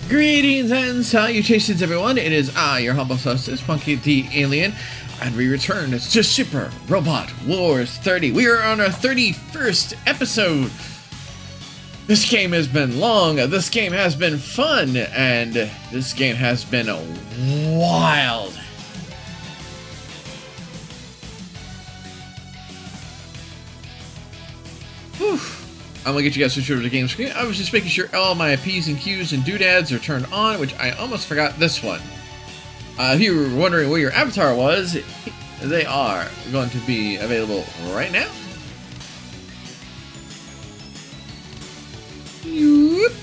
Greetings and salutations, everyone. It is I, your humble hostess, Punky the Alien, and we return to Super Robot Wars 30. We are on our 31st episode. This game has been long, this game has been fun, and this game has been wild. Whew. I'm gonna get you guys switched over to the game screen. I was just making sure all my P's and Q's and doodads are turned on, which I almost forgot this one. If you were wondering where your avatar was, they are going to be available right now. Yoop.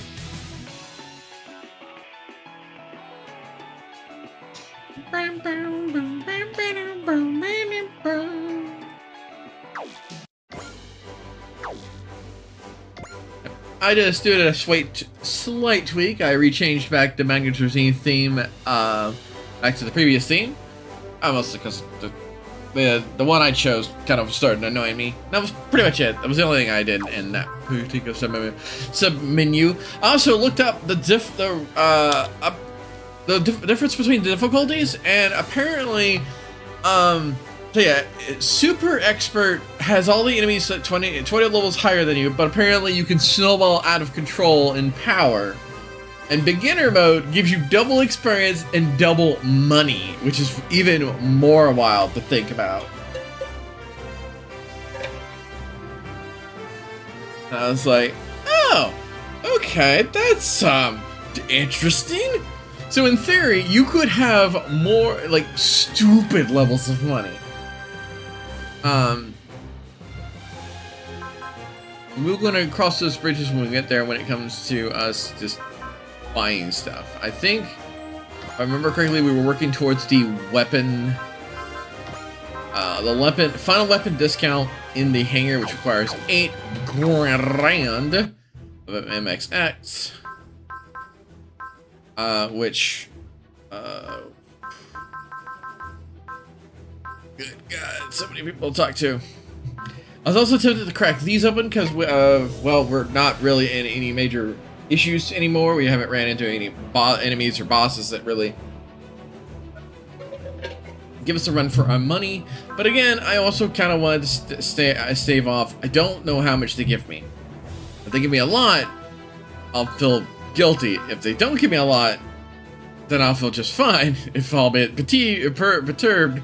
I just did a slight tweak. I rechanged back the Magazine theme back to the previous theme. Mostly because the one I chose kind of started annoying me. That was pretty much it. That was the only thing I did in that particular sub-menu. I also looked up the difference between the difficulties, and apparently, so yeah, Super Expert has all the enemies at 20 levels higher than you, but apparently you can snowball out of control in power. And Beginner Mode gives you double experience and double money, which is even more wild to think about. I was like, oh, okay, that's interesting. So in theory, you could have more, like, stupid levels of money. We're gonna cross those bridges when we get there when it comes to us just buying stuff. I think, if I remember correctly, we were working towards the weapon, final weapon discount in the hangar, which requires 8 grand of MXX. which, good God, so many people to talk to. I was also tempted to crack these open because, well, we're not really in any major issues anymore. We haven't ran into any enemies or bosses that really give us a run for our money. But again, I also kind of wanted to stave off. I don't know how much they give me. If they give me a lot, I'll feel guilty. If they don't give me a lot, then I'll feel just fine. If I'll be perturbed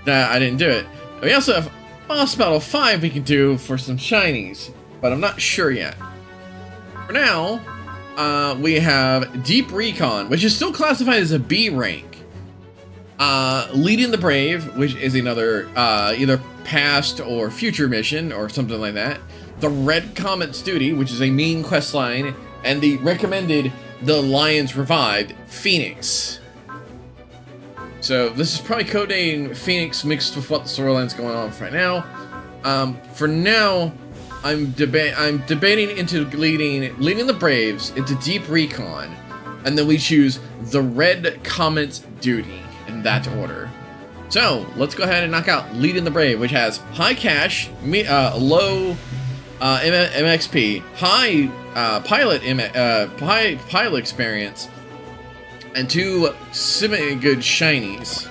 that I didn't do it. We also have boss battle 5 we can do for some shinies, but I'm not sure yet. For now, we have Deep Recon, which is still classified as a B rank. Leading the Brave, which is another either past or future mission or something like that. The Red Comet's Duty, which is a main quest line, and the recommended The Lions Revived, Phoenix. So this is probably codename Phoenix mixed with what the storyline's going on right now. For now, I'm debating into leading the Braves into Deep Recon, and then we choose the Red Comet's Duty in that order. So let's go ahead and knock out leading the Brave, which has high cash, low MXP, high pilot experience, and 2 semi-good shinies,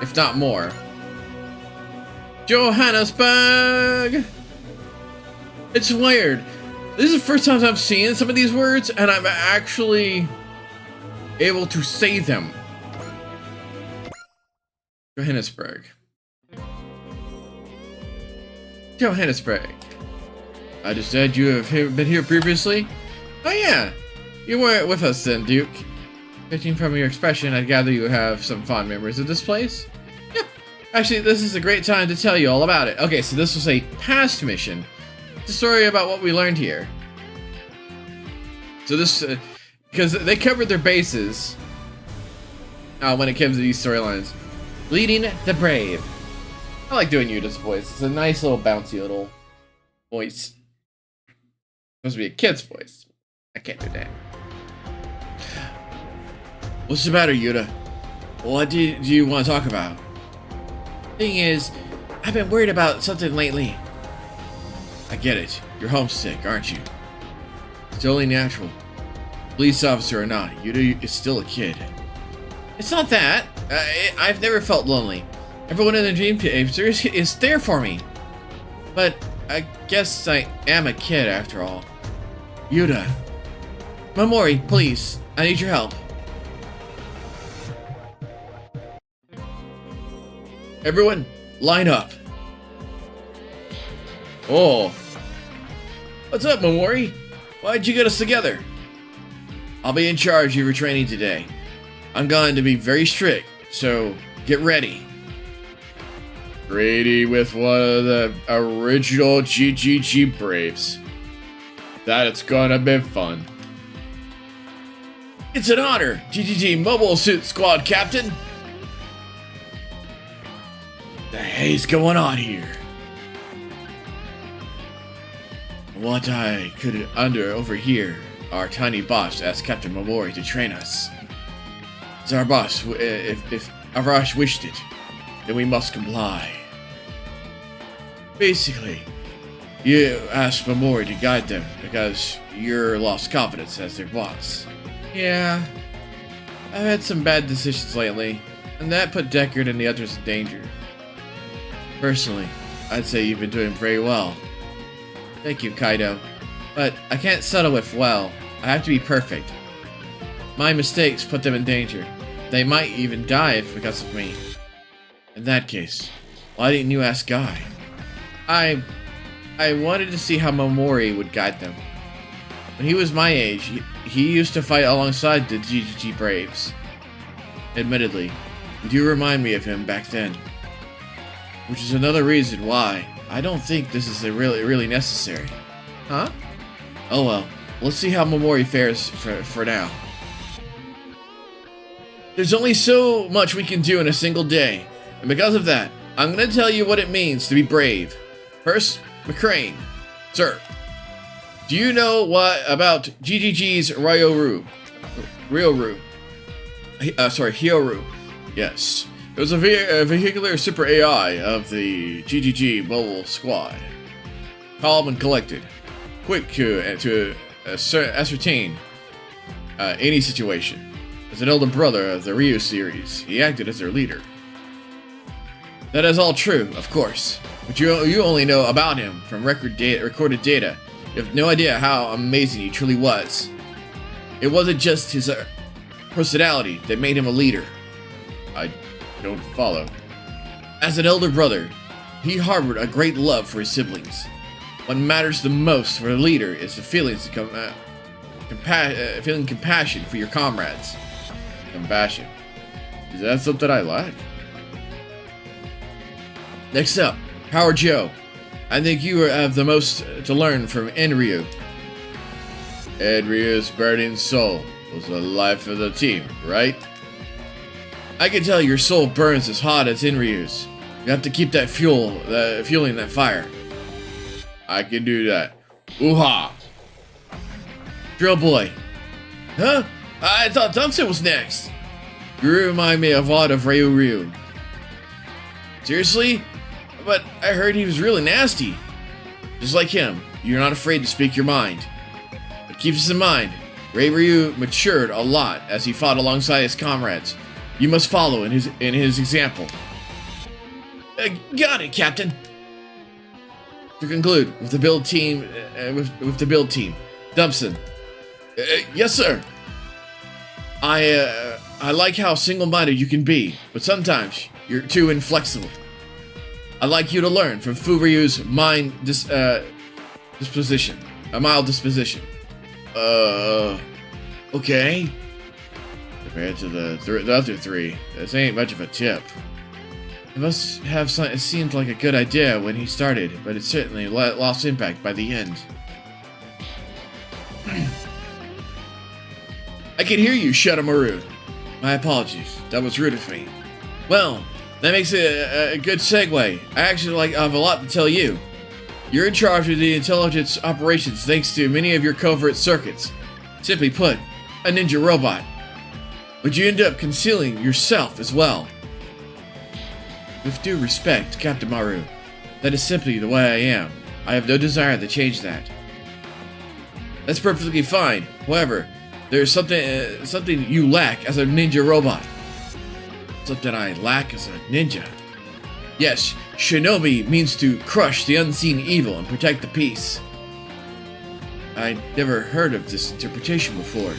if not more. Johannesburg! It's weird. This is the first time I'm seeing some of these words, and I'm actually able to say them. Johannesburg. Johannesburg. I understand you have been here previously? Oh yeah, you weren't with us then, Duke. Judging from your expression, I gather you have some fond memories of this place? Yep. Actually, this is a great time to tell you all about it. Okay, so this was a past mission. It's a story about what we learned here. So this, because they covered their bases when it comes to these storylines. Leading the Brave. I like doing Yuta's voice. It's a nice little bouncy little voice. Supposed to be a kid's voice. I can't do that. What's the matter, Yuta? What do you want to talk about? Thing is, I've been worried about something lately. I get it. You're homesick, aren't you? It's only natural. Police officer or not, Yuta is still a kid. It's not that. I've never felt lonely. Everyone in the dream is there for me. But I guess I am a kid after all. Yuta. Momori, please. I need your help. Everyone, line up. Oh. What's up, Momori? Why'd you get us together? I'll be in charge of your training today. I'm going to be very strict, so get ready. Ready with one of the original GGG Braves. That's gonna be fun. It's an honor, GGG Mobile Suit Squad Captain. The hell's going on here? What I could overhear our tiny boss ask Captain Momori to train us. It's our boss. If Arash wished it, then we must comply. Basically, you asked Momori to guide them because you're lost confidence as their boss. Yeah, I've had some bad decisions lately, and that put Deckard and the others in danger. Personally, I'd say you've been doing very well. Thank you, Kaido. But I can't settle with well. I have to be perfect. My mistakes put them in danger. They might even die because of me. In that case, why didn't you ask Guy? I wanted to see how Momori would guide them. When he was my age, he used to fight alongside the GGG Braves. Admittedly, you do remind me of him back then. Which is another reason why I don't think this is really necessary. Huh? Oh well, let's see how Momori fares for now. There's only so much we can do in a single day, and because of that, I'm gonna tell you what it means to be brave. First, McCrane. Sir, do you know what about GGG's Ryoru? Ryoru. Hyoru. Yes. It was a vehicular super AI of the GGG mobile squad. Calm and collected. Quick to ascertain any situation. As an elder brother of the Ryu series, he acted as their leader. That is all true, of course. But you only know about him from recorded data. You have no idea how amazing he truly was. It wasn't just his personality that made him a leader. I don't follow. As an elder brother, he harbored a great love for his siblings. What matters the most for a leader is the feeling compassion for your comrades. Compassion. Is that something I lack? Next up, Power Joe. I think you have the most to learn from Enryu. Enryu's burning soul was the life of the team, right? I can tell your soul burns as hot as Enryu's. You have to keep that fueling that fire. I can do that. Ooh-ha! Drill boy. Huh? I thought Dumpster was next. You remind me a lot of Ryu. Seriously? But I heard he was really nasty. Just like him, you're not afraid to speak your mind. But keep this in mind, Ryu matured a lot as he fought alongside his comrades. You must follow in his example. Got it, Captain. To conclude, with the build team, Dumpson. Yes, sir. I like how single-minded you can be, but sometimes you're too inflexible. I'd like you to learn from Furyu's mild disposition. Okay. Compared to the other three, this ain't much of a tip. It must have it seemed like a good idea when he started, but it certainly lost impact by the end. I can hear you, Shadowmaru. My apologies. That was rude of me. Well, that makes it a good segue. I actually have a lot to tell you. You're in charge of the intelligence operations thanks to many of your covert circuits. Simply put, a ninja robot. But you end up concealing yourself as well. With due respect, Captain Maru, that is simply the way I am. I have no desire to change that. That's perfectly fine. However, there's something you lack as a ninja robot. Something I lack as a ninja. Yes, shinobi means to crush the unseen evil and protect the peace. I never heard of this interpretation before.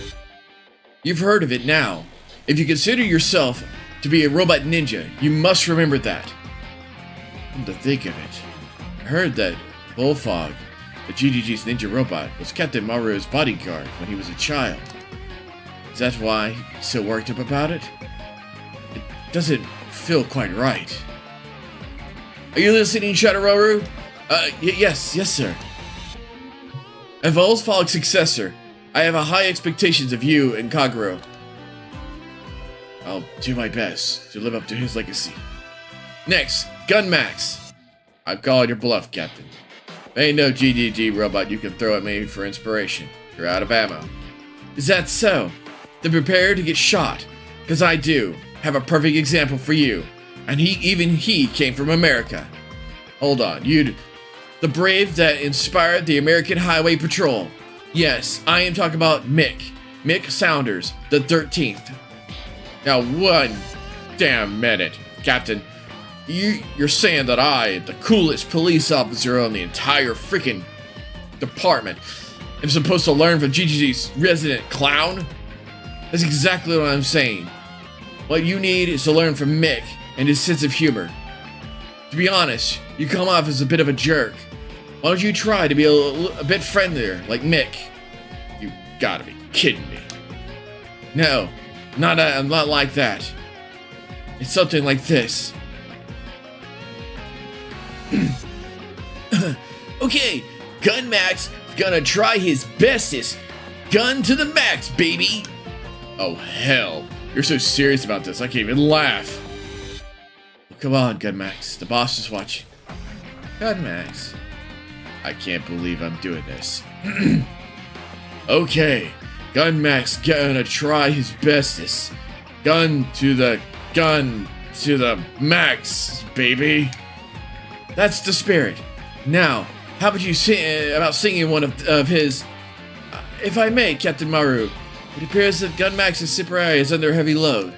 You've heard of it now. If you consider yourself to be a robot ninja, you must remember that. Come to think of it, I heard that Bullfog, the GGG's ninja robot, was Captain Maru's bodyguard when he was a child. Is that why he's so worked up about it? It doesn't feel quite right. Are you listening, Shadowmaru? Yes, sir. As Bullfog's successor, I have high expectations of you and Kaguro. I'll do my best to live up to his legacy. Next, Gunmax. I've called your bluff, Captain. Ain't no GGG robot you can throw at me for inspiration. You're out of ammo. Is that so? Then prepare to get shot, because I do have a perfect example for you. And even he came from America. Hold on, the brave that inspired the American Highway Patrol. Yes, I am talking about Mick Saunders, the 13th. Now, one damn minute, Captain. You're saying that I, the coolest police officer on the entire freaking department, am supposed to learn from GGG's resident clown? That's exactly what I'm saying. What you need is to learn from Mick and his sense of humor. To be honest, you come off as a bit of a jerk. Why don't you try to be a bit friendlier, like Mick? You gotta be kidding me. No, I'm not like that. It's something like this. Okay, Gun Max gonna try his bestest. Gun to the max, baby. Oh hell, you're so serious about this, I can't even laugh. Well, come on, Gun Max, the boss is watching. Gun Max. I can't believe I'm doing this. Okay, Gun Max gonna try his bestest. Gun to the max, baby. That's the spirit. Now, how about you singing one of his? If I may, Captain Maru, it appears that Gun Max's super eye is under heavy load.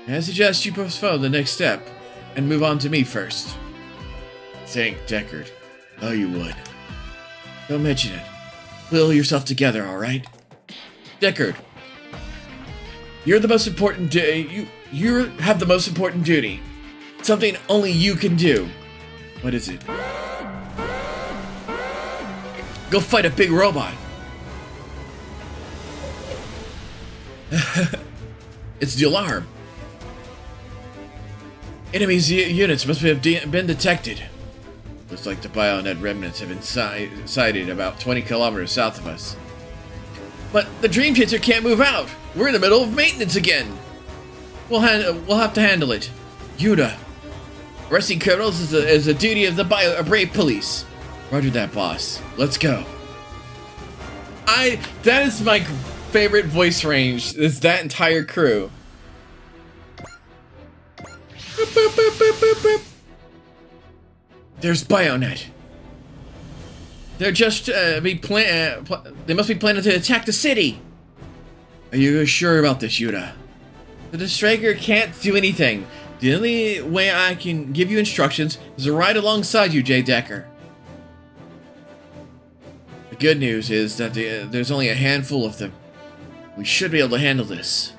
I suggest you postpone the next step and move on to me first. Think, Deckard. Oh, you would. Don't mention it. Pull yourself together, all right? Deckard, you're the most important. You have the most important duty. Something only you can do. What is it? Go fight a big robot. It's the alarm. Enemy's units must have been detected. Looks like the Bionet remnants have been sighted about 20 kilometers south of us. But the Dream Chaser can't move out. We're in the middle of maintenance again. We'll have to handle it. Yuta. Arresting criminals is a duty of the Brave Police. Roger that, boss. Let's go. That is my favorite voice range. Is that entire crew. Boop, boop, boop, boop, boop, boop. There's Bionet. They're just they must be planning to attack the city. Are you sure about this, Yuta? The striker can't do anything. The only way I can give you instructions is to ride alongside you, Jay Decker. The good news is that there's only a handful of them. We should be able to handle this.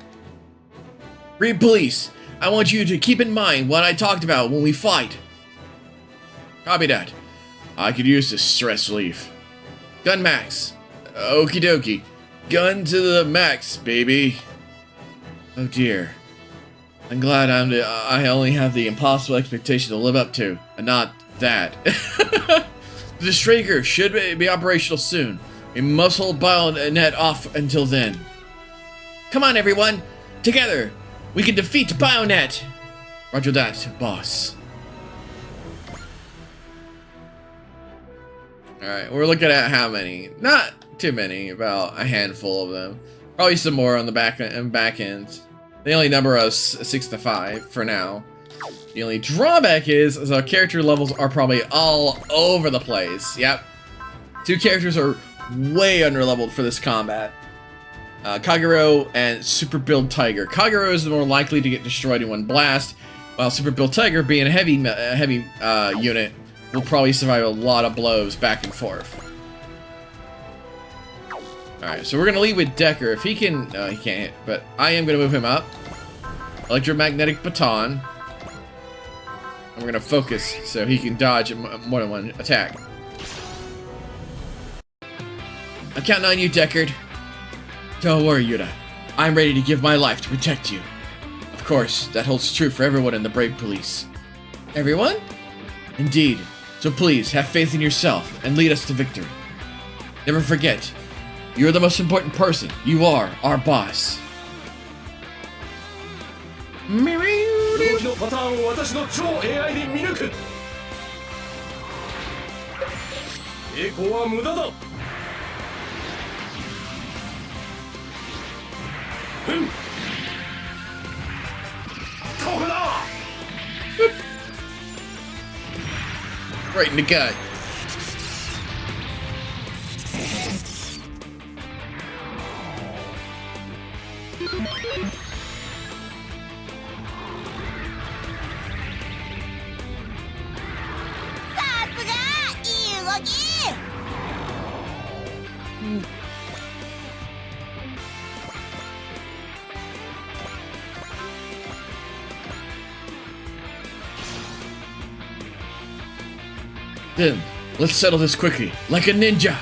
Brave Police, I want you to keep in mind what I talked about when we fight. Copy that. I could use this stress relief. Gun max. Okie dokie. Gun to the max, baby. Oh dear. I'm glad I only have the impossible expectation to live up to, and not that. The Striker should be operational soon. We must hold Bionet off until then. Come on, everyone! Together, we can defeat Bionet! Roger that, boss. Alright, we're looking at how many. Not too many, about a handful of them. Probably some more on the back end. They only number us 6 to 5 for now. The only drawback is our character levels are probably all over the place. Yep. 2 characters are way underleveled for this combat. Kagero and Super Build Tiger. Kagero is the more likely to get destroyed in one blast, while Super Build Tiger, being a heavy unit, will probably survive a lot of blows back and forth. Alright, so we're gonna leave with Decker. If he can, no, he can't hit, but I am gonna move him up. Electromagnetic Baton. And we're gonna focus so he can dodge more than one attack. I'm counting on you, Deckard. Don't worry, Yuta. I'm ready to give my life to protect you. Of course, that holds true for everyone in the Brave Police. Everyone? Indeed. So please, have faith in yourself and lead us to victory. Never forget, you're the most important person. You are our boss. Right in the gut. Then, let's settle this quickly, like a ninja.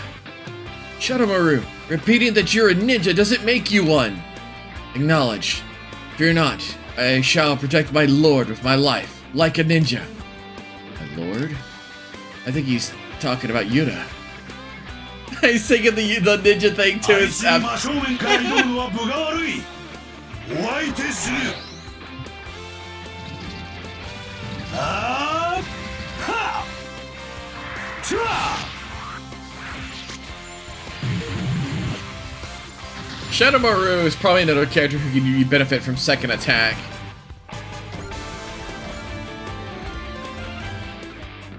Shadowmaru, repeating that you're a ninja doesn't make you one. Acknowledged. Fear not, I shall protect my lord with my life, like a ninja. My lord? I think he's talking about Yuta. He's singing the ninja thing to himself. Shadowmaru is probably another character who can benefit from second attack.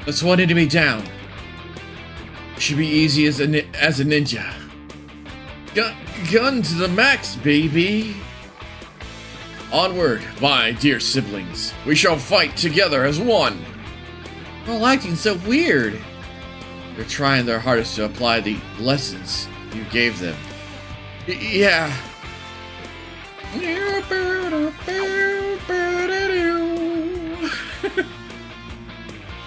That's one enemy down. Should be easy as a ninja. Gun to the max, baby. Onward, my dear siblings. We shall fight together as one. They're all acting so weird. They're trying their hardest to apply the lessons you gave them. Yeah.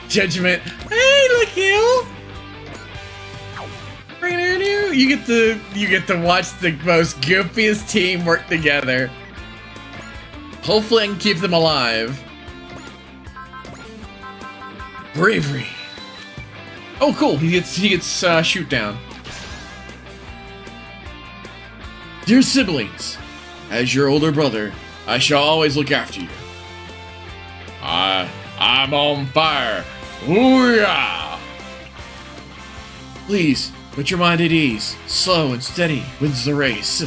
Judgment. Hey, look you. You get to watch the most goofiest team work together. Hopefully I can keep them alive. Bravery. Oh, cool. He gets shoot down. Dear siblings, as your older brother, I shall always look after you. I'm on fire. Ooh yeah. Please put your mind at ease. Slow and steady wins the race.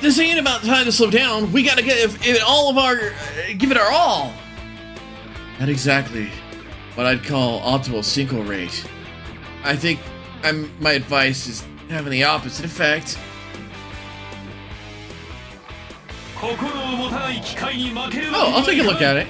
This ain't about time to slow down. We gotta give it our all. Not exactly what I'd call optimal synchro rate. I think my advice is having the opposite effect. Oh, I'll take a look at it.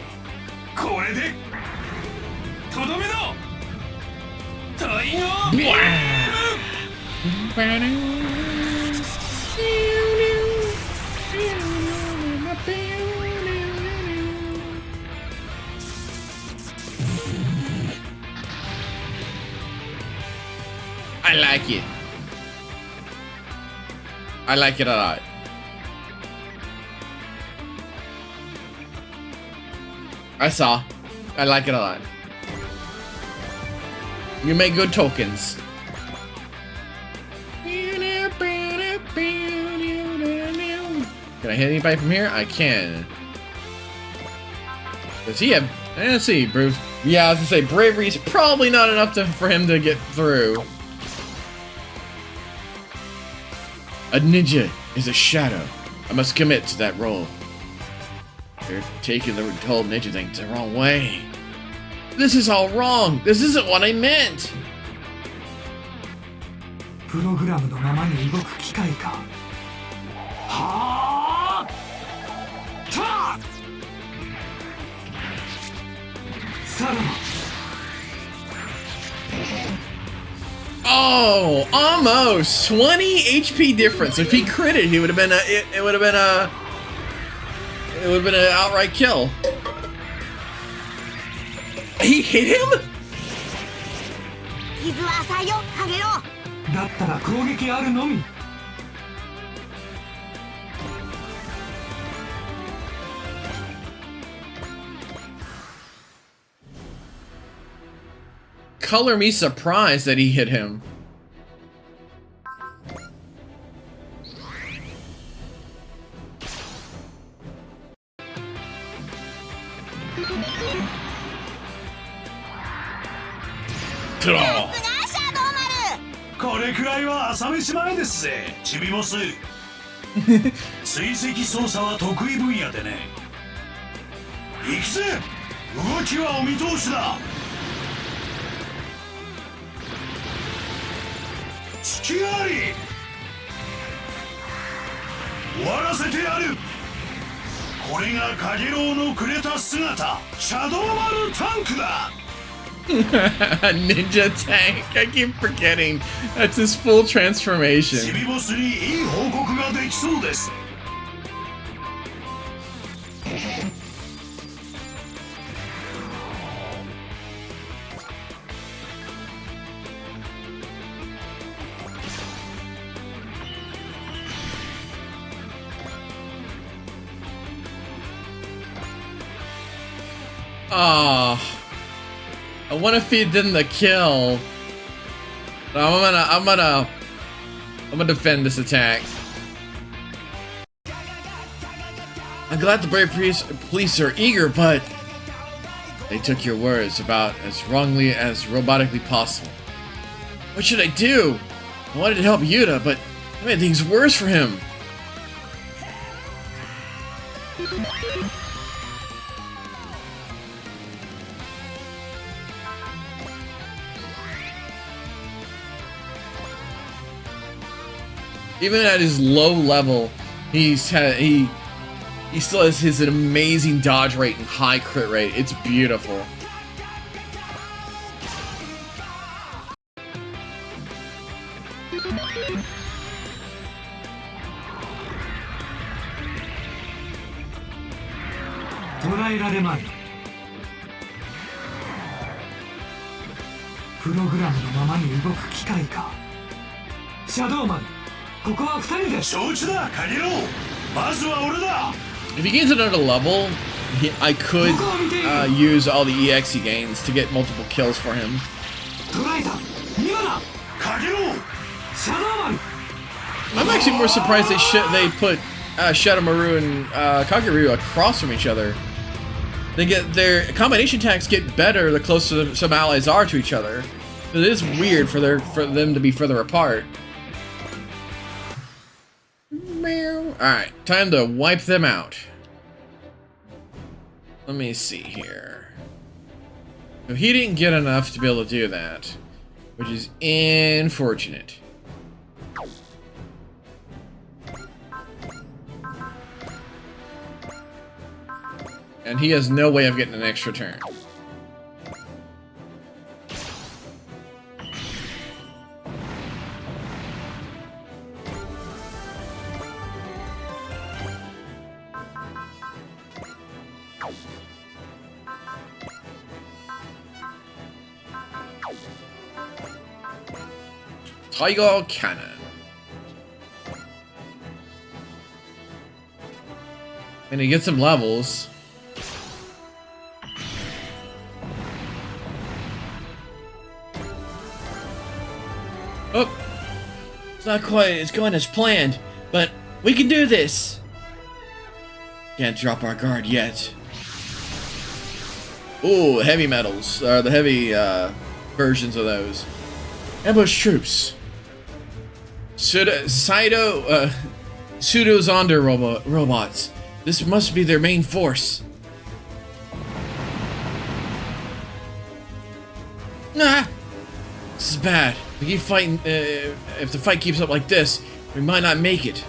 I like it. I like it a lot. I like it a lot. You make good tokens. Can I hit anybody from here? I can. Does he have... Let's see, Bruce. Yeah, I was gonna say, bravery's probably not enough for him to get through. A ninja is a shadow. I must commit to that role. You're taking the whole ninja thing the wrong way. This is all wrong. This isn't what I meant. Oh, almost 20 HP difference. If he critted, he would have been it would have been an outright kill. He hit him? Color me surprised that he hit him. Ninja tank. I keep forgetting. That's his full transformation. Oh, I want to feed them the kill. I'm gonna defend this attack. I'm glad the brave police are eager, but they took your words about as wrongly as robotically possible. What should I do? I wanted to help Yuta, but made things worse for him. Even at his low level, he still has his amazing dodge rate and high crit rate. It's beautiful. If he gains another level, I could use all the EX gains to get multiple kills for him. I'm actually more surprised they put Shadowmaru and Kageryu across from each other. They get their combination attacks get better the closer some allies are to each other. It is weird for them to be further apart. Alright, time to wipe them out. Let me see here. So he didn't get enough to be able to do that, which is unfortunate. And he has no way of getting an extra turn. Tiger Cannon. And he gets some levels. Oh, it's not quite, it's going as planned, but we can do this. Can't drop our guard yet. Ooh, heavy metals, the heavy versions of those. Ambush troops. Pseudo-Zonder robots. This must be their main force. Nah, this is bad. We keep fighting. If the fight keeps up like this, we might not make it.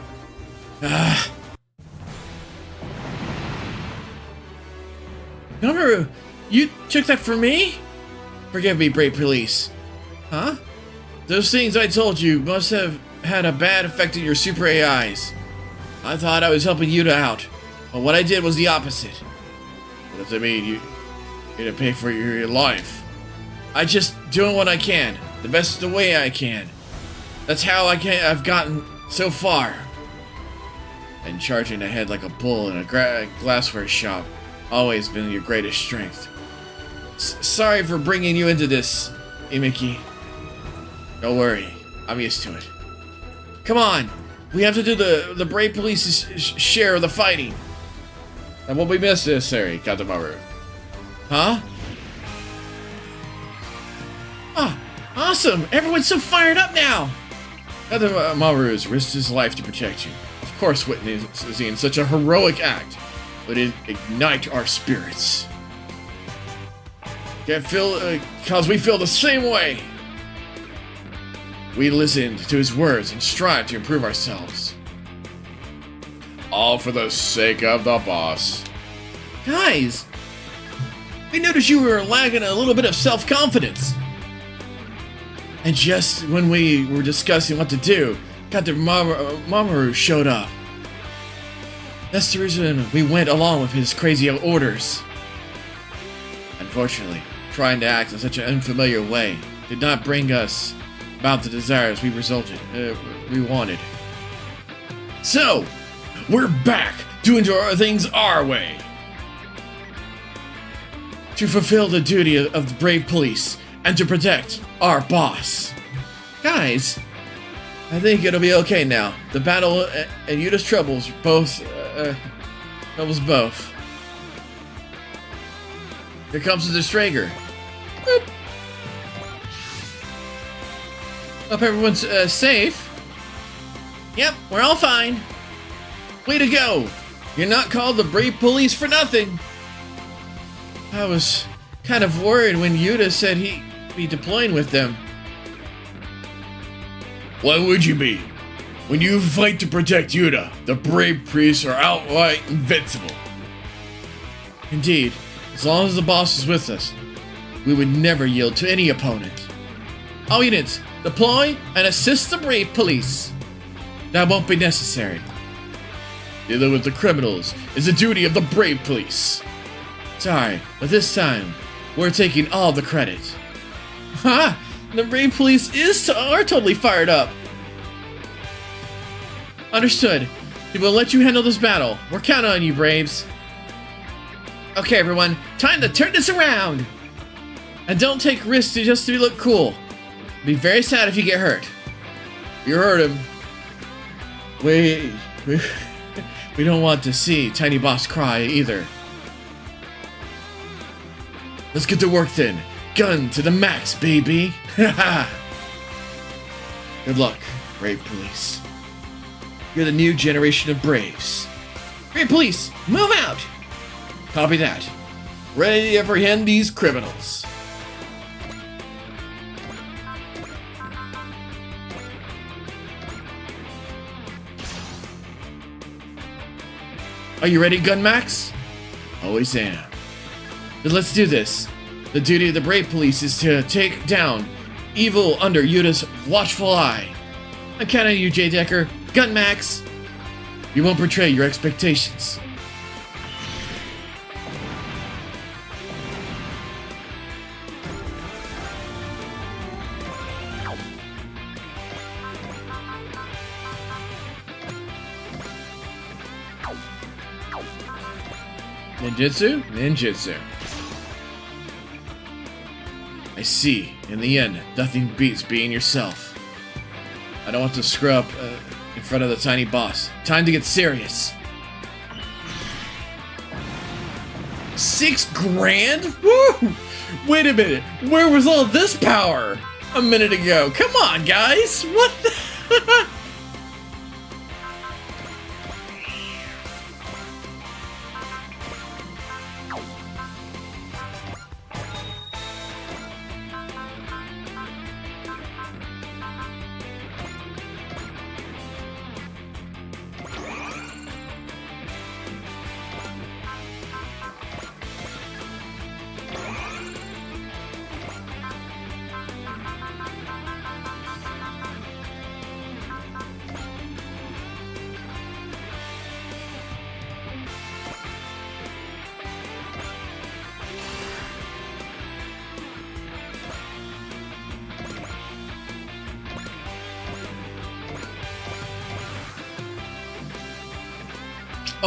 Remember, you took that for me? Forgive me, brave police. Huh? Those things I told you must have had a bad effect on your super AIs. I thought I was helping you out, but what I did was the opposite. What does that mean? You didn't pay for your life. I just doing what I can, the best the way I can. That's how I've gotten so far. And charging ahead like a bull in a glassware shop, always been your greatest strength. Sorry for bringing you into this, Imiki. Don't worry, I'm used to it. Come on, we have to do the brave police's share of the fighting. That won't be necessary, Katamaru. Huh? Ah, awesome! Everyone's so fired up now! Katamaru has risked his life to protect you. Of course, witnessing such a heroic act would ignite our spirits. Cause we feel the same way. We listened to his words and strive to improve ourselves. All for the sake of the boss. Guys, we noticed you were lacking a little bit of self-confidence. And just when we were discussing what to do, Mamoru showed up. That's the reason we went along with his crazy orders. Unfortunately, trying to act in such an unfamiliar way did not bring us about the desires we wanted. So, we're back doing things our way. To fulfill the duty of the brave police and to protect our boss. Guys, I think it'll be okay now. The battle and Yuta's troubles both. Here comes the Stranger. Boop. Hope everyone's safe. Yep, we're all fine. Way to go! You're not called the Brave Police for nothing. I was kind of worried when Yuta said he'd be deploying with them. Why would you be? When you fight to protect Yuta, the Brave Priests are outright invincible. Indeed, as long as the boss is with us, we would never yield to any opponent. All units, deploy and assist the Brave Police. That won't be necessary. Dealing with the criminals is the duty of the Brave Police. Sorry, but this time, we're taking all the credit. Ha! The Brave Police are totally fired up. Understood. We will let you handle this battle. We're counting on you, Braves. Okay, everyone, time to turn this around. And don't take risks just to look cool. Be very sad if you get hurt. You heard him. We don't want to see Tiny Boss cry either. Let's get to work then. Gun to the max, baby. Good luck, Brave Police. You're the new generation of Braves. Brave Police, move out! Copy that. Ready to apprehend these criminals. Are you ready, Gun Max? Always am. Then let's do this. The duty of the Brave Police is to take down evil under Yuta's watchful eye. I'm counting on you, J. Decker. Gun Max! You won't betray your expectations. Ninjutsu? Ninjutsu. I see. In the end, nothing beats being yourself. I don't want to screw up in front of the tiny boss. Time to get serious. 6 grand? Woo! Wait a minute. Where was all this power a minute ago? Come on, guys. What the...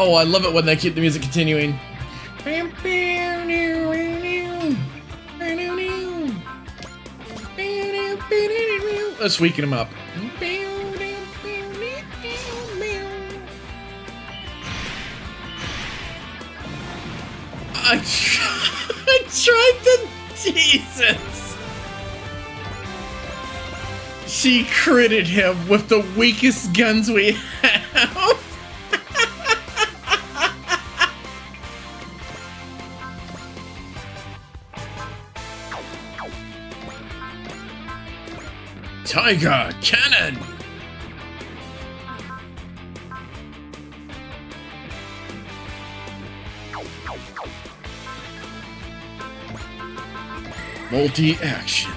Oh, I love it when they keep the music continuing. Let's weaken him up. I tried to... Jesus! She critted him with the weakest guns we have. Tiger Cannon! Multi-action.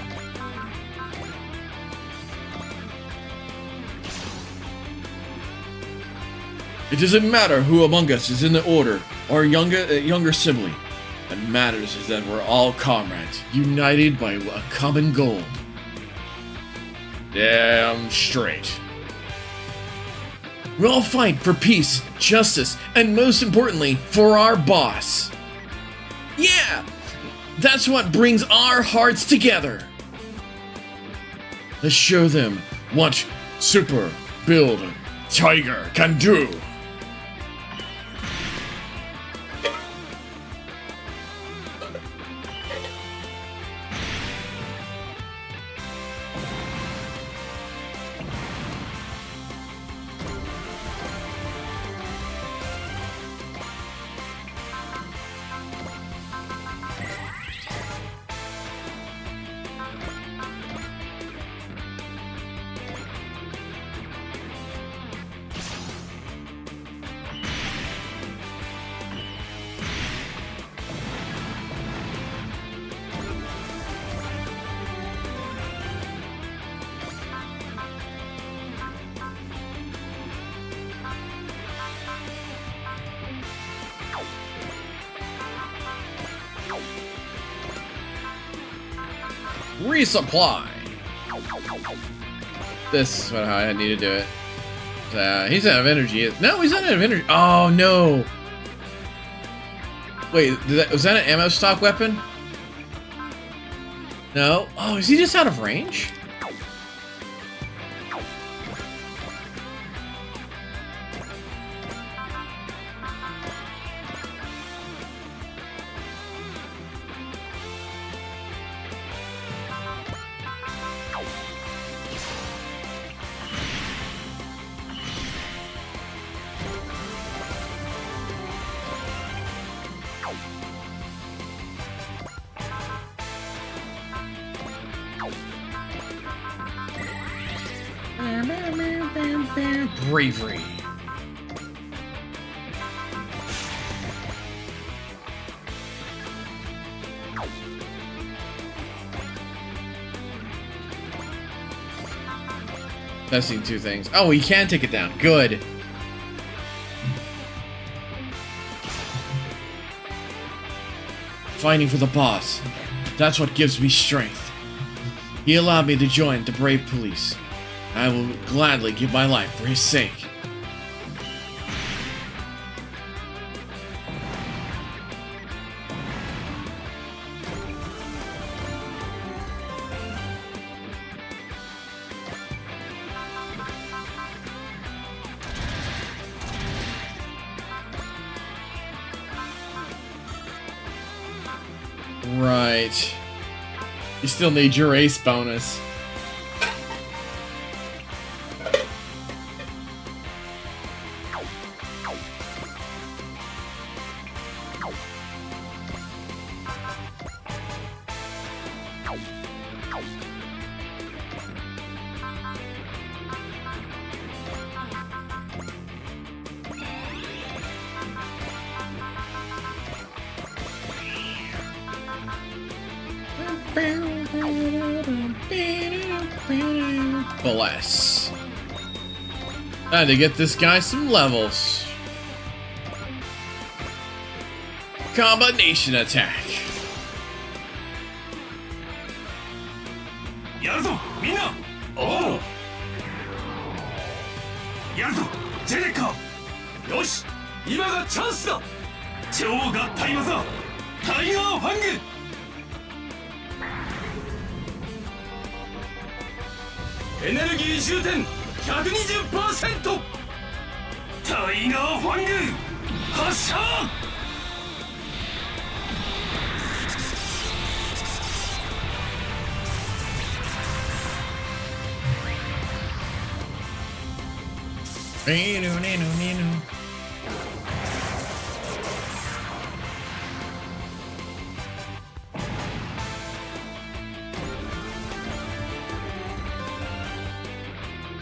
It doesn't matter who among us is in the order or younger sibling. What matters is that we're all comrades, united by a common goal. Damn straight. We'll all fight for peace, justice, and most importantly, for our boss. Yeah! That's what brings our hearts together. Let's show them what Super Build Tiger can do. Resupply. This is how I need to do it. He's out of energy. No, he's not out of energy. Oh no! Wait, was that an ammo stock weapon? No. Oh, is he just out of range? Bravery. Testing two things. Oh, he can take it down. Good. Fighting for the boss. That's what gives me strength. He allowed me to join the brave police. I will gladly give my life for his sake. Right. You still need your ace bonus. Bless. Time to get this guy some levels. Combination attack. Yazo, Mina! Oh! Yazo, Jellica! Yoshi! 今がチャンスだ! 超合体技タイガーファング! Energy 充填 120%! タイガーファング発射!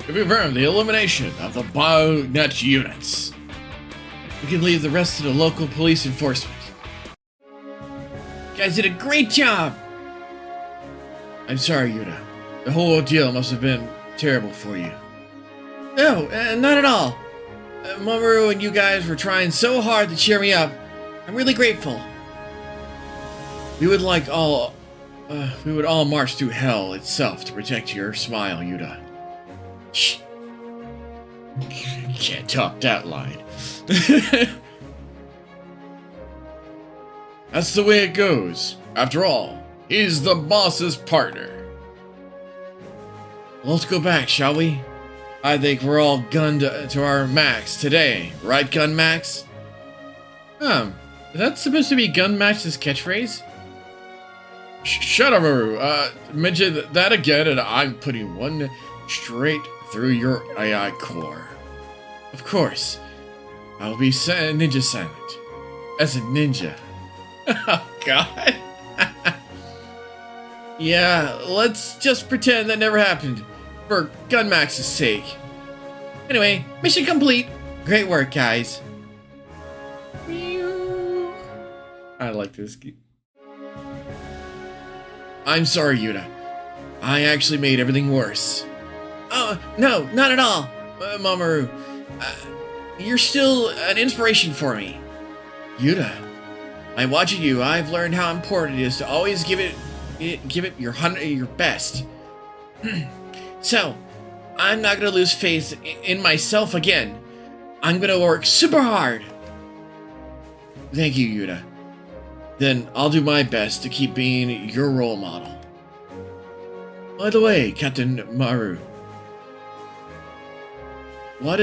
To confirm the elimination of the BioNet units, we can leave the rest to the local police enforcement. You guys did a great job! I'm sorry, Yuta. The whole ordeal must have been terrible for you. No, not at all. Mamoru and you guys were trying so hard to cheer me up. I'm really grateful. We would all march through hell itself to protect your smile, Yuta. Shh. Can't top that line. That's the way it goes. After all, he's the boss's partner. Well, let's go back, shall we? I think we're all gunned to our max today, right, Gun Max? Is that supposed to be Gun Max's catchphrase? Shut up, Maru. Mention that again, and I'm putting one straight through your AI core. Of course, I'll be ninja silent. As a ninja. Oh, God. Yeah, let's just pretend that never happened. For Gun Max's sake. Anyway, mission complete. Great work, guys. I like this. I'm sorry, Yuta. I actually made everything worse. Oh, no, not at all, Mamoru. You're still an inspiration for me. Yuta, by watching you, I've learned how important it is to always give it your best. So, I'm not gonna lose faith in myself again. I'm gonna work super hard. Thank you, Yuta. Then I'll do my best to keep being your role model. By the way, Captain Maru, what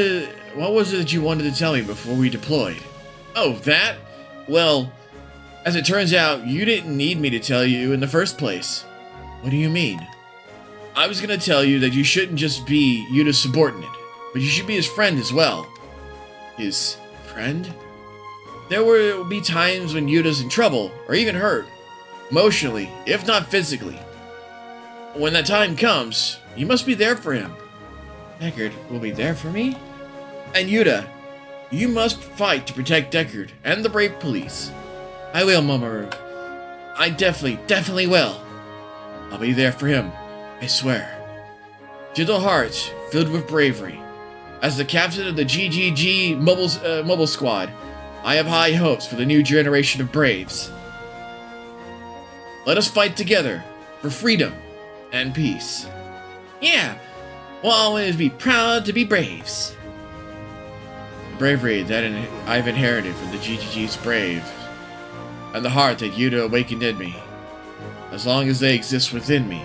was it that you wanted to tell me before we deployed? Oh, that? Well, as it turns out, you didn't need me to tell you in the first place. What do you mean? I was gonna tell you that you shouldn't just be Yuta's subordinate, but you should be his friend as well. His friend? There will be times when Yuta's in trouble, or even hurt, emotionally, if not physically. When that time comes, you must be there for him. Deckard will be there for me? And Yuta, you must fight to protect Deckard and the Brave Police. I will, Momma. I definitely will. I'll be there for him, I swear. Gentle hearts filled with bravery. As the captain of the GGG mobile squad, I have high hopes for the new generation of Braves. Let us fight together for freedom and peace. Yeah, we'll always be proud to be Braves. The bravery that I've inherited from the GGG's Brave, and the heart that Yuta awakened in me. As long as they exist within me,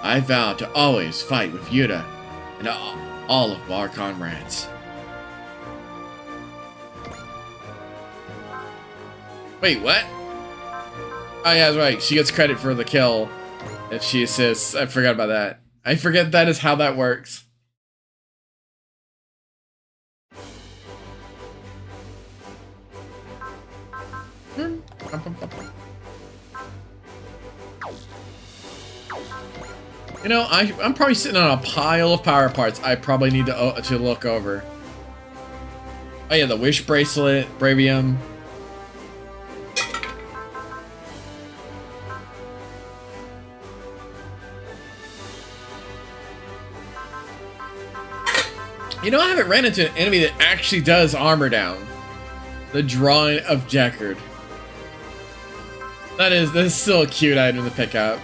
I vow to always fight with Yuta and all of our comrades. Wait, what? Oh yeah, that's right. She gets credit for the kill if she assists. I forgot about that. I forget that is how that works. You know, I'm probably sitting on a pile of power parts I probably need to look over. Oh yeah, the Wish Bracelet, Bravium. You know, I haven't ran into an enemy that actually does armor down. The drawing of Deckard. That is still a cute item to pick up.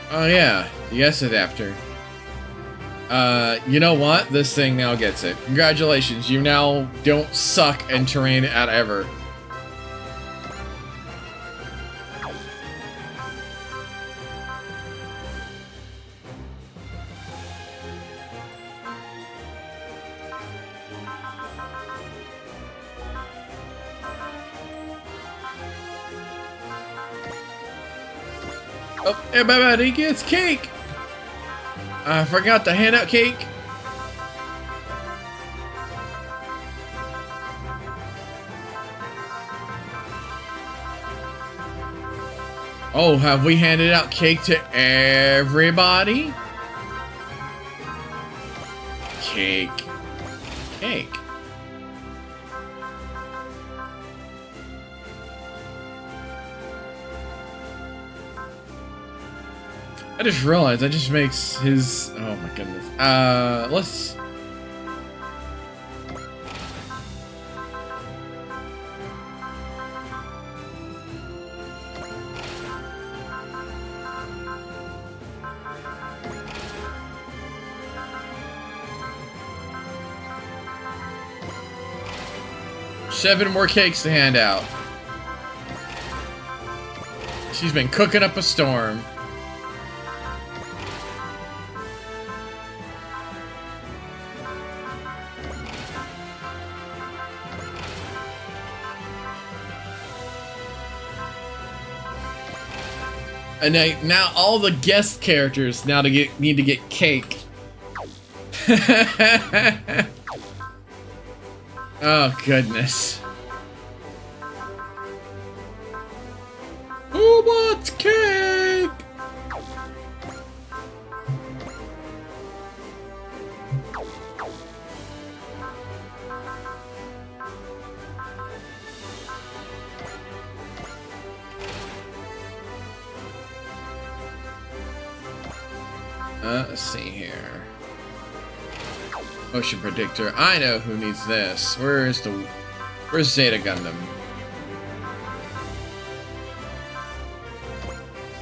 Oh yeah, the S adapter. You know what? This thing now gets it. Congratulations, you now don't suck in terrain at ever. Oh, everybody gets cake! I forgot to hand out cake. Oh, have we handed out cake to everybody? Cake. Cake. I just realized that just makes his... Oh my goodness. Let's... Seven more cakes to hand out. She's been cooking up a storm. And now all the guest characters now need to get cake. Oh goodness. Who wants cake? Let's see here. Ocean Predictor. I know who needs this. Where's Zeta Gundam?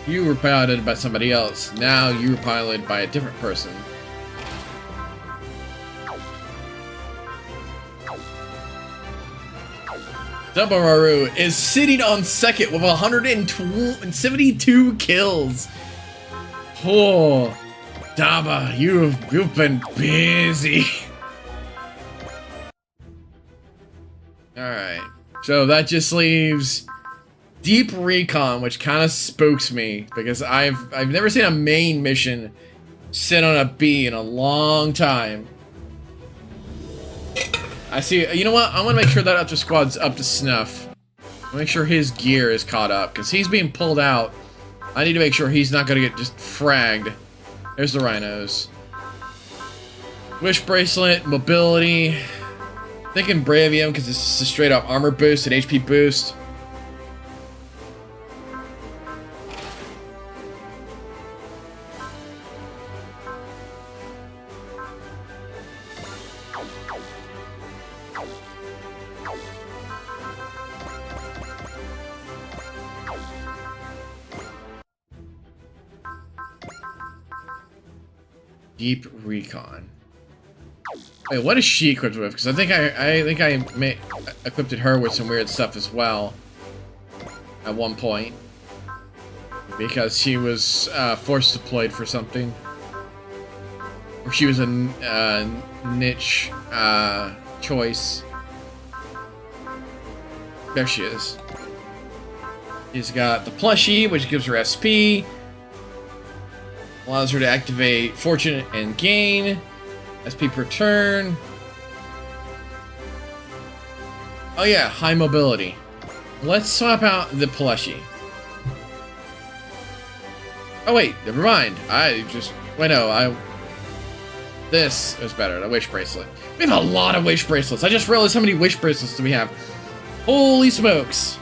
You were piloted by somebody else. Now you were piloted by a different person. Double is sitting on second with 172 kills. Oh, Daba, you've been busy. All right, so that just leaves Deep Recon, which kind of spooks me because I've never seen a main mission sit on a B in a long time. I see. You know what? I want to make sure that other squad's up to snuff. Make sure his gear is caught up because he's being pulled out. I need to make sure he's not going to get just fragged. There's the rhinos. Wish bracelet, mobility. Thinking Bravium because it's a straight up armor boost and HP boost. Deep Recon. Wait, what is she equipped with? Because I think I equipped her with some weird stuff as well. At one point. Because she was force deployed for something. Or she was a niche choice. There she is. She's got the plushie, which gives her SP. Allows her to activate Fortune and Gain. SP per turn. Oh yeah, high mobility. Let's swap out the plushie. Oh wait, never mind. This is better, the wish bracelet. We have a lot of wish bracelets. I just realized how many wish bracelets do we have. Holy smokes.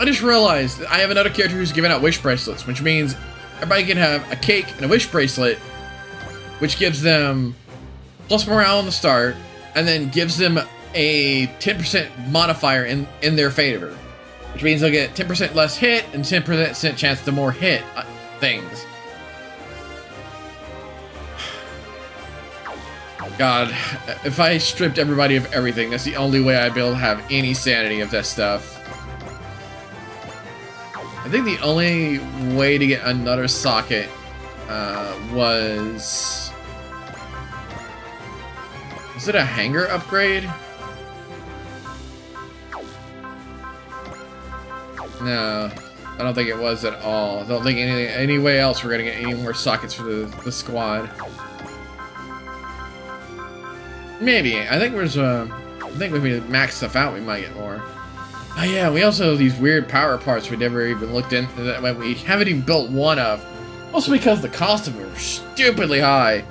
I just realized I have another character who's giving out wish bracelets, which means everybody can have a cake and a wish bracelet, which gives them plus morale on the start, and then gives them a 10% modifier in their favor, which means they'll get 10% less hit and 10% chance to more hit things. God, if I stripped everybody of everything, that's the only way I'd be able to have any sanity of that stuff. I think the only way to get another socket was it a hangar upgrade? No, I don't think it was at all. I don't think any way else we're gonna get any more sockets for the squad. Maybe. I think if we max stuff out, we might get more. Oh yeah, we also have these weird power parts we never even looked into that we haven't even built one of. Also because the cost of them are stupidly high.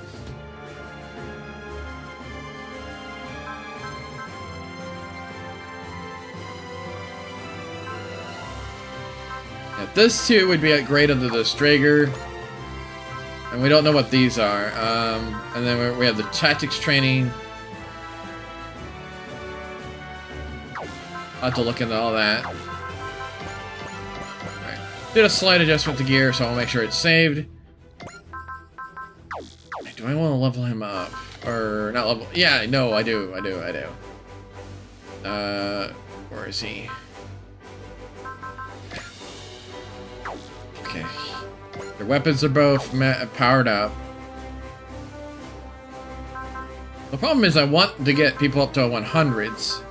Yeah, this too would be great under the Strager. And we don't know what these are. And then we have the tactics training. I'll have to look into all that. Alright. Did a slight adjustment to gear, so I'll make sure it's saved. Do I want to level him up? Or not level... Yeah, no, I do. Where is he? Okay. Their weapons are both powered up. The problem is I want to get people up to 100s.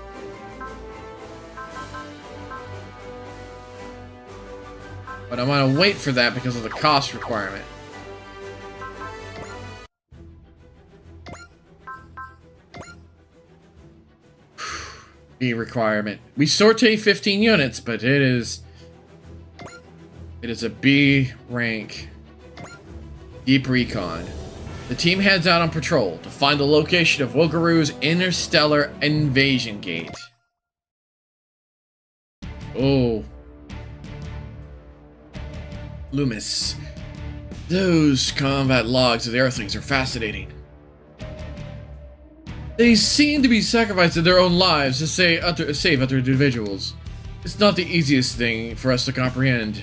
But I'm gonna wait for that because of the cost requirement. B requirement. We sortie 15 units, but it is a B rank. Deep Recon. The team heads out on patrol to find the location of Wogaru's interstellar invasion gate. Oh. Loomis. Those combat logs of the Earthlings are fascinating. They seem to be sacrificing their own lives to save other individuals. It's not the easiest thing for us to comprehend.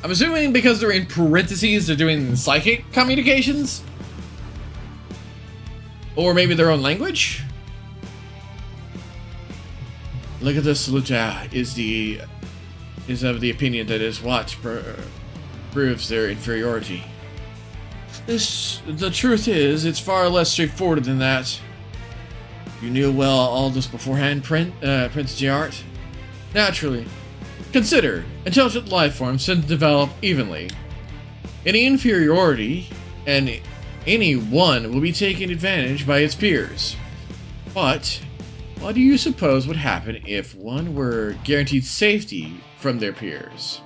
I'm assuming because they're in parentheses, they're doing psychic communications? Or maybe their own language? Look at this, Luta is of the opinion that is what proves their inferiority. The truth is, it's far less straightforward than that. You knew well all this beforehand, Prince Giart? Naturally. Consider, intelligent life forms tend to develop evenly. Any inferiority, and any one will be taken advantage by its peers. But what do you suppose would happen if one were guaranteed safety from their peers?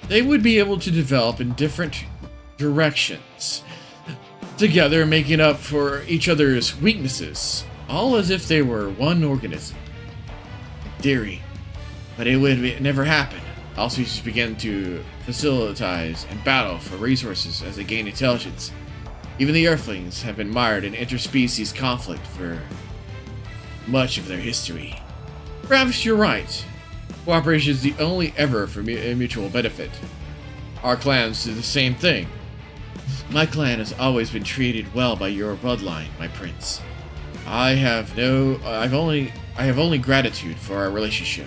They would be able to develop in different directions, together making up for each other's weaknesses, all as if they were one organism. In theory, but it would never happen. All species begin to facilitize and battle for resources as they gain intelligence. Even the Earthlings have been mired in interspecies conflict for much of their history. Perhaps you're right. Cooperation is the only ever for mutual benefit. Our clans do the same thing. My clan has always been treated well by your bloodline, my prince. I have only gratitude for our relationship.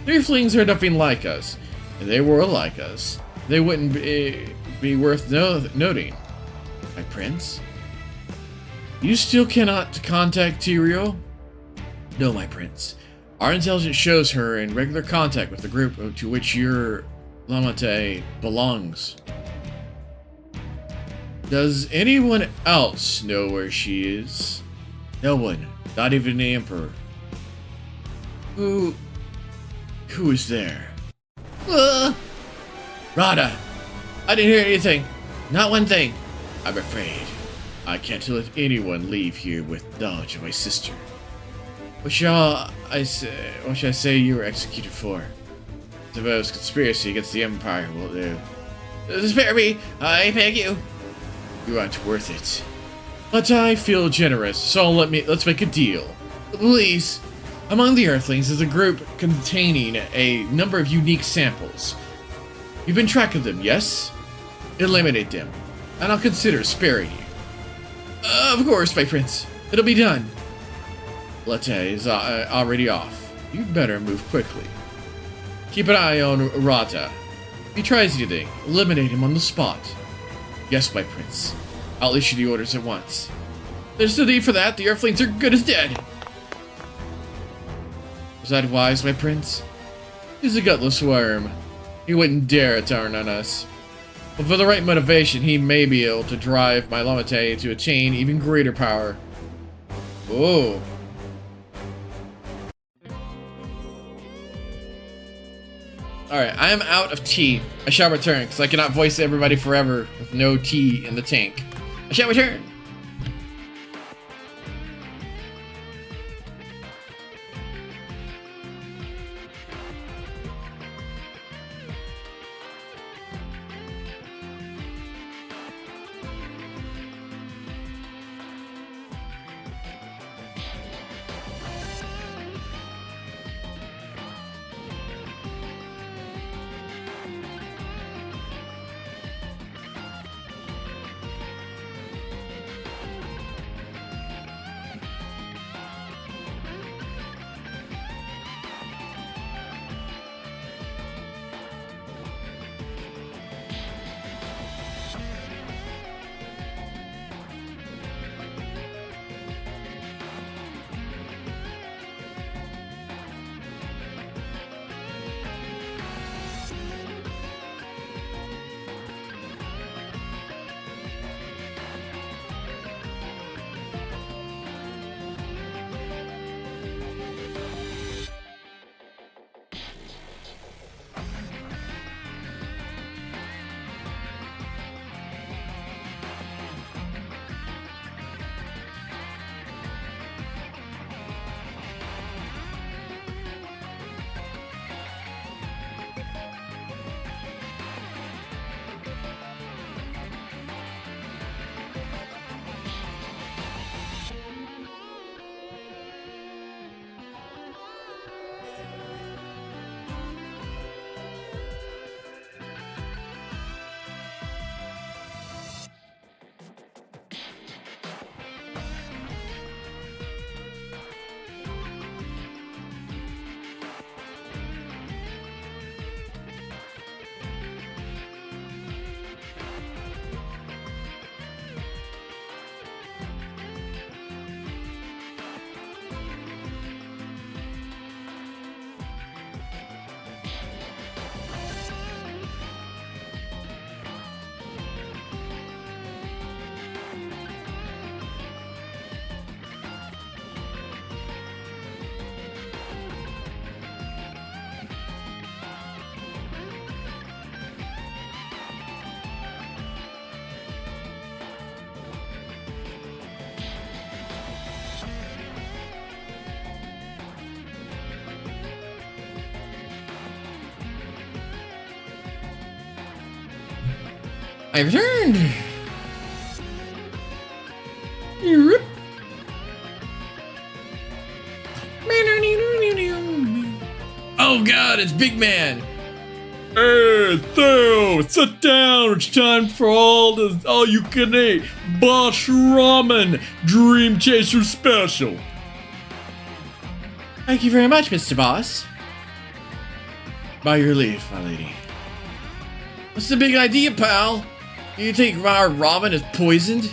The Earthlings are nothing like us. If they were like us, they wouldn't be worth noting. My prince? You still cannot contact Tyrael? No, my prince. Our intelligence shows her in regular contact with the group to which your Lamate belongs. Does anyone else know where she is? No one, not even the Emperor. Who is there? Rada! I didn't hear anything. Not one thing. I'm afraid I can't let anyone leave here with knowledge of my sister. What shall I say you were executed for? Suppose conspiracy against the Empire will do. Spare me! I beg you! You aren't worth it. But I feel generous, so let's make a deal. Please! Among the Earthlings is a group containing a number of unique samples. You've been track of them, yes? Eliminate them, and I'll consider sparing you. Of course, my prince. It'll be done. Latte is already off. You'd better move quickly. Keep an eye on Rata. If he tries anything, eliminate him on the spot. Yes, my prince. I'll issue the orders at once. There's no need for that. The Earthlings are good as dead. Was that wise, my prince? He's a gutless worm. He wouldn't dare turn on us. But for the right motivation, he may be able to drive my Lamate to attain even greater power. Oh. Alright, I am out of tea. I shall return, because I cannot voice everybody forever with no tea in the tank. I shall return! I returned. Yep. Oh God, it's Big Man. Hey, Theo, sit down. It's time for all you can eat Bosch Ramen Dream Chaser Special. Thank you very much, Mr. Boss. By your leave, my lady. What's the big idea, pal? Do you think our ramen is poisoned?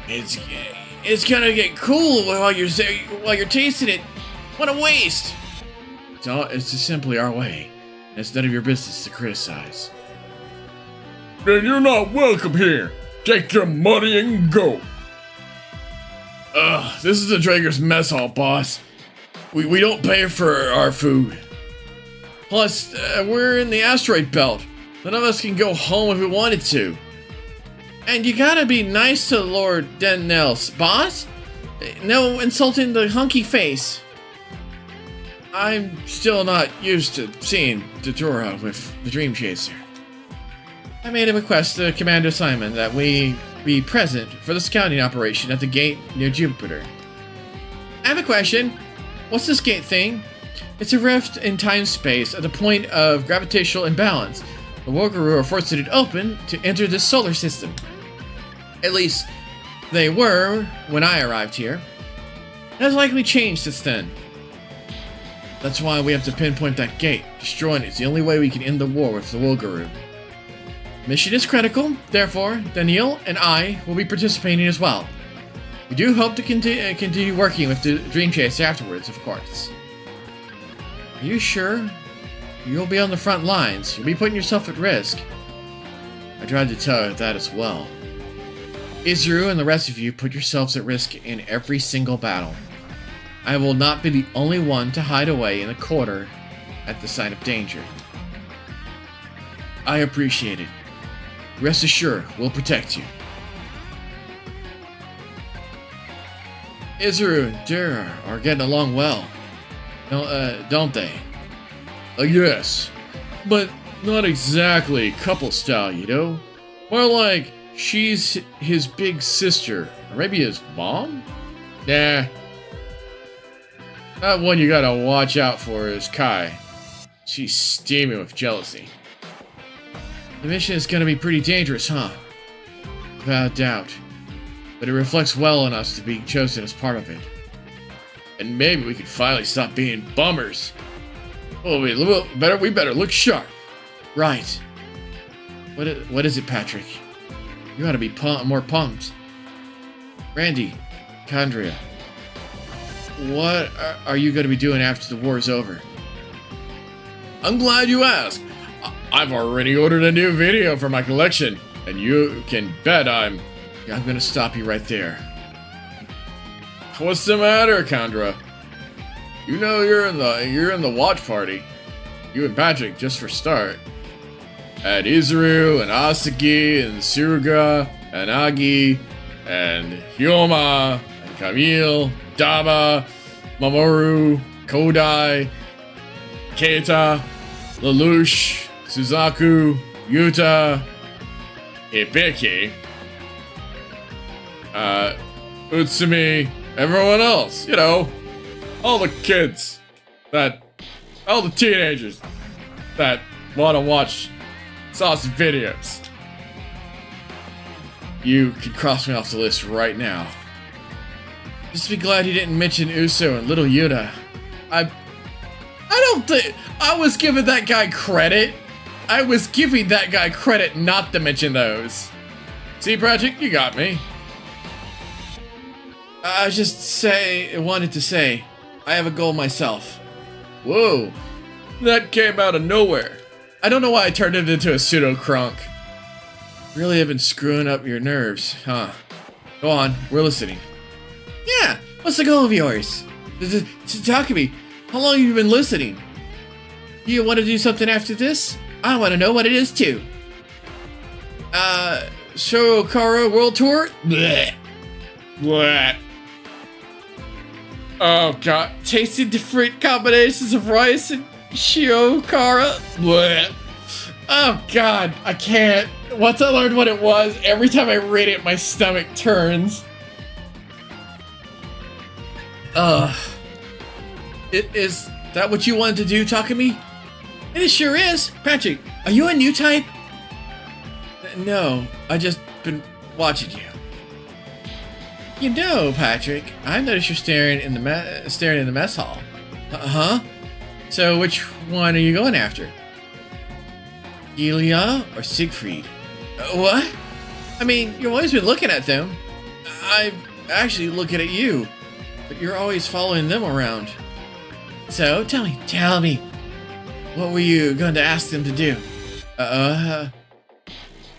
It's gonna get cool while you're tasting it. What a waste! It's just simply our way. It's none of your business to criticize. Then you're not welcome here. Take your money and go. This is the Draeger's mess hall, boss. We don't pay for our food. Plus, we're in the asteroid belt. None of us can go home if we wanted to. And you gotta be nice to Lord Denels, boss. No insulting the hunky face. I'm still not used to seeing Datura with the Dream Chaser. I made a request to Commander Simon that we be present for the scouting operation at the gate near Jupiter. I have a question. What's this gate thing? It's a rift in time-space at the point of gravitational imbalance. The Wogaru are forcing it open to enter this solar system. At least, they were when I arrived here. It has likely changed since then. That's why we have to pinpoint that gate. Destroying it is the only way we can end the war with the Wogaru. Mission is critical, therefore, Daniel and I will be participating as well. We do hope to continue working with the Dream Chaser afterwards, of course. Are you sure? You'll be on the front lines. You'll be putting yourself at risk. I tried to tell her that as well. Izuru and the rest of you put yourselves at risk in every single battle. I will not be the only one to hide away in a corner at the sign of danger. I appreciate it. Rest assured, we'll protect you. Izuru and Dura are getting along well, don't they? Yes, but not exactly couple style, you know? More like she's his big sister, or maybe his mom? Nah. That one you gotta watch out for is Kai. She's steaming with jealousy. The mission is gonna be pretty dangerous, huh? Without doubt. But it reflects well on us to be chosen as part of it. And maybe we could finally stop being bummers. Oh, we better look sharp. Right. What is it, Patrick? You ought to be more pumped. Randy, Condria, what are you going to be doing after the war is over? I'm glad you asked. I've already ordered a new video for my collection, and you can bet I'm going to stop you right there. What's the matter, Condra? You know you're in the watch party. You and Patrick, just for start. And Izuru and Asagi and Suruga and Agi and Hyoma and Camille, Daba, Mamoru, Kodai, Keita, Lelouch, Suzaku, Yuta, Hibiki, Utsumi, everyone else, you know, all the kids all the teenagers that want to watch sauce videos. You can cross me off the list right now. Just be glad he didn't mention Uso and Little Yuta. I don't think I was giving that guy credit. I was giving that guy credit not to mention those. See, Project, you got me. I wanted to say, I have a goal myself. Whoa, that came out of nowhere. I don't know why I turned it into a pseudo-crunk. Really have been screwing up your nerves, huh? Go on, we're listening. Yeah, what's the goal of yours? Takumi, how long have you been listening? Do you want to do something after this? I want to know what it is too. Shokara World Tour? Blech. Blech. Oh god, tasting different combinations of rice and Shiokara? Blech. Oh god, I can't. Once I learned what it was, every time I read it, my stomach turns. Is that what you wanted to do, Takumi? It sure is. Patrick, are you a new type? No, I just been watching you. You know, Patrick, I noticed you're staring in the mess hall. Uh-huh. So which one are you going after? Elia or Siegfried? What? I mean, you've always been looking at them. I'm actually looking at you, but you're always following them around. So, tell me, what were you going to ask them to do?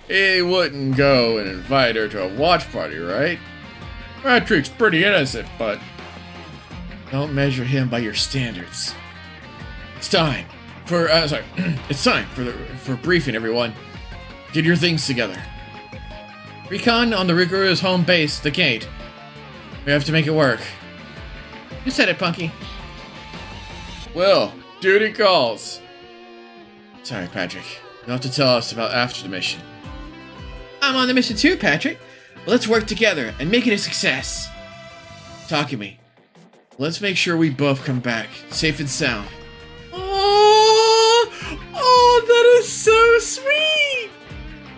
He wouldn't go and invite her to a watch party, right? Patrick's pretty innocent, but don't measure him by your standards. It's time for, it's time for briefing, everyone. Get your things together. Recon on the Rikuru's home base, the gate. We have to make it work. Who said it, Punky? Well, duty calls. Sorry, Patrick. You'll have to tell us about after the mission. I'm on the mission too, Patrick. Let's work together and make it a success. Takumi, let's make sure we both come back safe and sound. Oh, that is so sweet.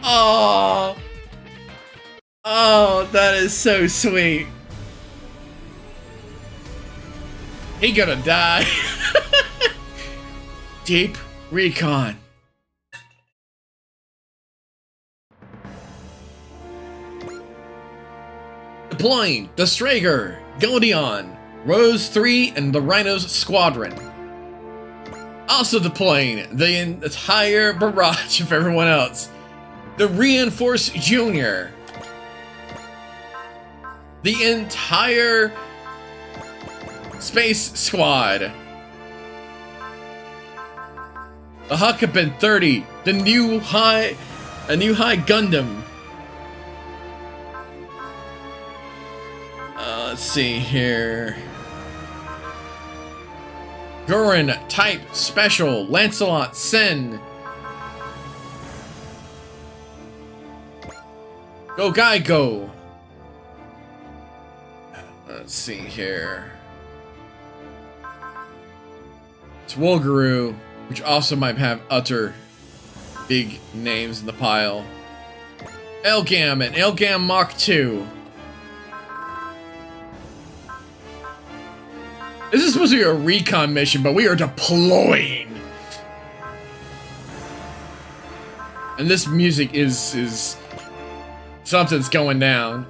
Oh, that is so sweet. He gonna die. Deep Recon. Deploying the Strager, Godion, Rose 3, and the Rhinos Squadron. Also deploying the entire barrage of everyone else. The Reinforced Junior. The entire Space Squad. The Huckabin 30. The new high Gundam. Let's see here. Gurren Type Special Lancelot Sen. Go Guy Go. Let's see here. It's Wolgaroo, which also might have other big names in the pile. Elgam and Elgam Mark II. This is supposed to be a recon mission, but we are deploying. And this music is something's going down.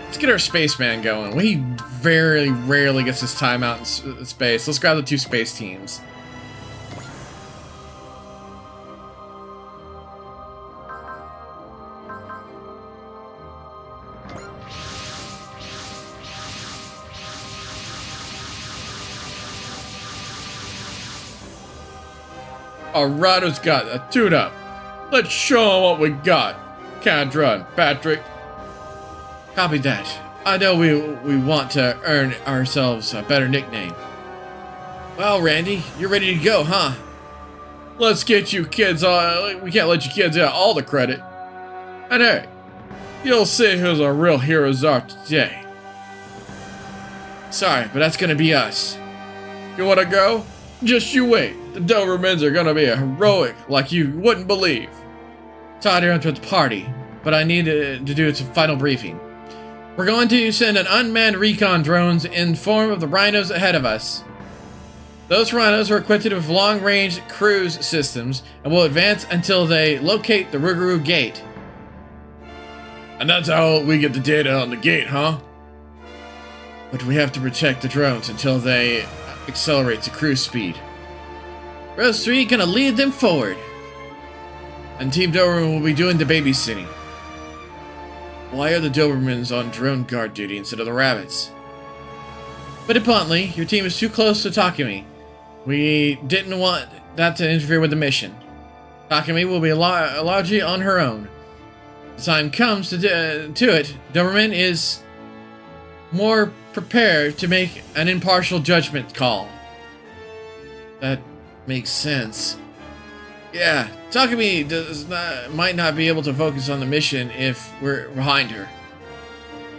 Let's get our spaceman going. He very rarely gets his time out in space. Let's grab the two space teams. Our rider's got a tune-up. Let's show him what we got. Can't run, Patrick. Copy that. I know we want to earn ourselves a better nickname. Well, Randy, you're ready to go, huh? Let's get you kids we can't let you kids out all the credit. And hey, you'll see who's our real heroes are today. Sorry, but that's gonna be us. You wanna go? Just you wait. The Dobermans are gonna be heroic like you wouldn't believe. Todd entered the party, but I need to do its final briefing. We're going to send an unmanned recon drones in form of the rhinos ahead of us. Those rhinos are equipped with long-range cruise systems and will advance until they locate the Ruguru Gate. And that's how we get the data on the gate, huh? But we have to protect the drones until they accelerate to cruise speed. Rose 3 gonna lead them forward. And Team Doberman will be doing the babysitting. Why are the Dobermans on drone guard duty instead of the rabbits? Put it bluntly, your team is too close to Takumi. We didn't want that to interfere with the mission. Takumi will be largely on her own. The time comes to it, Doberman is more prepared to make an impartial judgment call. That makes sense. Yeah, Takumi might not be able to focus on the mission if we're behind her.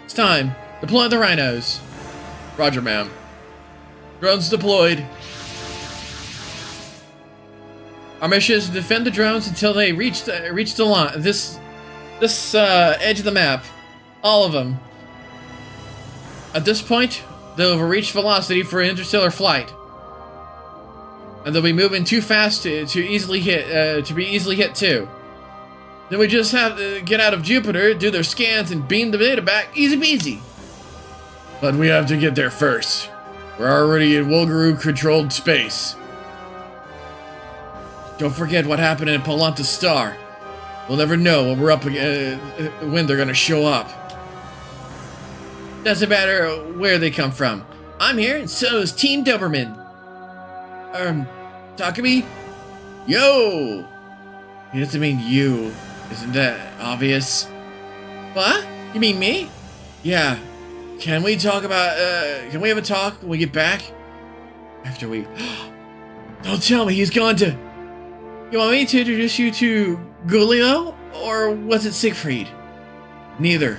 It's time. Deploy the rhinos. Roger, ma'am. Drones deployed. Our mission is to defend the drones until they reach the line. This edge of the map. All of them. At this point, they'll have reached velocity for interstellar flight. And they'll be moving too fast to easily hit, to be easily hit too. Then we just have to get out of Jupiter, do their scans, and beam the data back, easy peasy. But we have to get there first. We're already in Wolgaroo-controlled space. Don't forget what happened in Palanta Star. We'll never know when we're up when they're gonna show up. Doesn't matter where they come from. I'm here, and so is Team Doberman. Takumi? Yo! He doesn't mean you. Isn't that obvious? What? You mean me? Yeah. Can we talk about, can we have a talk when we get back? After we... Don't tell me he's gone to... You want me to introduce you to Gulio? Or was it Siegfried? Neither.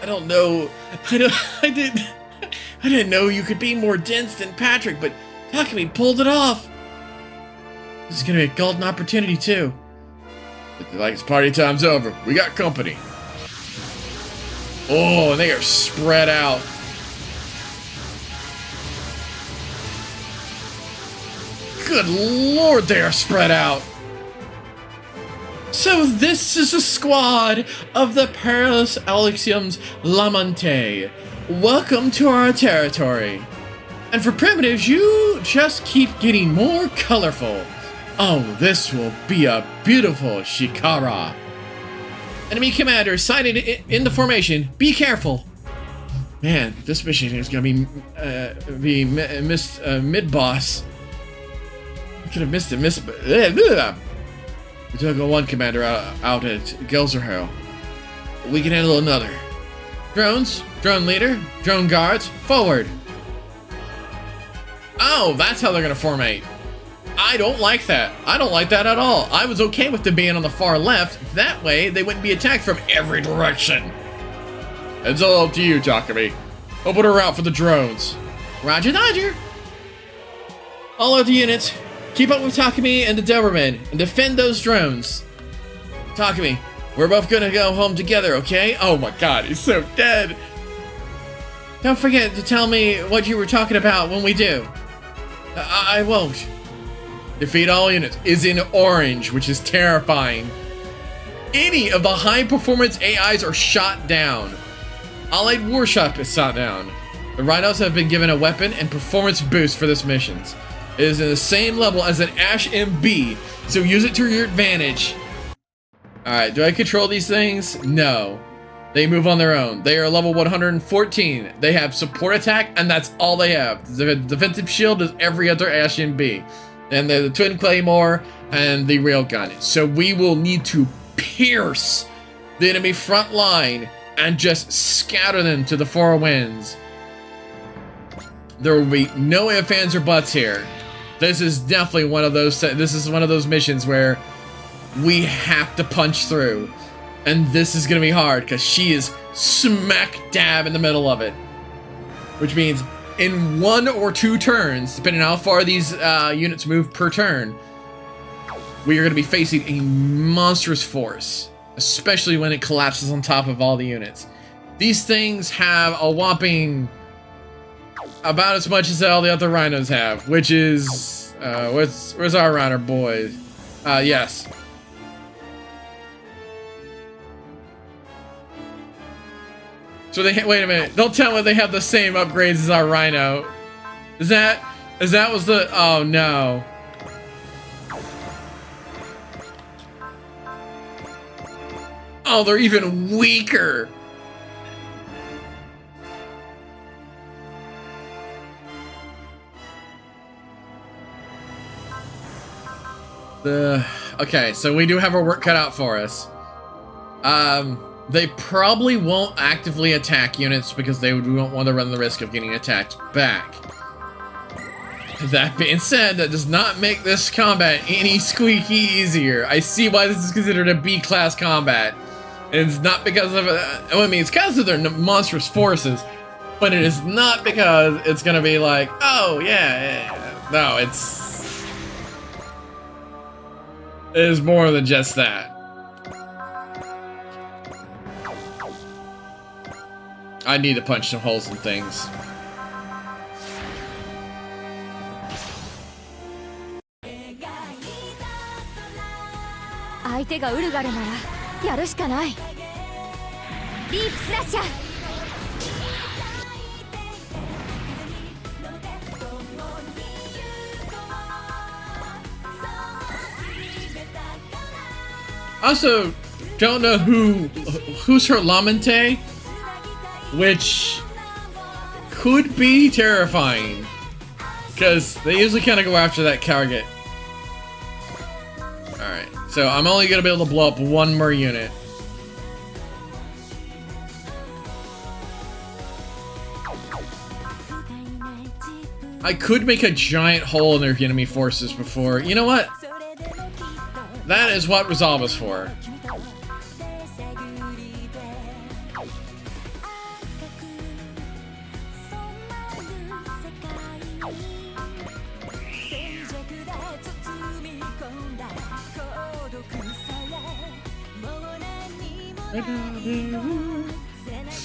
I don't know. I didn't know you could be more dense than Patrick, but Takumi pulled it off. This is gonna be a golden opportunity too. Like it's party time's over. We got company. Oh, and they are spread out. Good lord, they are spread out. So this is a squad of the Perilous Alexium's Lamante. Welcome to our territory. And for primitives, you just keep getting more colorful. Oh, this will be a beautiful Shikara. Enemy commander sighted in the formation. Be careful. Man, this mission is gonna be mid-boss. I could have missed it. We took one commander out at Gelserhell. We can handle another. Drones, drone leader, drone guards, forward. Oh, that's how they're gonna formate. I don't like that. I don't like that at all. I was okay with them being on the far left. That way, they wouldn't be attacked from every direction. It's all up to you, Takumi. Open a route for the drones. Roger, Dodger. All of the units, keep up with Takumi and the Doberman and defend those drones. Takumi, we're both gonna go home together, okay? Oh my god, he's so dead. Don't forget to tell me what you were talking about when we do. I won't. Defeat all units is in orange, which is terrifying. Any of the high-performance AIs are shot down. Allied Warship is shot down. The Rhinos have been given a weapon and performance boost for this mission. It is in the same level as an Ash MB, so use it to your advantage. Alright, do I control these things? No. They move on their own. They are level 114. They have support attack, and that's all they have. The defensive shield is every other Ash MB. And the Twin Claymore and the Railgun. So we will need to pierce the enemy front line and just scatter them to the four winds. There will be no ifs, ands, or buts here. This is definitely one of those. This is one of those missions where we have to punch through, and this is gonna be hard because she is smack dab in the middle of it, which means in 1 or 2 turns, depending on how far these units move per turn, we are going to be facing a monstrous force, especially when it collapses on top of all the units. These things have a whopping about as much as all the other rhinos have, which is where's our rhino boy? Yes. So they wait a minute. Don't tell me they have the same upgrades as our rhino. Is that was the? Oh no. Oh, they're even weaker. Okay, so we do have our work cut out for us. They probably won't actively attack units because they won't want to run the risk of getting attacked back. That being said, that does not make this combat any squeaky easier. I see why this is considered a B-class combat. And it's not because of, I mean, it's because of their monstrous forces, but it is not because it's gonna be like, oh, yeah. No, it is more than just that. I need to punch some holes in things. Also, don't know who's her Lamente, which could be terrifying, because they usually kind of go after that target. Alright, so I'm only going to be able to blow up one more unit. I could make a giant hole in their enemy forces before. You know what? That is what Resolve is for.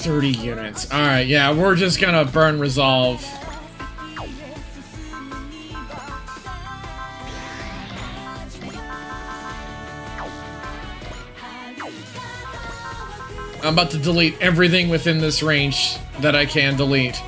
$30 units. Alright, yeah, we're just gonna burn Resolve. I'm about to delete everything within this range that I can delete.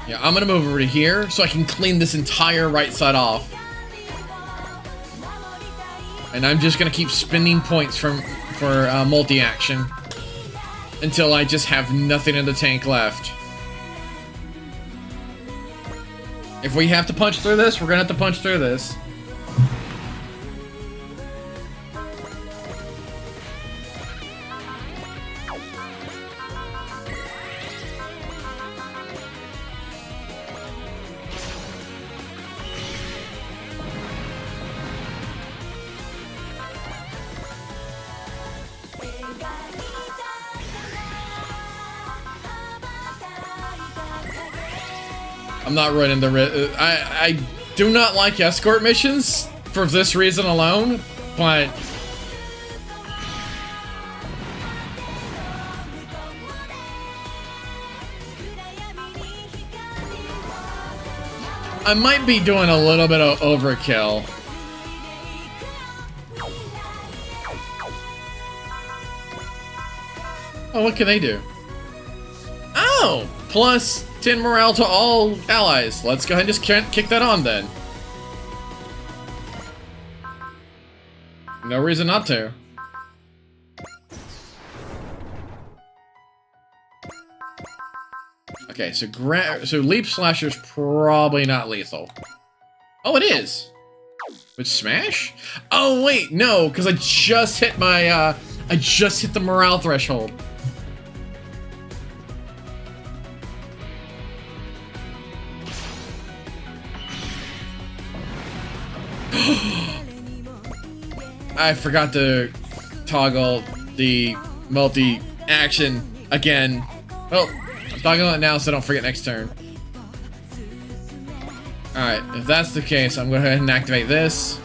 Yeah, I'm gonna move over to here so I can clean this entire right side off. And I'm just gonna keep spending points for multi-action until I just have nothing in the tank left. If we have to punch through this, we're gonna have to punch through this. I'm not running the I do not like escort missions for this reason alone, but I might be doing a little bit of overkill. Oh, what can they do? Oh, plus 10 morale to all allies. Let's go ahead and just kick that on then. No reason not to. Okay, so Leap Slasher's probably not lethal. Oh, it is. With Smash? Oh wait, no, because I just hit my I just hit the morale threshold. I forgot to toggle the multi-action again. Well, I'm toggling it now so I don't forget next turn. Alright, if that's the case, I'm going to go ahead and activate this.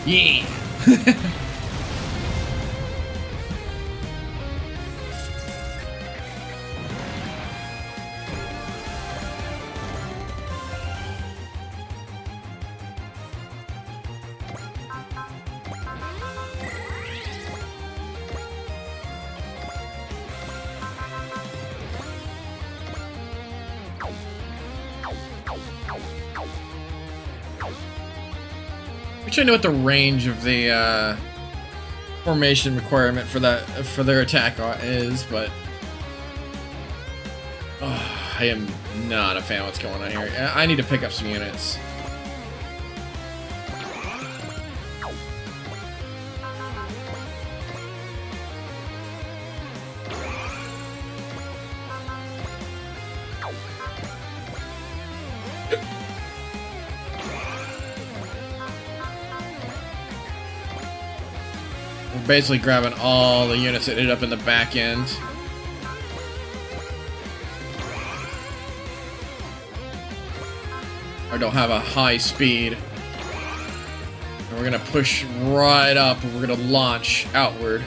Yeah. Wish I knew what the range of the formation requirement for their attack is, but I am not a fan of what's going on here. I need to pick up some units. We're basically grabbing all the units that ended up in the back end. Or don't have a high speed. And we're gonna push right up and we're gonna launch outward.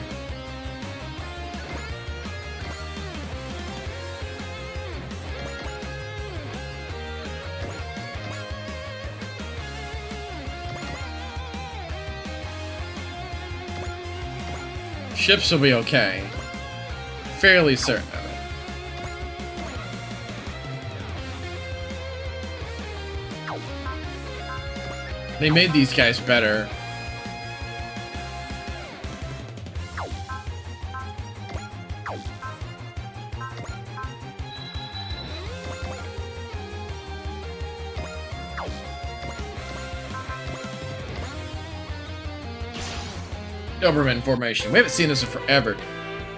Ships will be okay. Fairly certain of it. They made these guys better. Doberman formation. We haven't seen this in forever.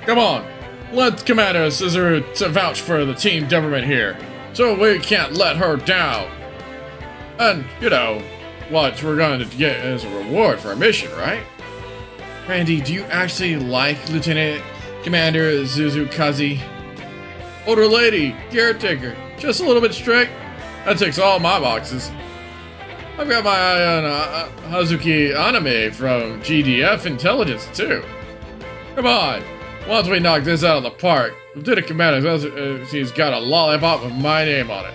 Come on, let Commander Scissor to vouch for the team Doberman here, so we can't let her down. And, you know, what we're going to get as a reward for our mission, right? Randy, do you actually like Lieutenant Commander Zuzukazi? Older lady, caretaker, just a little bit strict. That ticks all my boxes. I've got my eye on Hazuki Anime from GDF Intelligence, too. Come on, once we knock this out of the park, Lieutenant Commander, she's got a lollipop with my name on it.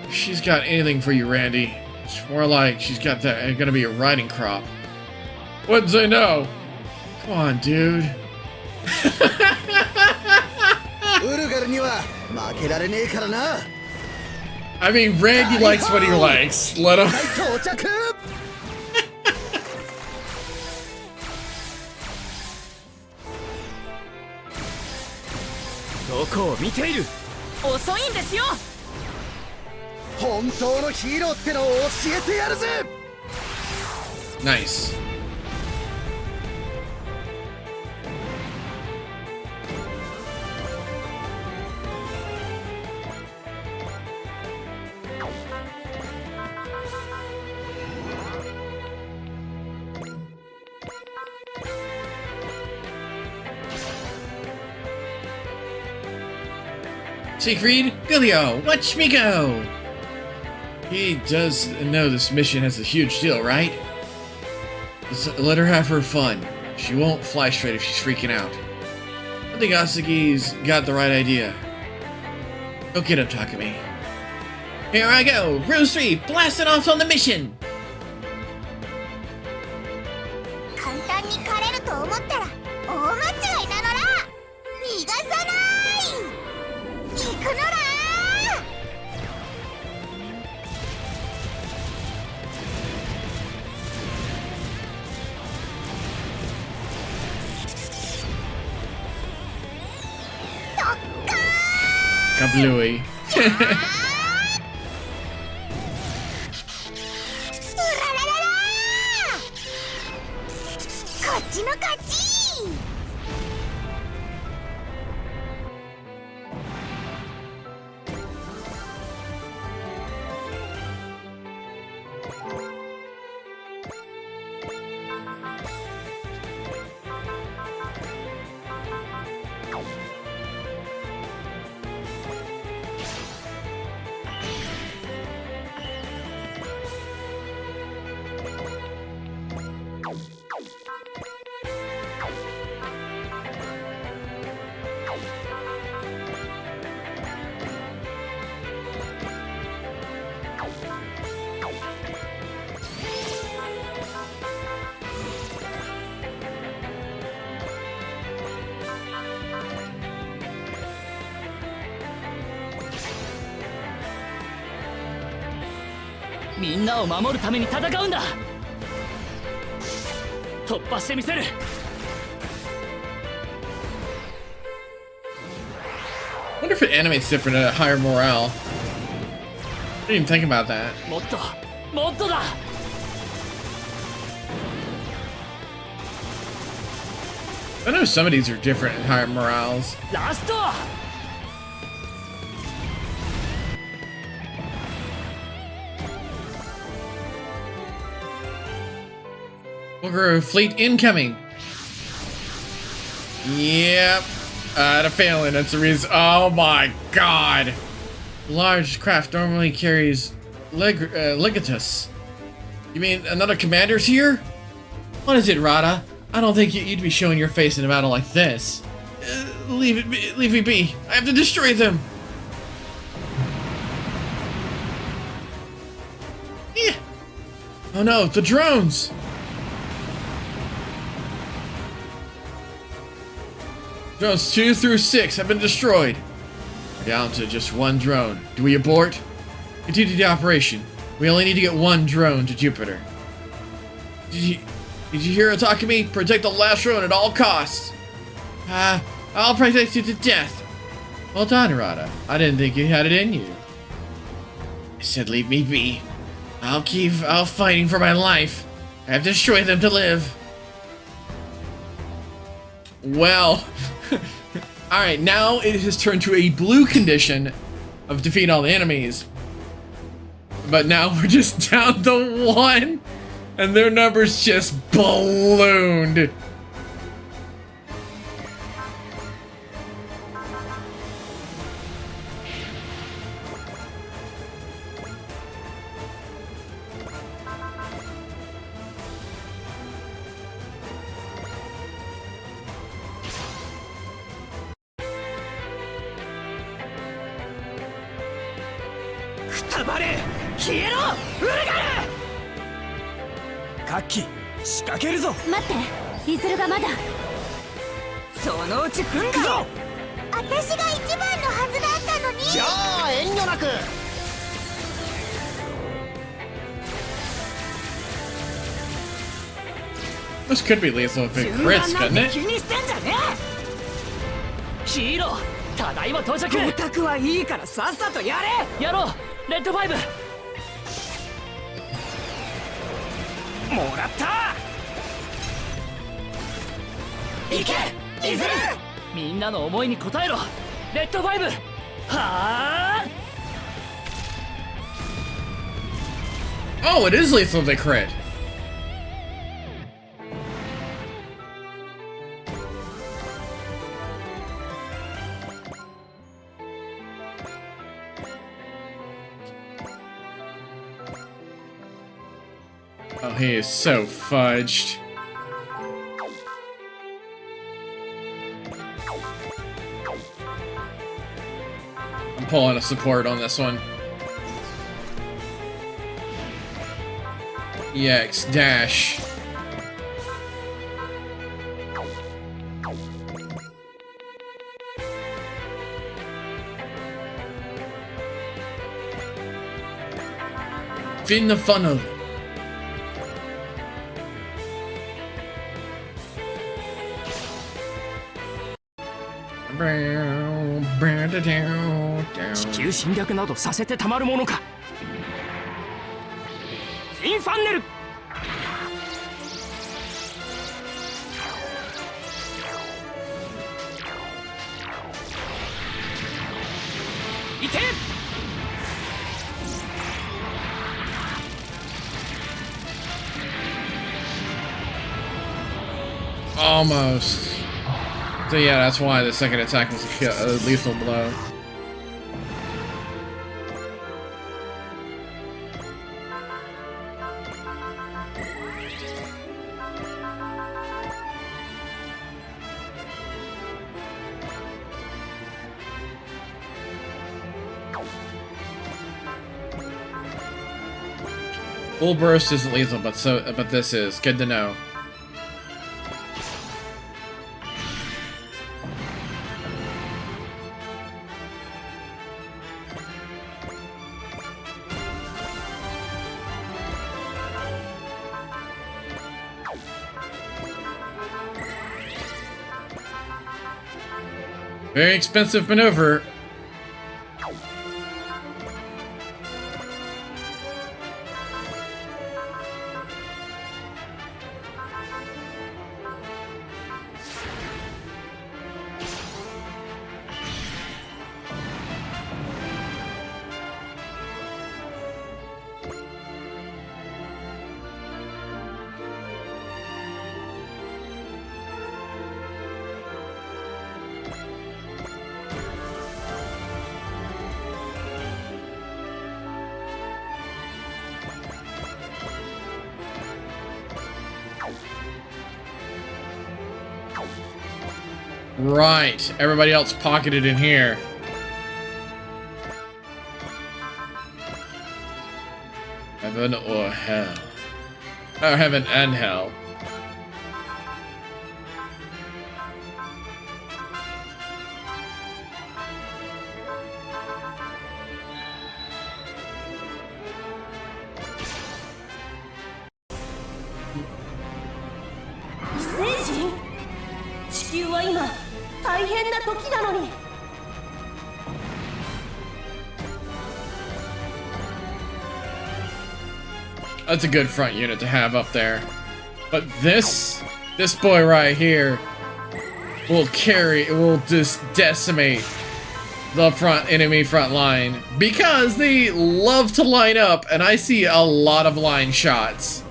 If she's got anything for you, Randy, it's more like she's got that gonna be a riding crop. Wouldn't say no. Come on, dude. I mean, Randy likes what he likes. Let him. Nice. Siegfried, Gulio, watch me go! He does know this mission has a huge deal, right? Just let her have her fun. She won't fly straight if she's freaking out. I think Asagi's got the right idea. Go get him, Takumi. Here I go! Rose 3, blasting off on the mission! Kablooey. みんなを守るために戦うんだ。突破してみせる。 I wonder if it animates different at a higher morale. I didn't even think about that. もっともっとだ。 I know some of these are different at higher morales. ラスト。 Boogaroo fleet incoming. Yep. I had a feeling that's the reason. Oh my god. Large craft normally carries legatus. You mean another commander's here? What is it, Rada? I don't think you'd be showing your face in a battle like this. Leave me be. I have to destroy them. Yeah. Oh no, the drones. Drones 2 through 6 have been destroyed. We're down to just one drone. Do we abort? Continue the operation. We only need to get one drone to Jupiter. Did you hear Otakami? Protect the last drone at all costs. I'll protect you to death. Well done, Arata. I didn't think you had it in you. I said leave me be. I'll keep fighting for my life. I have destroyed them to live. Well, alright, now it has turned to a blue condition of defeat all the enemies. But now we're just down to one, and their numbers just ballooned. This could be lethal if it crits, couldn't it? ヒーロー、ただいま到着。オタクはいいからさっさとやれ。やろう、レッドファイブ。もらった。行け、いずれ。みんなの思いに応えろ、レッドファイブ。はあ。Oh, it is lethal if they crit. Oh, he is so fudged. I'm pulling a support on this one. EX dash. Fin the funnel.地球侵略などさせてたまるものか。フィンファンネル。いけ。Almost. So yeah, that's why the second attack was a lethal blow. Full burst isn't lethal, but this is good to know. Very expensive maneuver. Right, everybody else pocketed in here. Heaven or hell? Oh, heaven and hell. That's a good front unit to have up there. But this boy right here will just decimate the enemy front line because they love to line up, and I see a lot of line shots.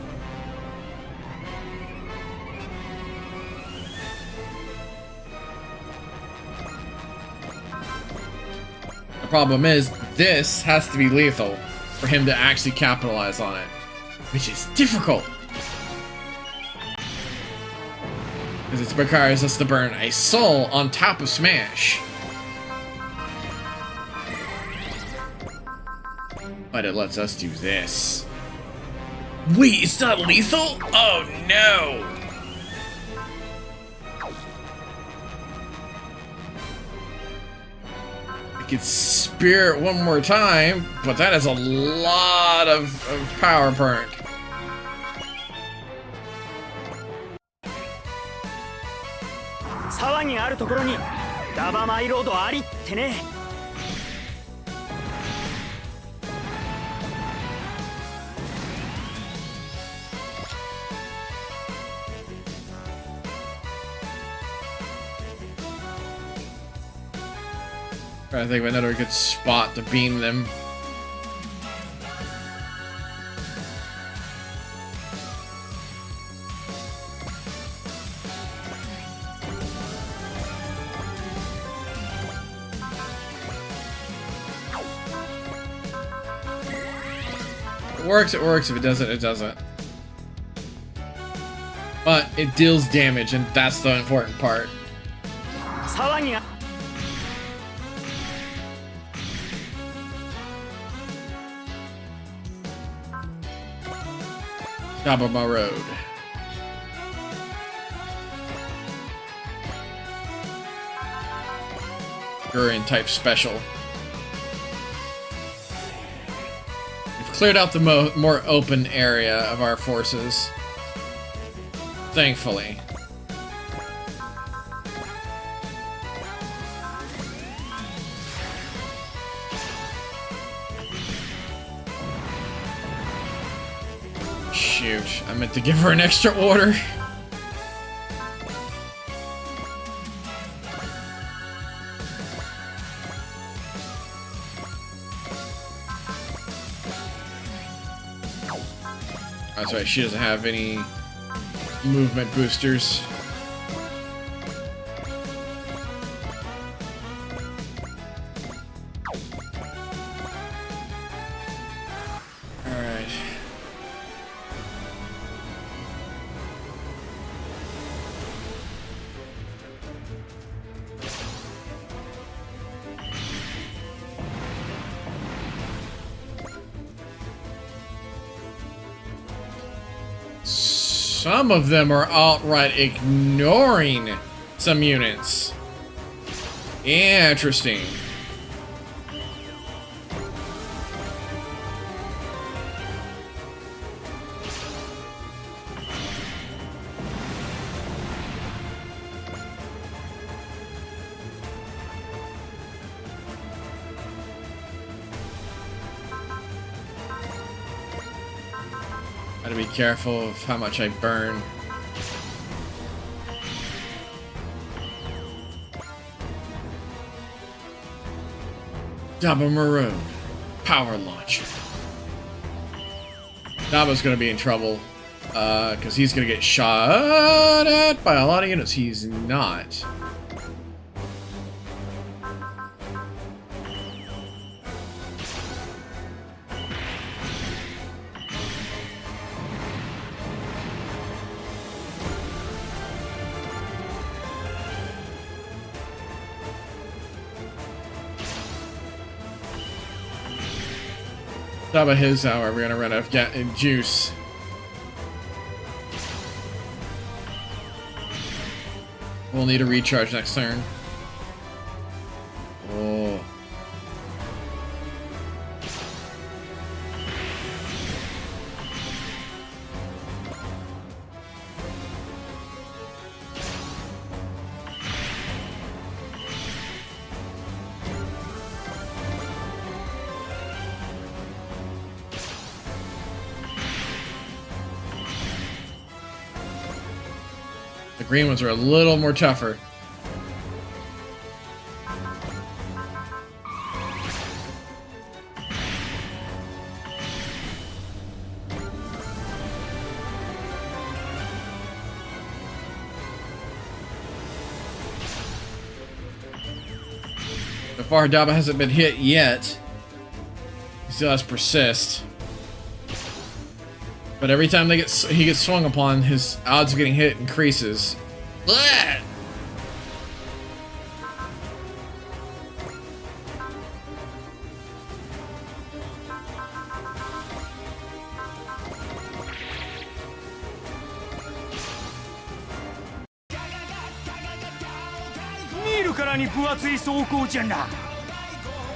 The problem is, this has to be lethal for him to actually capitalize on it, which is difficult. Because it requires us to burn a soul on top of Smash. But it lets us do this. Wait, it's not lethal? Oh no! I could spear it one more time, but that is a lot of power burnt. Trying to think of another good spot to beam them. If it works, it works. If it doesn't, it doesn't. But it deals damage, and that's the important part. Top of my road. Gurian type special. We've cleared out the more open area of our forces. Thankfully. Shoot, I meant to give her an extra order. That's right, she doesn't have any movement boosters. some of them are outright ignoring some units. Interesting. Gotta be careful of how much I burn. Double Maroon. Power launcher. Daba's gonna be in trouble. Because he's gonna get shot at by a lot of units. He's not. Daba his hour, we're gonna run out of juice. We'll need a recharge next turn. Oh. The green ones are a little more tougher. So far, Daba hasn't been hit yet. He still has persist. But every time he gets swung upon, his odds of getting hit increases. Blah!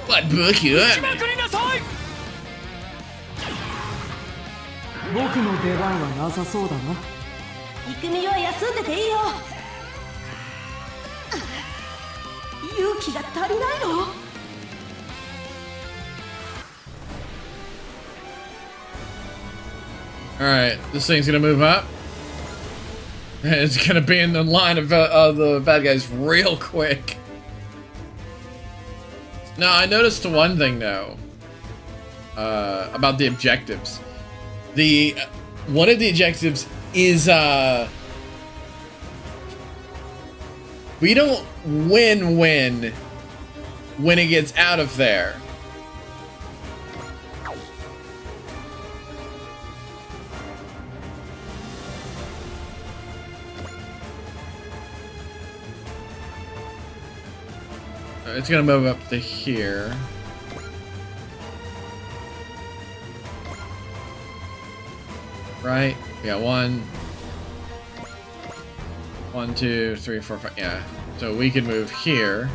What book you at? 僕の出番はなさそうだな。郁美は休んでていいよ。勇気が足りないの？ Alright, this thing's gonna move up. It's gonna be in the line of the bad guys real quick. Now, I noticed one thing though. About the objectives. One of the objectives is we don't win when it gets out of there. It's gonna move up to here. Right? We got 1, 2, 3, 4, 5. Yeah. So we can move here.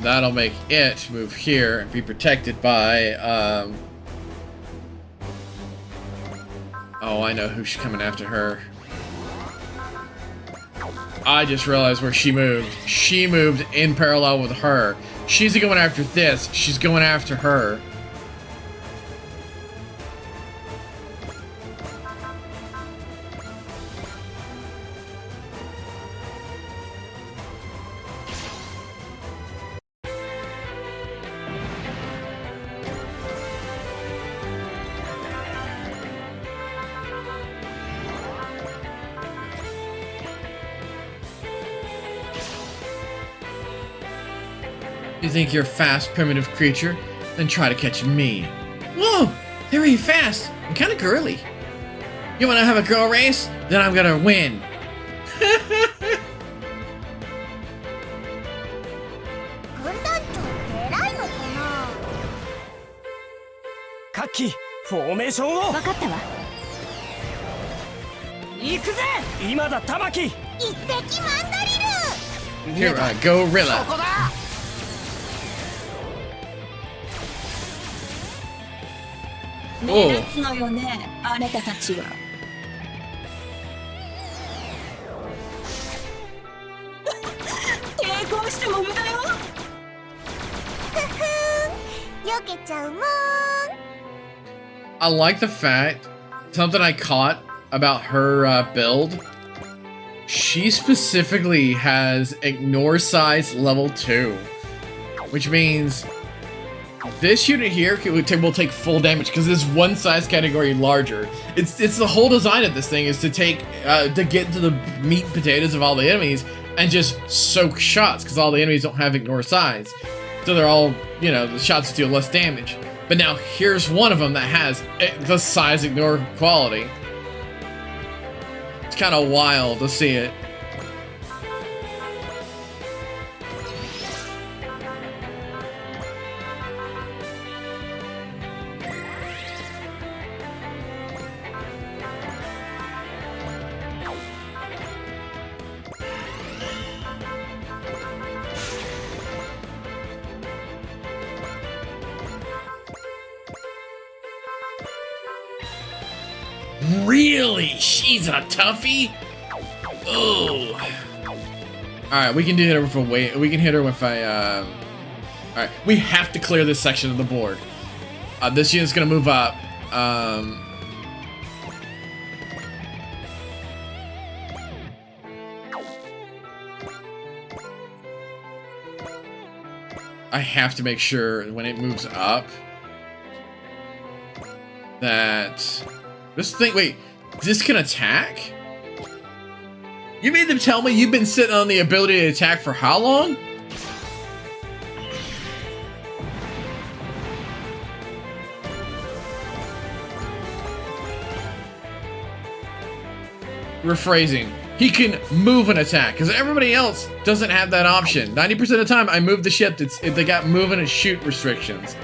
That'll make it move here and be protected by, oh, I know who's coming after her. I just realized where she moved. She moved in parallel with her. She's going after this. She's going after her. You think you're a fast, primitive creature? Then try to catch me. Whoa! They're really fast and kind of girly. You want to have a girl race? Then I'm gonna win. 各機フォーメーションを。分かったわ。行くぜ。今だ玉木。一滴マンドリル。 Here, Gorilla. ここだ。おう目立つのよね、あなたたちは。抵抗しても無駄よ。避けちゃうもん。 I like the fact, something I caught about her build, she specifically has ignore size level 2, which means this unit here will take full damage because this one size category larger. It's the whole design of this thing is to take to get to the meat and potatoes of all the enemies and just soak shots because all the enemies don't have ignore size, so they're all, you know, the shots deal less damage. But now here's one of them that has the size ignore quality. It's kind of wild to see it. Really? She's a toughie? Oh. Alright, we can hit her with a weight. We can hit her with a, Alright, we have to clear this section of the board. This unit's gonna move up. I have to make sure when it moves up that this thing, wait, this can attack? You made them tell me you've been sitting on the ability to attack for how long? Rephrasing. He can move and attack, because everybody else doesn't have that option. 90% of the time, I move the ship, they got move and shoot restrictions.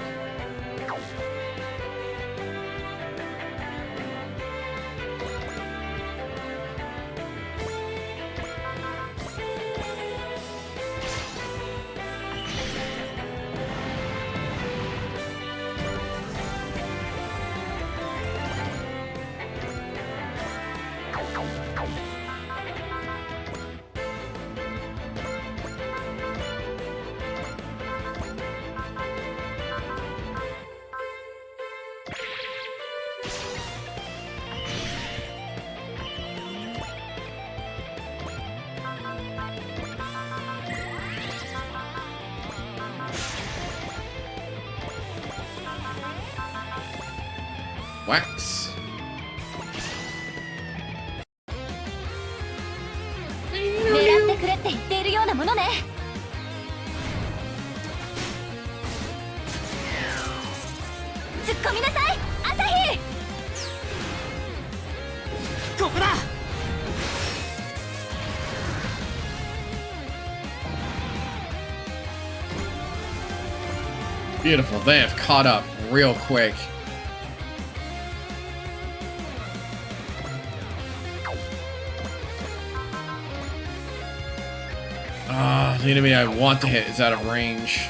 Wax. 狙ってくれって言っているようなものね。突っ込みなさい、朝日。ここだ。 Beautiful. They have caught up real quick. The enemy I want to hit is out of range.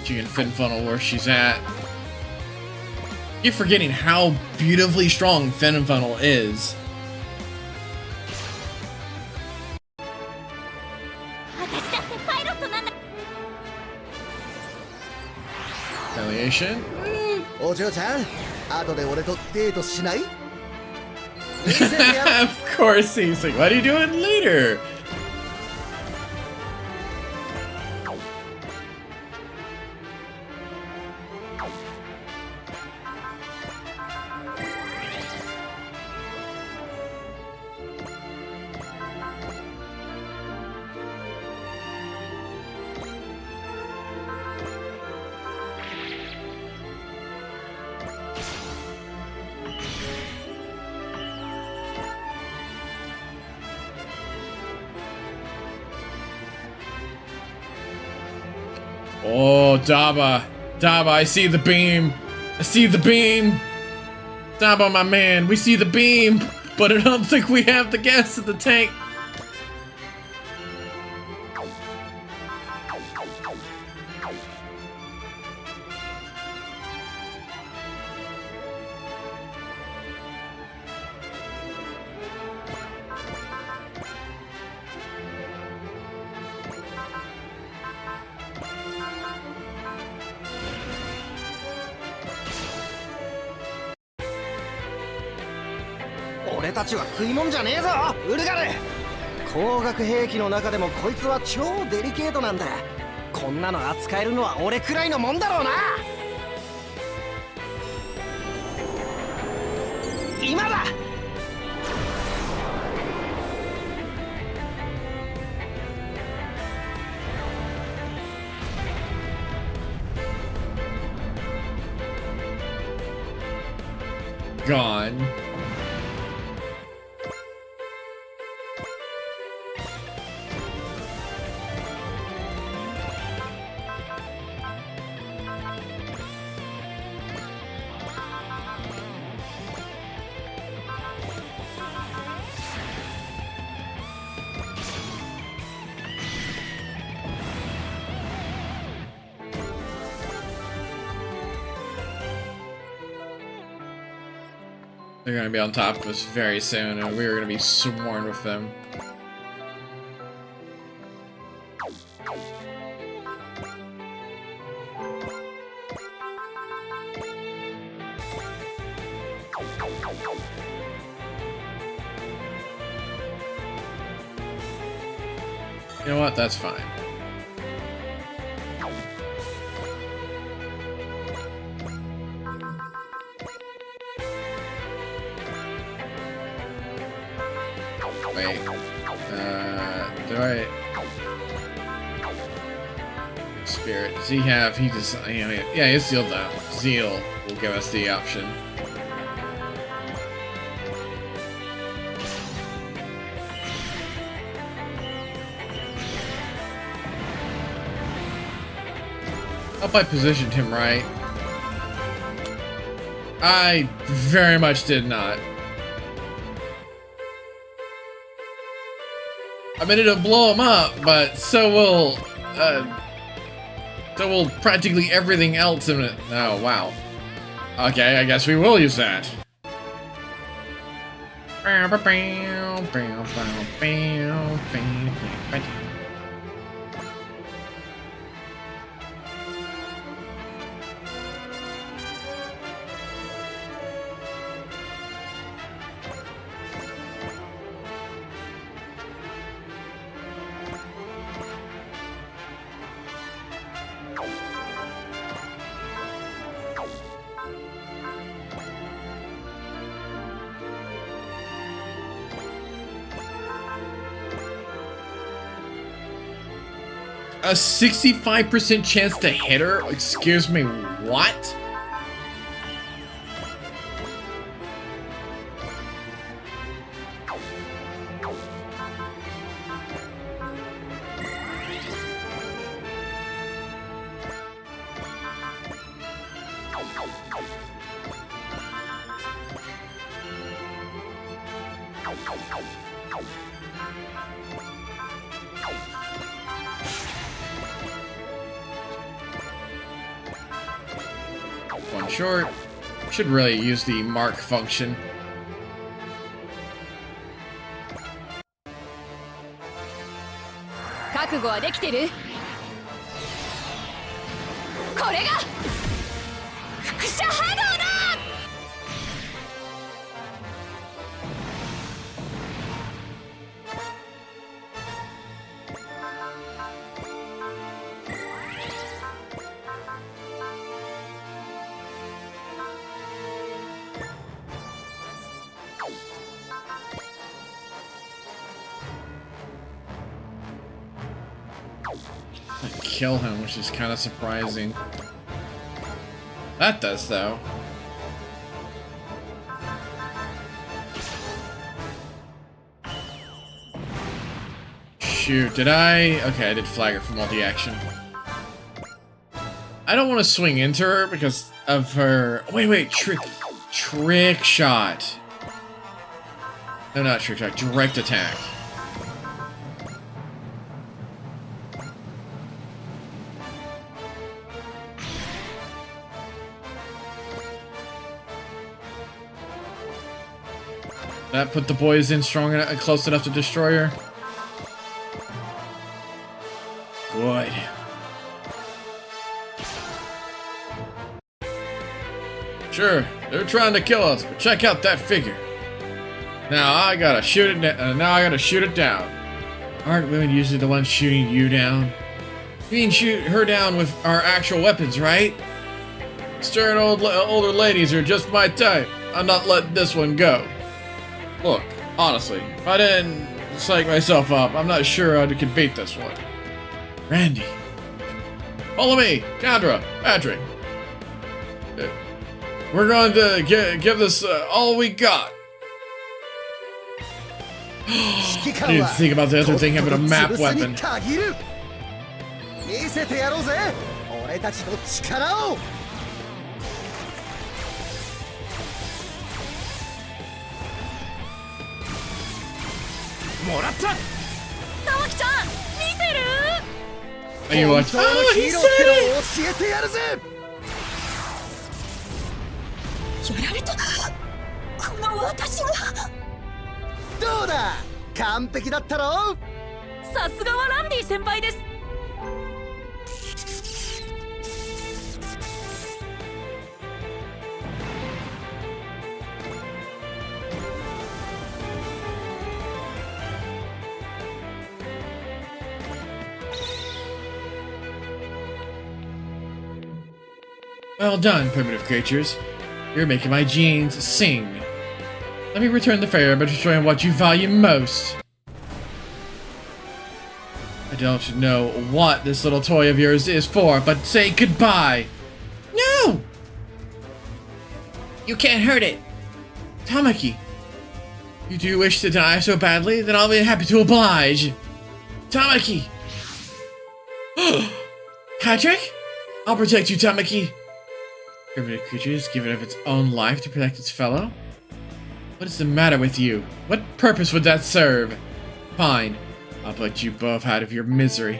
She can fin funnel where she's at. You're forgetting how beautifully strong fin funnel is. 私だってパイロットなんだ。 Retaliation? お嬢ちゃん、後で俺とデートしない？見せてやる。 Of course he's like, what are you doing later? Oh, Daba. Daba, I see the beam. I see the beam. Daba, my man, we see the beam, but I don't think we have the gas in the tank.俺たちは食いもんじゃねえぞウルガル。光学兵器の中でもこいつは超デリケートなんだ。こんなの扱えるのは俺くらいのもんだろうな。今だ。Gone. They're gonna be on top of us very soon, and we are gonna be sworn with them. You know what? That's fine. Wait. Do I... Spirit. Does he have... He just... You know, yeah, he's sealed though. Zeal will give us the option. Hope I positioned him right. I very much did not. I mean, it'll blow him up, but so will practically everything else in it. Oh, wow. Okay, I guess we will use that. A 65% chance to hit her? Excuse me, what? One short. Should really use the mark function. Kill him, which is kind of surprising. That does, though. Shoot, did I? Okay, I did flag her for multi-action. I don't want to swing into her because of her... Wait, trick shot. No, not trick shot, direct attack. That put the boys in strong enough, close enough to destroy her. Good. Sure, they're trying to kill us, but check out that figure. Now I gotta shoot it down. Aren't women usually the ones shooting you down? You mean shoot her down with our actual weapons, right? Stern older ladies are just my type. I'm not letting this one go. Look, honestly, if I didn't psych myself up, I'm not sure I could beat this one. Randy. Follow me, Chandra, Patrick. We're going to give this all we got. I didn't think about the other thing having a map weapon. 見せてやろうぜ俺たちの力をもらった玉木ちゃん見てる And you're like, oh, he said it! 教えてやるぜやられたこの私がどうだ完璧だったろさすがはランディ先輩です Well done, primitive creatures. You're making my genes sing. Let me return the favor by destroying what you value most. I don't know what this little toy of yours is for, but say goodbye. No! You can't hurt it. Tamaki. You do wish to die so badly? Then I'll be happy to oblige. Tamaki! Patrick? I'll protect you, Tamaki. Primitive creatures give it of its own life to protect its fellow? What is the matter with you? What purpose would that serve? Fine. I'll put you both out of your misery.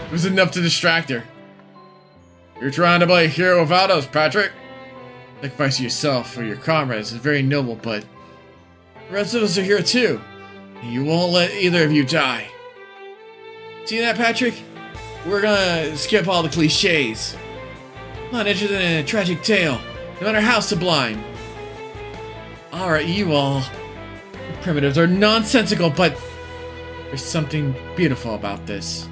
It was enough to distract her. You're trying to play a hero without us, Patrick. Sacrificing yourself for your comrades is very noble, but the rest of us are here too. And you won't let either of you die. See that, Patrick? We're gonna skip all the cliches. I'm not interested in a tragic tale, no matter how sublime. Alright, you all. The primitives are nonsensical, but there's something beautiful about this.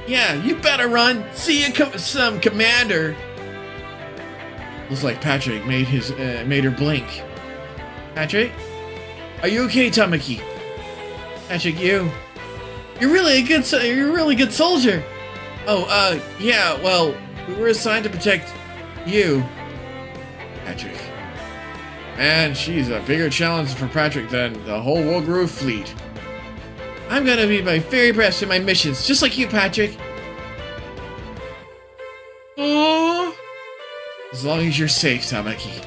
Yeah, you better run. See you, some commander. Looks like Patrick made her blink. Patrick, are you okay, Tamaki? Patrick, you're really a good soldier. Oh, yeah. Well, we were assigned to protect you, Patrick. Man, she's a bigger challenge for Patrick than the whole Wolgaroo fleet. I'm gonna be my very best in my missions, just like you, Patrick. Oh, as long as you're safe, Tamaki.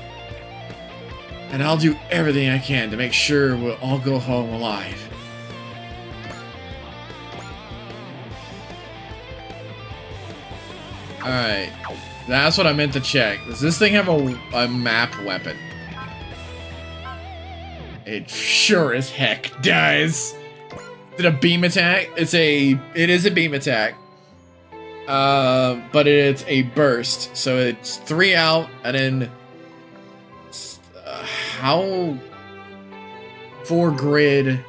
And I'll do everything I can to make sure we'll all go home alive. Alright, that's what I meant to check. Does this thing have a map weapon? It sure as heck does. Is it a beam attack? It is a beam attack. But it's a burst. So it's 3 out, and then how 4 grid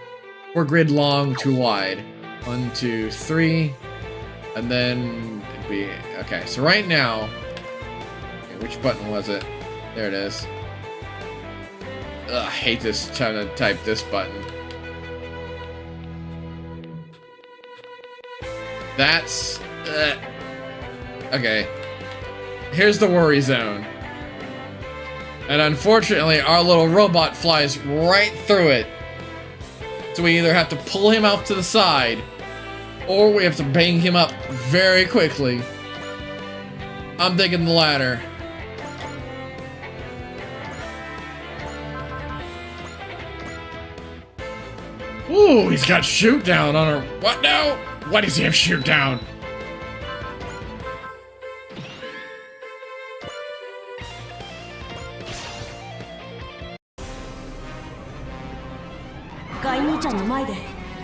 long, 2 wide. 1, 2, 3, and then it'd be okay. So right now, okay, which button was it? There it is. Ugh, I hate this trying to type this button. That's okay. Here's the worry zone. And unfortunately, our little robot flies right through it. So we either have to pull him off to the side, Or we have to bang him up very quickly. I'm thinking the latter. Ooh, he's got shoot down on her. What now? Why does he have shoot down?ガイ兄ちゃんの前で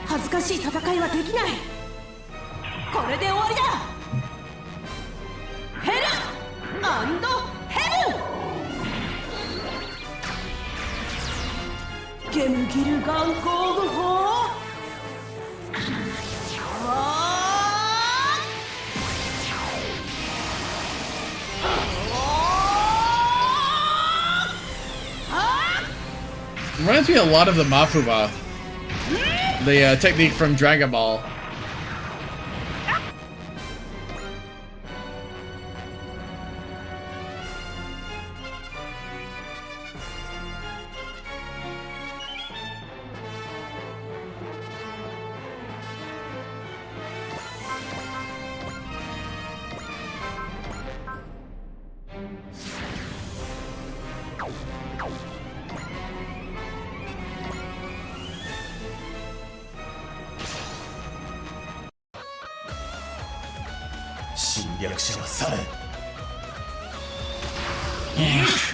恥ずかしい戦いはできない。これで終わりだ。ヘルアンドヘルゲムギルガン工具法Reminds me a lot of the Mafuba, the technique from Dragon Ball.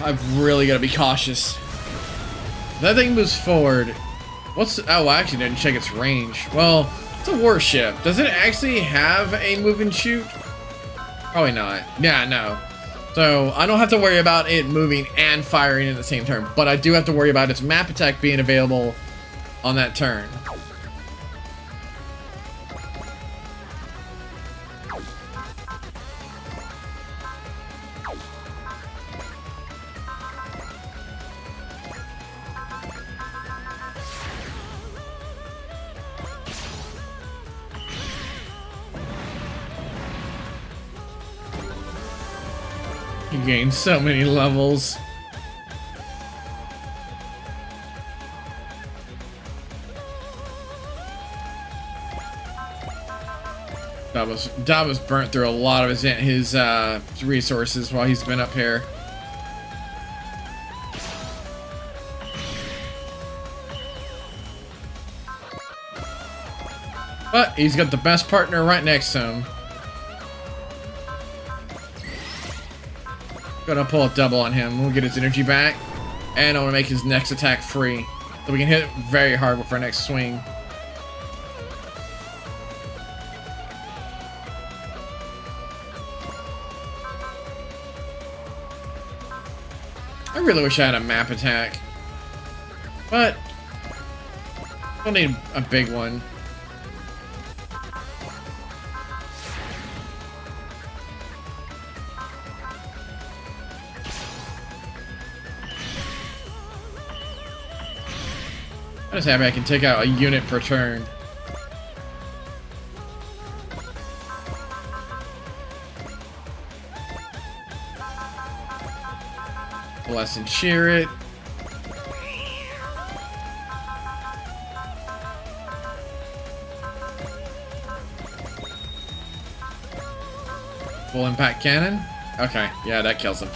I've really got to be cautious. That thing moves forward. Oh, I actually didn't check its range. Well, it's a warship. Does it actually have a move and shoot? Probably not. Yeah, no. So I don't have to worry about it moving and firing at the same turn, but I do have to worry about its map attack being available on that turn. You gained so many levels. Daba's burnt through a lot of his resources while he's been up here. But he's got the best partner right next to him. Gonna pull a double on him. We'll get his energy back. And I want to make his next attack free. So we can hit it very hard with our next swing. I really wish I had a map attack. But we'll need a big one. I'm just happy I can take out a unit per turn. Bless and cheer it. Full impact cannon? Okay, yeah, that kills him.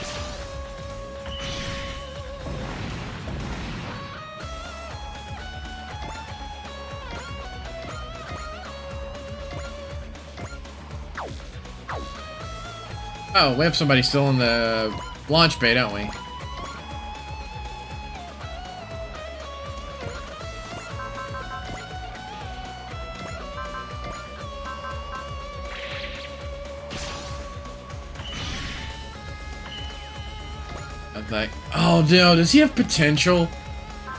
Oh, we have somebody still in the launch bay, don't we? Oh no, does he have potential?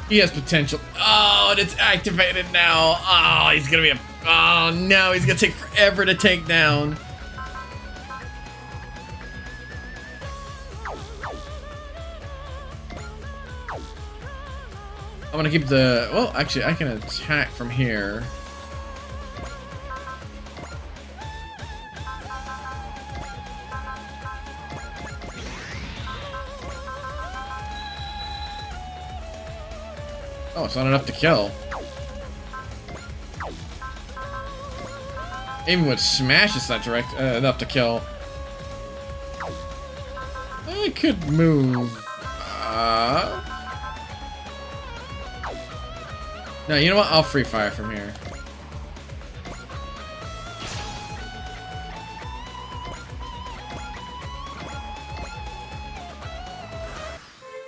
He has potential. Oh, and it's activated now. Oh, he's gonna be a... Oh no, he's gonna take forever to take down. I'm gonna keep the... Well, actually, I can attack from here. Oh, it's not enough to kill. Even with smash, it's not direct enough to kill. I could move. No, you know what? I'll free fire from here.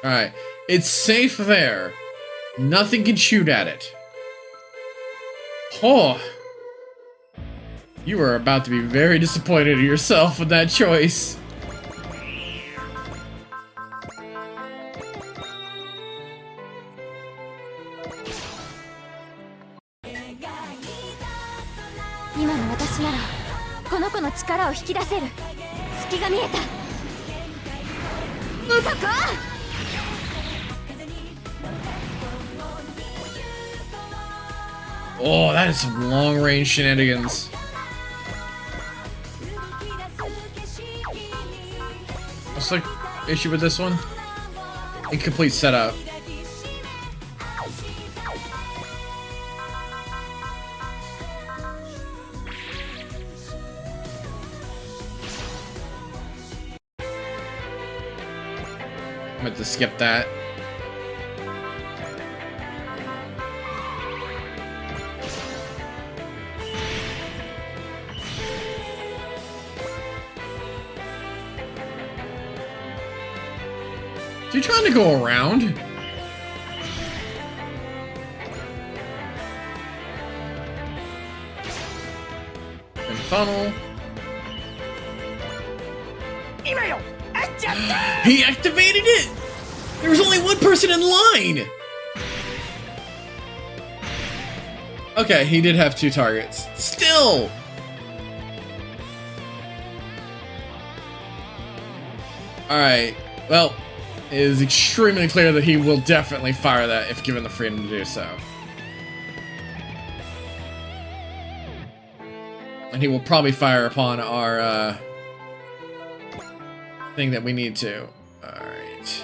Alright. It's safe there. Nothing can shoot at it. Oh. You are about to be very disappointed in yourself with that choice. Oh, that is some long-range shenanigans. What's the issue with this one? Incomplete setup. I'm going to skip that. You trying to go around? And funnel. He activated it! There was only one person in line! Okay, he did have 2 targets. Still! Alright, well, it is extremely clear that he will definitely fire that if given the freedom to do so. And he will probably fire upon our, thing that we need to. Alright.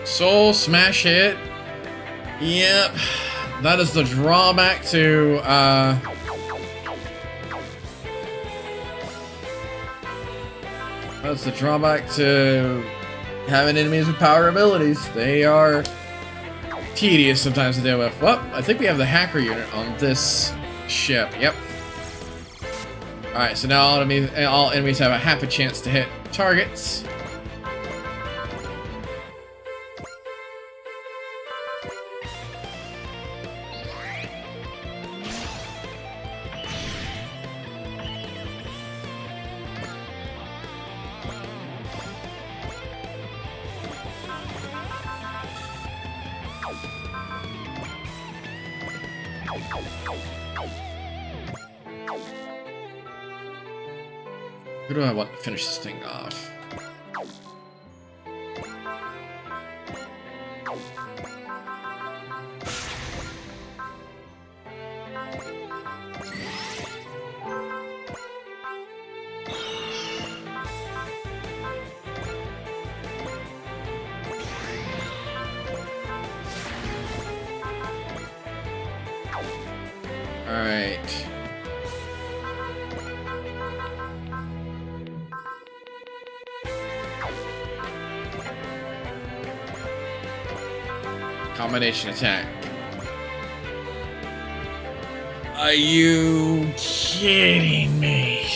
Soul smash hit. Yep. That is the drawback to that's the drawback to having enemies with power abilities. They are tedious sometimes to deal with. Well, I think we have the hacker unit on this ship. Yep. Alright, so now all enemies have a half a chance to hit targets. Who do I want to finish this thing off? All right. Combination attack. Are you kidding me?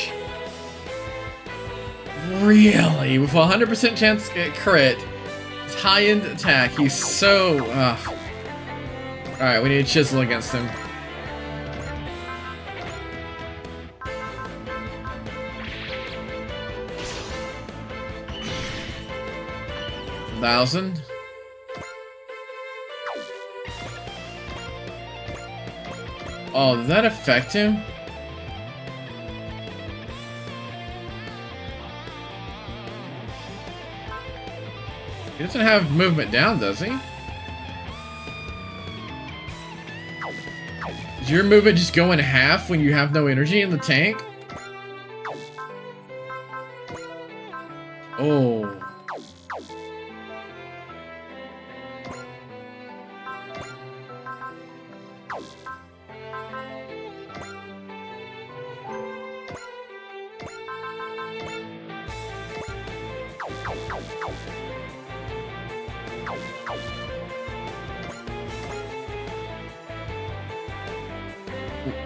Really? With a 100% chance to get crit, high-end attack, he's so... Alright, we need to chisel against him. $1,000. Oh, did that affect him? He doesn't have movement down, does he? Does your movement just go in half when you have no energy in the tank? Oh.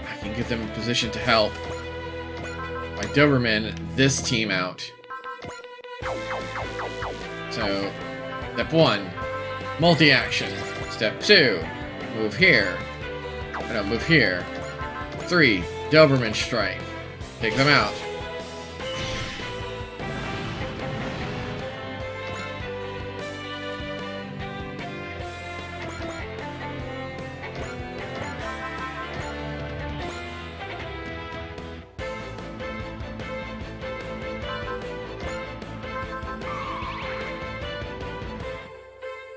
I can get them in position to help by Doberman this team out. So, step 1, multi-action. Step 2, move here. No, move here. 3, Doberman strike. Take them out.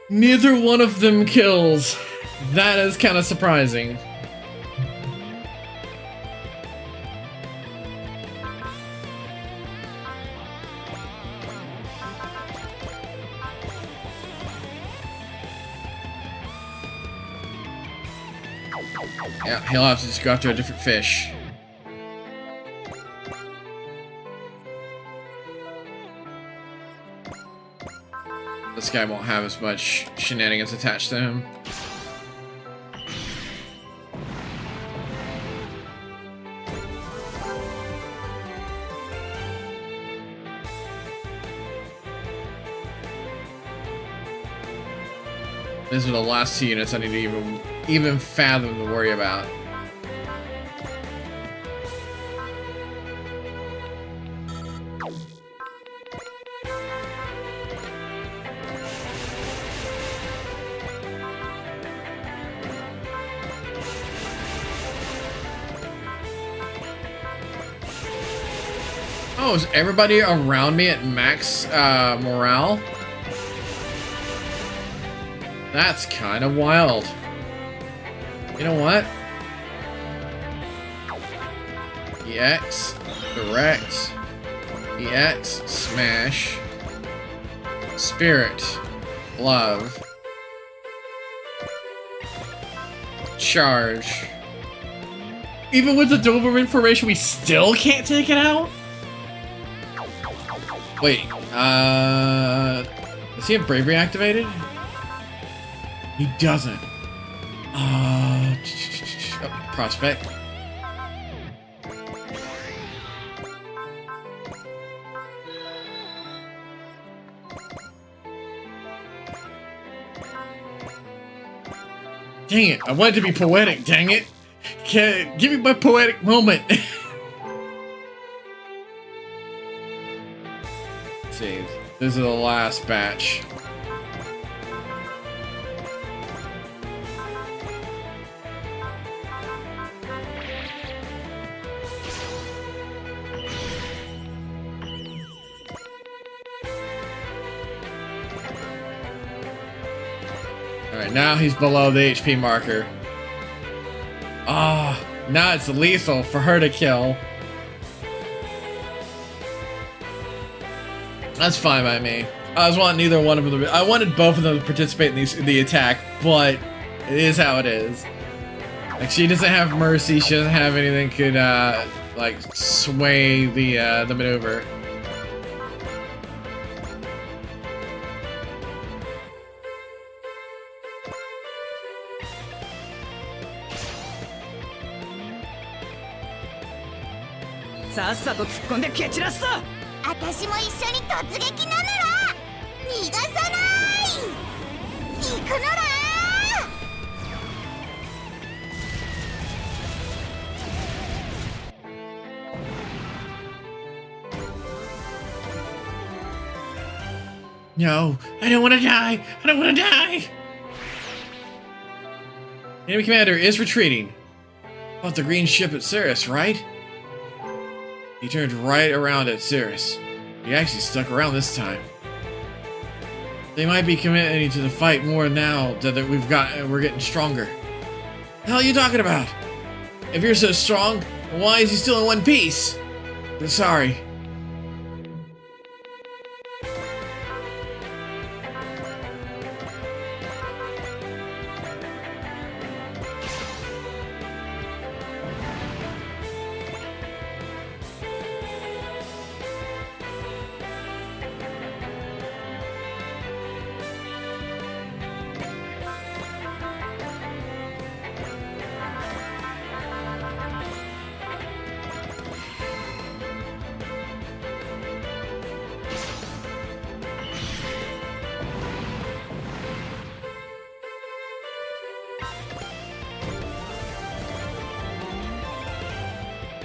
Neither one of them kills. That is kind of surprising. Yeah, he'll have to just go after a different fish. This guy won't have as much shenanigans attached to him. These are the last 2 units I need to even fathom to worry about. Oh, is everybody around me at max morale? That's kind of wild. You know what? EX, direct, EX, smash, spirit, love, charge. Even with the Doberman formation, we still can't take it out? Wait, does he have bravery activated? He doesn't. Oh, prospect. Dang it, I wanted to be poetic, dang it. Give me my poetic moment. Let's see, this is the last batch. Alright, now he's below the HP marker. Ah, oh, now it's lethal for her to kill. That's fine by me. I was wanting neither one of them. I wanted both of them to participate in the attack, but it is how it is. Like, she doesn't have mercy. She doesn't have anything could like sway the maneuver.私も一緒に突撃なのら逃がさない行くのらNo, I don't want to die. I don't want to die. Enemy commander is retreating. About the green ship at Cirrus, right? He turned right around at Cirrus. He actually stuck around this time. They might be committing to the fight more now that we're getting stronger. The hell are you talking about? If you're so strong, why is he still in one piece? I'm sorry.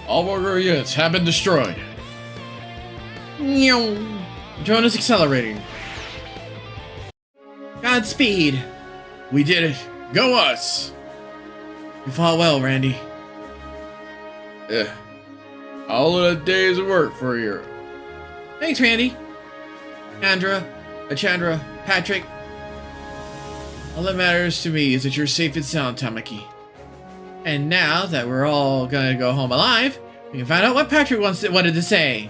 All warrior units have been destroyed. Drone is accelerating. Godspeed. We did it. Go us. You fought well, Randy. All of a day's work for a hero. Thanks, Randy. Chandra, Patrick. All that matters to me is that you're safe and sound, Tamaki. And now that we're all gonna go home alive, we can find out what Patrick wanted to say.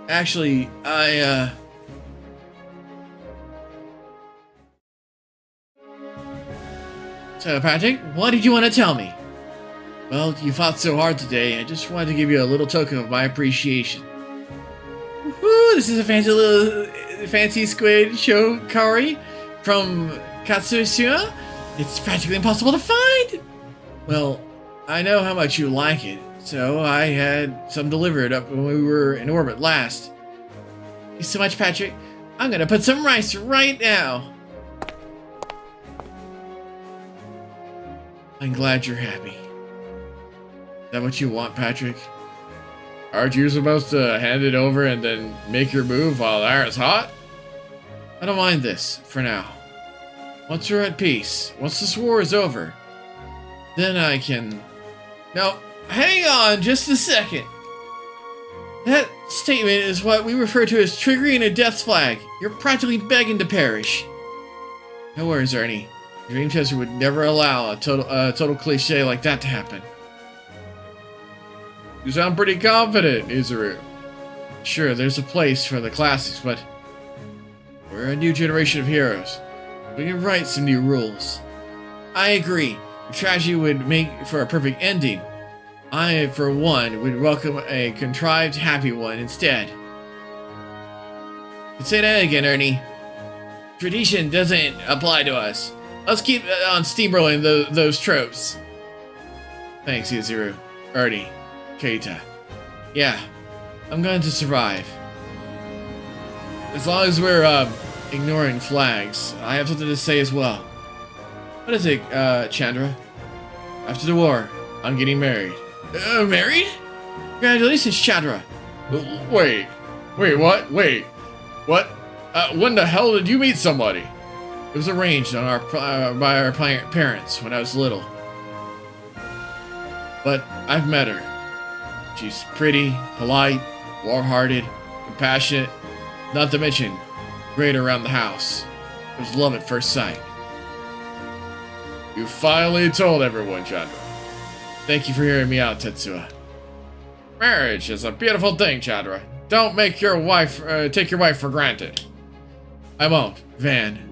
Actually, So, Patrick, what did you want to tell me? Well, you fought so hard today, I just wanted to give you a little token of my appreciation. Woohoo! This is a fancy squid show Kari from Katsushima. It's practically impossible to find! Well, I know how much you like it, so I had some delivered up when we were in orbit last. Thank you so much, Patrick. I'm gonna put some rice right now. I'm glad you're happy. Is that what you want, Patrick? Aren't you supposed to hand it over and then make your move while the iron's hot? I don't mind this, for now. Once we're at peace, once this war is over, then I can... Now, hang on just a second. That statement is what we refer to as triggering a death flag. You're practically begging to perish. No worries, Ernie. Dream Chaser would never allow a total cliche like that to happen. You sound pretty confident, Izuru. Sure, there's a place for the classics, but we're a new generation of heroes. We can write some new rules. I agree. The tragedy would make for a perfect ending. I, for one, would welcome a contrived happy one instead. You can say that again, Ernie. Tradition doesn't apply to us. Let's keep on steamrolling those tropes. Thanks, Izuru, Ernie, Keita. Yeah, I'm going to survive. As long as we're ignoring flags, I have something to say as well. What is it, Chandra? After the war, I'm getting married. Married? Congratulations, Chandra. Wait, what? Wait, what? When the hell did you meet somebody? It was arranged on by our parents when I was little. But I've met her. She's pretty, polite, warm-hearted, compassionate, not to mention great around the house. It was love at first sight. You finally told everyone, Chandra. Thank you for hearing me out, Tetsuya. Marriage is a beautiful thing, Chandra. Don't make your wife take your wife for granted. I won't, Van.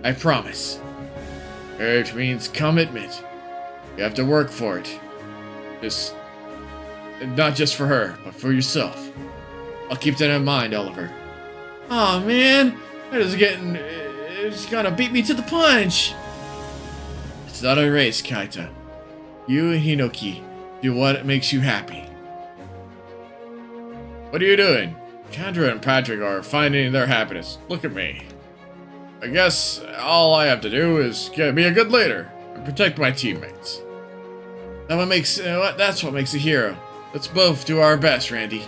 I promise. Marriage means commitment. You have to work for it. Not just for her, but for yourself. I'll keep that in mind, Oliver. Aw, man. It's gonna beat me to the punch. It's not a race, Kaita. You and Hinoki do what makes you happy. What are you doing? Chandra and Patrick are finding their happiness. Look at me. I guess all I have to do is be a good leader and protect my teammates. That's what makes a hero. Let's both do our best, Randy.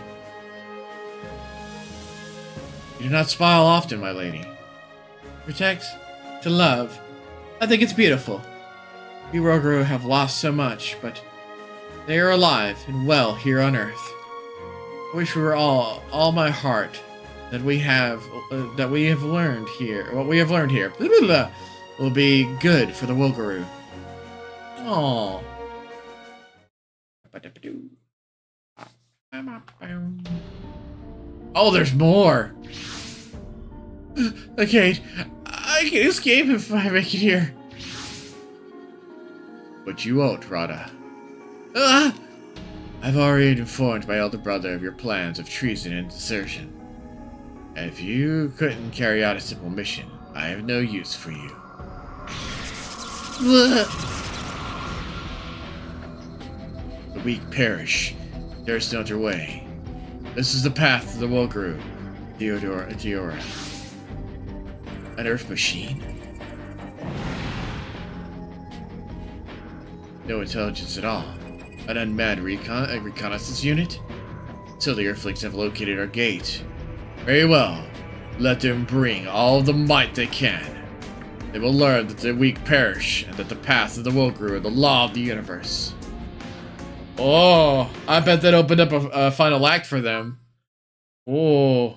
You do not smile often, my lady. Protect, to love. I think it's beautiful. We Roguru have lost so much, but they are alive and well here on Earth. I wish we were all my heart, that we have learned here, what we have learned here, blah, blah, blah, will be good for the Wilgaroo. Aww. Oh, there's more. Okay, I can escape if I make it here. But you won't, Rada. I've already informed my elder brother of your plans of treason and desertion. If you couldn't carry out a simple mission, I have no use for you. The weak perish. There's no other way. This is the path to the Wilgaroo, Theodora. An Earth machine? No intelligence at all. An unmanned reconnaissance unit? So the Earthlings have located our gate. Very well. Let them bring all the might they can. They will learn that the weak perish, and that the path of the Wilgaroo are the law of the universe. Oh, I bet that opened up a final act for them. Oh.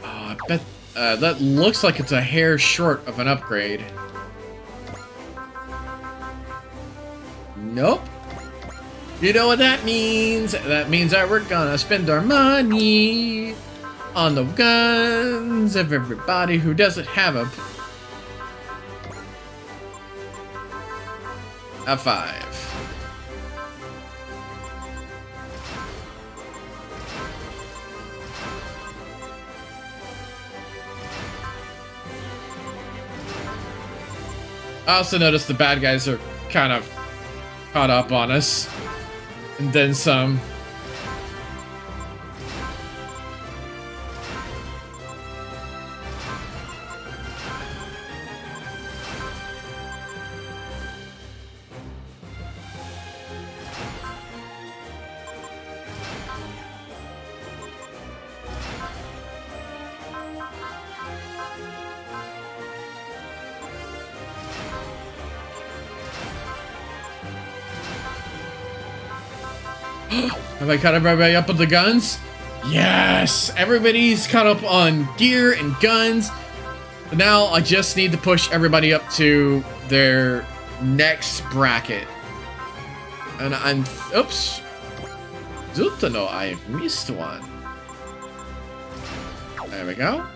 I bet that looks like it's a hair short of an upgrade. Nope. You know what that means? That means that we're gonna spend our money on the guns of everybody who doesn't have a 5. I also noticed the bad guys are kind of caught up on us. And then some. Have I caught everybody up with the guns? Yes! Everybody's caught up on gear and guns. Now I just need to push everybody up to their next bracket. And I'm... Oops. Zutano, I've missed one. There we go.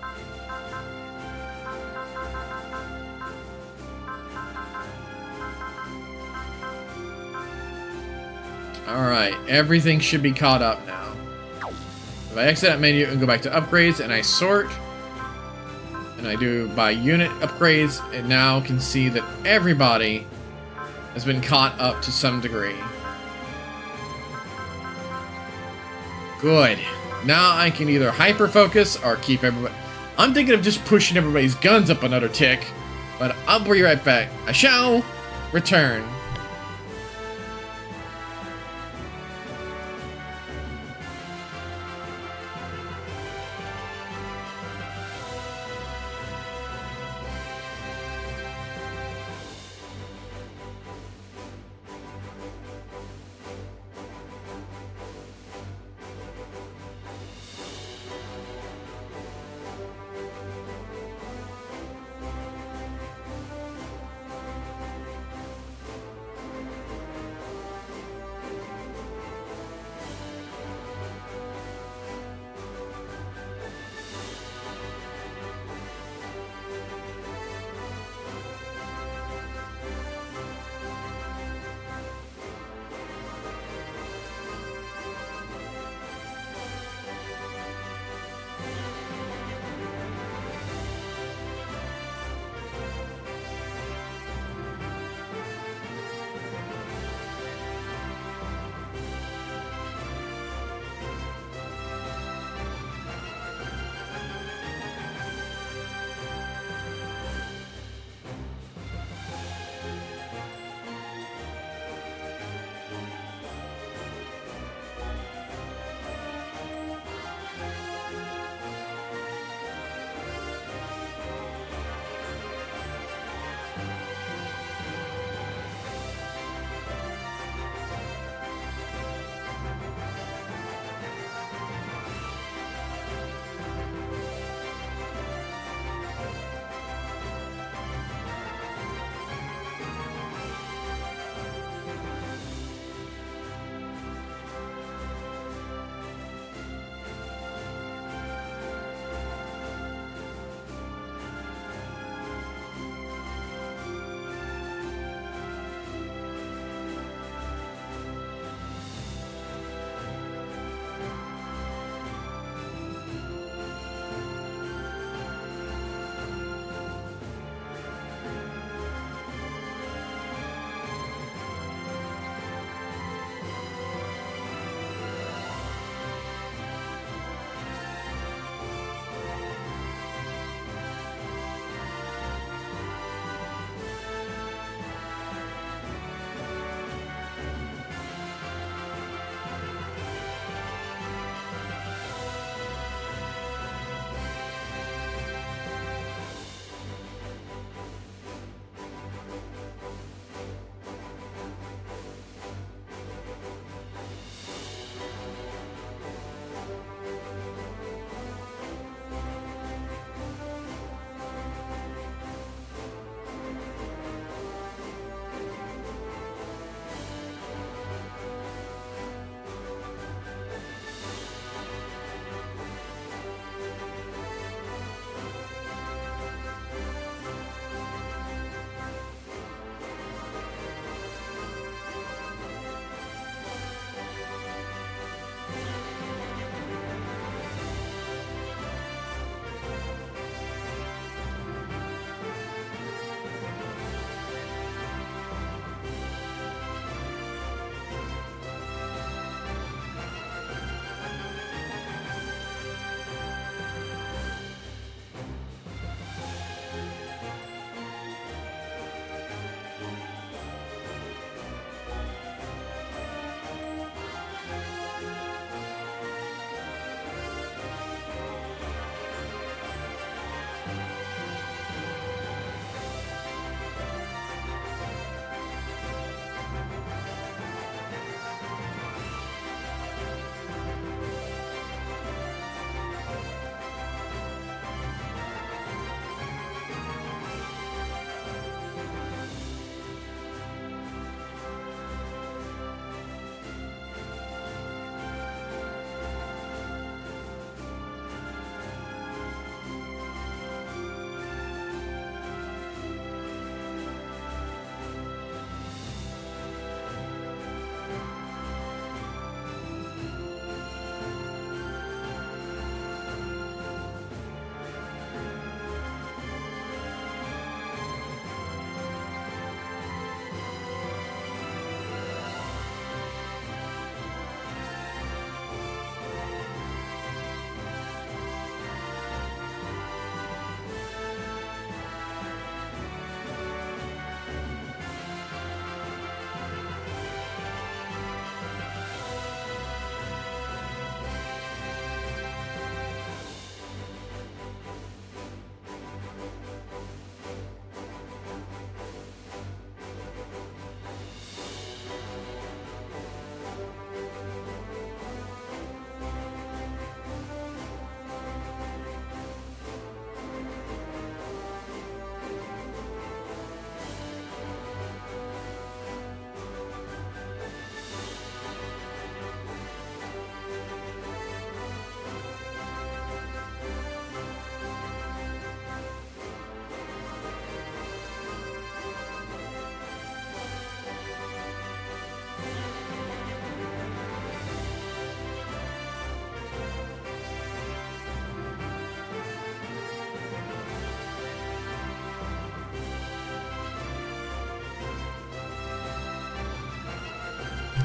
Alright, everything should be caught up now. If I exit that menu and go back to upgrades and I sort, and I do by unit upgrades, it now can see that everybody has been caught up to some degree. Good. Now I can either hyper focus or keep everybody. I'm thinking of just pushing everybody's guns up another tick, but I'll be right back. I shall return.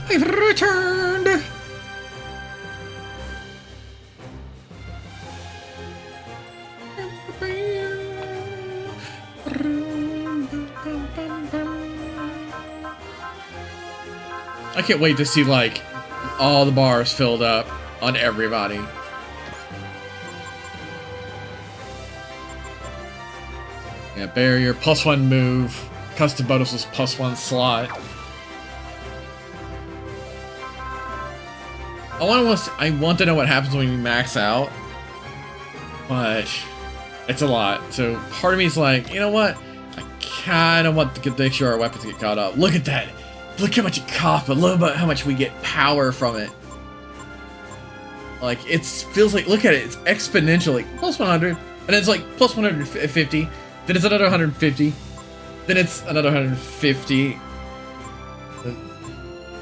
I've returned! I can't wait to see, like, all the bars filled up on everybody. Yeah, barrier, +1 move. Custom bonus +1 slot. I want to know what happens when you max out, but it's a lot. So part of me is like, you know what? I kind of want to make sure our weapons get caught up. Look at that. Look how much it costs, but look about how much we get power from it. Like, it feels like, look at it, it's exponential, like, +100, and it's like, +150, then it's another 150, then it's another 150,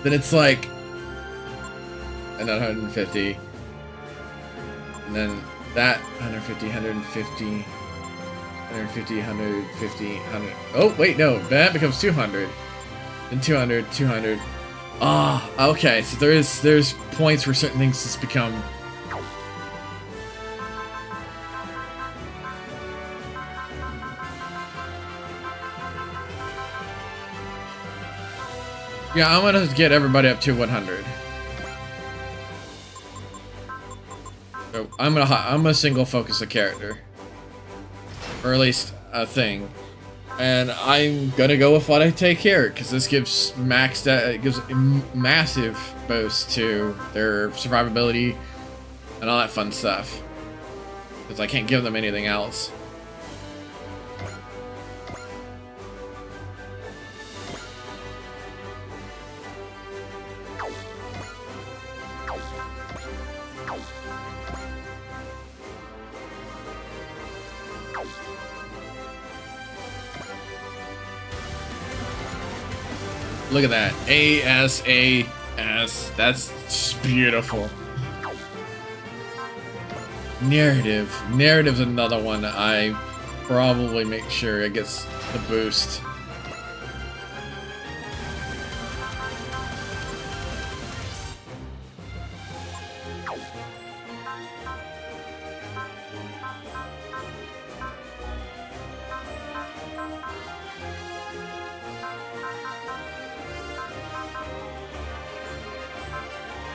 then it's like, another 150, and then that 150, 150, 150, 150, 100, oh, wait, no, that becomes 200. And 200, 200. Ah, okay. So there's points where certain things just become. Yeah, I'm gonna get everybody up to 100. So I'm gonna single focus a character, or at least a thing. And I'm gonna go with what I take here, because this gives it gives a massive boost to their survivability and all that fun stuff. Because I can't give them anything else. Look at that. A-S-A-S. That's just beautiful. Narrative. Narrative's another one I probably make sure it gets the boost.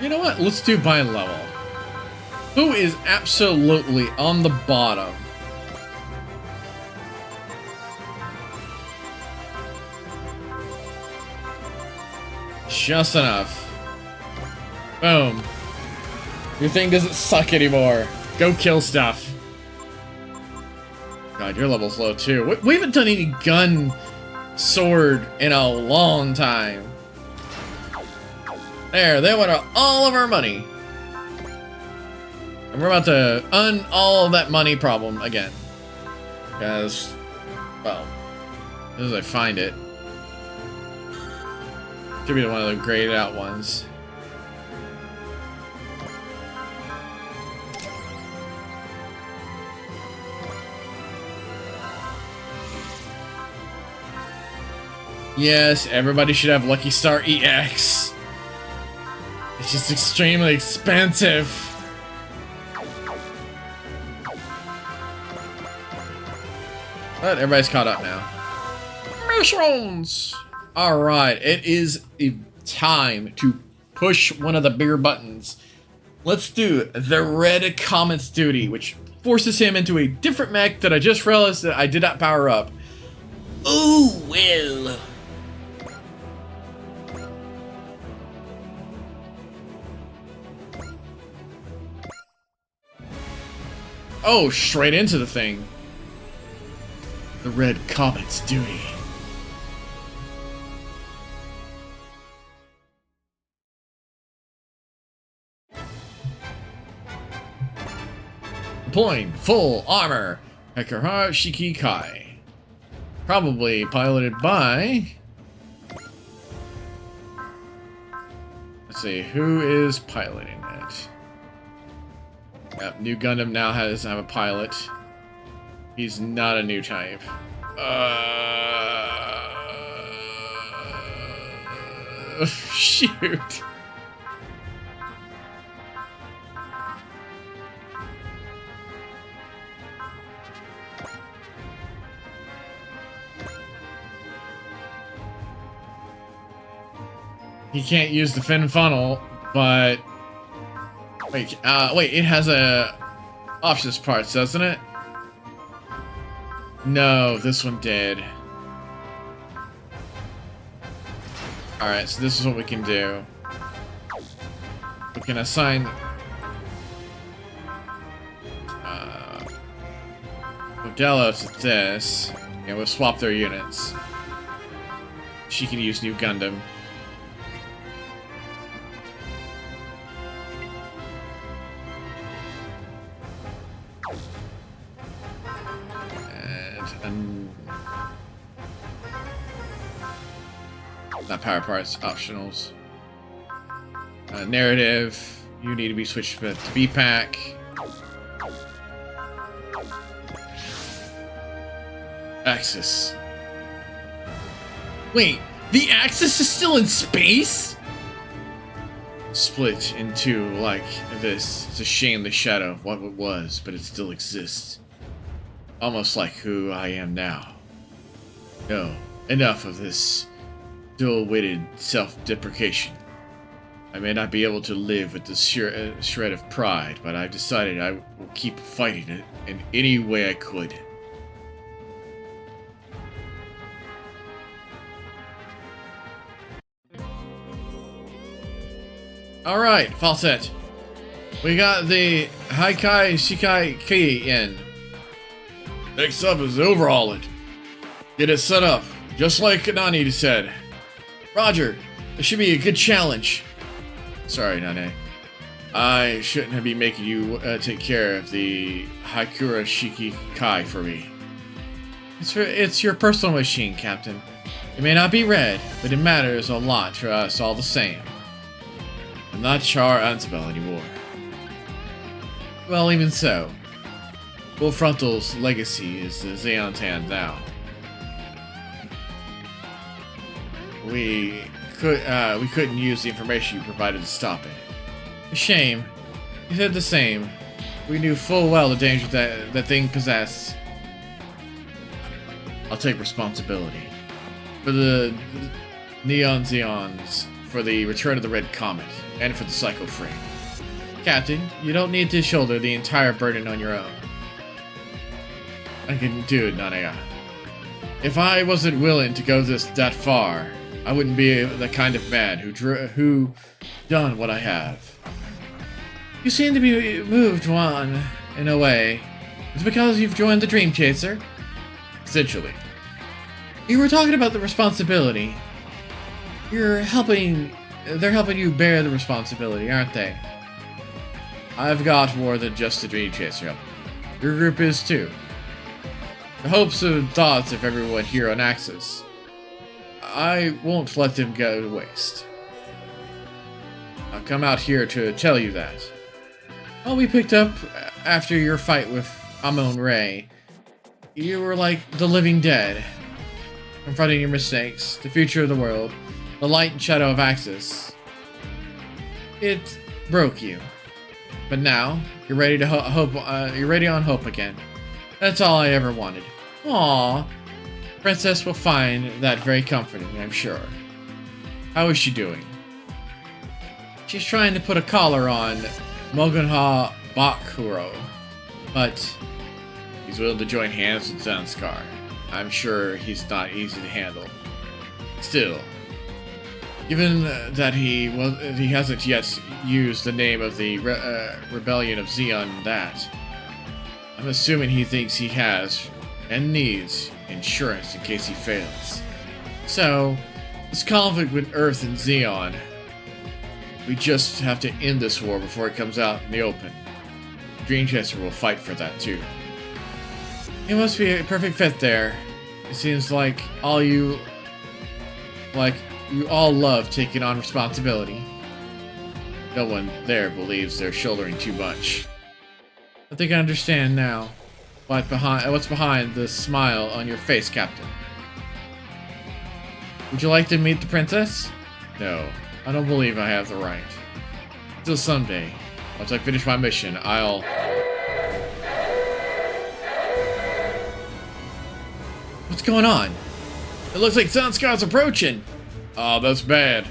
You know what? Let's do by level. Who is absolutely on the bottom? Just enough. Boom. Your thing doesn't suck anymore. Go kill stuff. God, your level's low too. We haven't done any gun sword in a long time. There, they went all of our money. And we're about to all of that money problem again. Because, well, as soon as I find it. Should be one of the graded out ones. Yes, everybody should have Lucky Star EX. It's just extremely expensive. But everybody's caught up now. Missions! Alright, it is time to push one of the bigger buttons. Let's do the Red Comet's Duty, which forces him into a different mech that I just realized that I did not power up. Oh, well. Oh, straight into the thing. The Red Comet's Duty. Deploying full armor. Hekara Shiki Kai. Probably piloted by... Let's see, who is piloting it? Yep, New Gundam now has a pilot. He's not a new type. 'Cause Shoot. He can't use the fin funnel, but wait, it has a options parts, doesn't it? No, this one did. Alright, so this is what we can do. We can assign Modelo to this, and we'll swap their units. She can use New Gundam. Not power parts, optionals. Narrative, you need to be switched to B-Pack. Axis. Wait, the Axis is still in space? Split into like this. It's a shame the shadow of what it was, but it still exists. Almost like who I am now. No, enough of this dual-witted self-deprecation. I may not be able to live with this shred of pride, but I've decided I will keep fighting it in any way I could. Alright, Falset. We got the Haikai Shikai Ki in. Next up is overhaul it. Get it set up, just like Nani said. Roger, this should be a good challenge. Sorry, Nane. I shouldn't be making you take care of the Haikura Shiki Kai for me. It's your personal machine, Captain. It may not be red, but it matters a lot to us all the same. I'm not Char Ansabel anymore. Well, even so. Full Frontal's legacy is the Xeon Tan now. We couldn't use the information you provided to stop it. A shame. You said the same. We knew full well the danger that thing possessed. I'll take responsibility. For the Neon Xeons, for the return of the Red Comet, and for the Psycho Frame. Captain, you don't need to shoulder the entire burden on your own. I can do it, Nanaya. If I wasn't willing to go that far, I wouldn't be the kind of man who done what I have. You seem to be moved on, in a way. It's because you've joined the Dream Chaser? Essentially. You were talking about the responsibility. They're helping you bear the responsibility, aren't they? I've got more than just the Dream Chaser. Your group is too. The hopes and thoughts of everyone here on Axis. I won't let them go to waste. I've come out here to tell you that. Well, we picked up after your fight with Amon Ray. You were like the living dead. Confronting your mistakes, the future of the world, the light and shadow of Axis. It broke you. But now, you're ready to hope. You're ready on hope again. That's all I ever wanted. Aww. Princess will find that very comforting, I'm sure. How is she doing? She's trying to put a collar on Mogunha Bakuro, but he's willing to join hands with Zanskar. I'm sure he's not easy to handle. Still, given that he hasn't yet used the name of the Rebellion of Xeon that, I'm assuming he thinks he has, and needs, insurance in case he fails. So, this conflict with Earth and Xeon, we just have to end this war before it comes out in the open. Dreamchaser will fight for that too. It must be a perfect fit there. It seems like you all love taking on responsibility. No one there believes they're shouldering too much. I think I understand now what's behind the smile on your face, Captain. Would you like to meet the princess? No, I don't believe I have the right. Till someday, once I finish my mission, I'll... What's going on? It looks like Sun Scout's approaching! Oh, that's bad.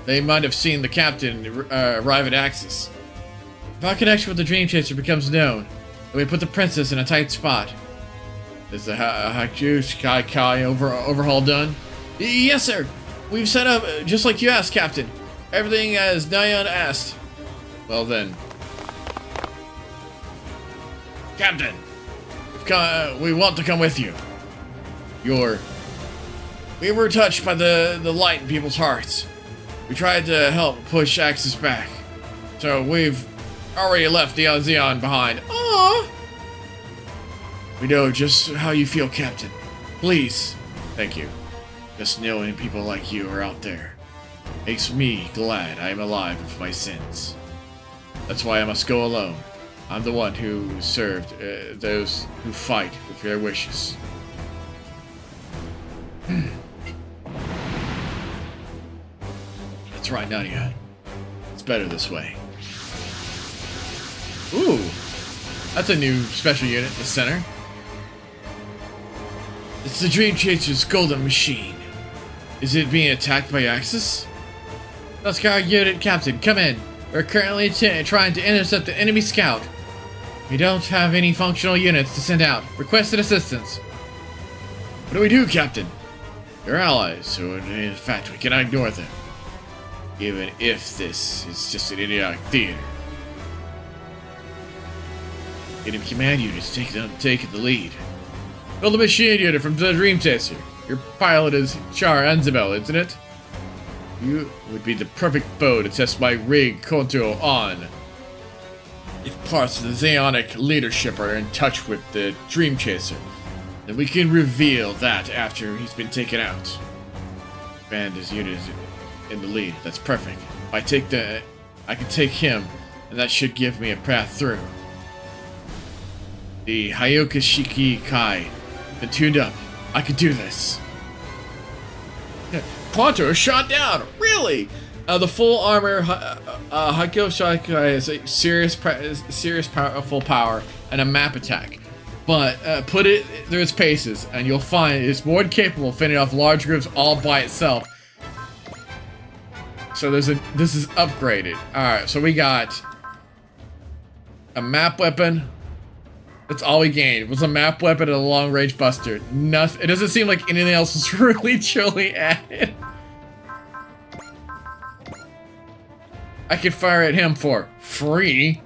They might have seen the captain arrive at Axis. If our connection with the Dream Chaser becomes known, then we put the princess in a tight spot. Is the Sky Kai overhaul done? Yes, sir! We've set up just like you asked, Captain. Everything as Nyan asked. Well then. Captain! We want to come with you. We were touched by the light in people's hearts. We tried to help push Axis back. So we've already left the Zeon behind. Aww! We know just how you feel, Captain. Please. Thank you. Just knowing people like you are out there makes me glad I am alive of my sins. That's why I must go alone. I'm the one who served those who fight with their wishes. That's right, Nadia. It's better this way. Ooh! That's a new special unit in the center. It's the Dream Chaser's golden machine. Is it being attacked by Axis? Scout Unit Captain, come in. We're currently trying to intercept the enemy scout. We don't have any functional units to send out. Requested assistance. What do we do, Captain? They're allies, so in fact we cannot ignore them. Even if this is just an idiotic theater. Enemy command units taking the lead. Build a machine unit from the Dream Chaser. Your pilot is Char Anzabel, isn't it? You would be the perfect foe to test my rig Konto on. If parts of the Zeonic leadership are in touch with the Dream Chaser, then we can reveal that after he's been taken out. Band his unit in the lead. That's perfect. If I can take him, and that should give me a path through. The Hyokashiki Kai been tuned up. I can do this. Quanto is shot down. Really? The full armor Hyokashiki is a serious full power and a map attack. But put it through its paces, and you'll find it's more than capable of fending off large groups all by itself. So this is upgraded. Alright, so we got a map weapon. That's all we gained. It was a map weapon and a long range buster. Nothing. It doesn't seem like anything else was really truly added. I could fire at him for free.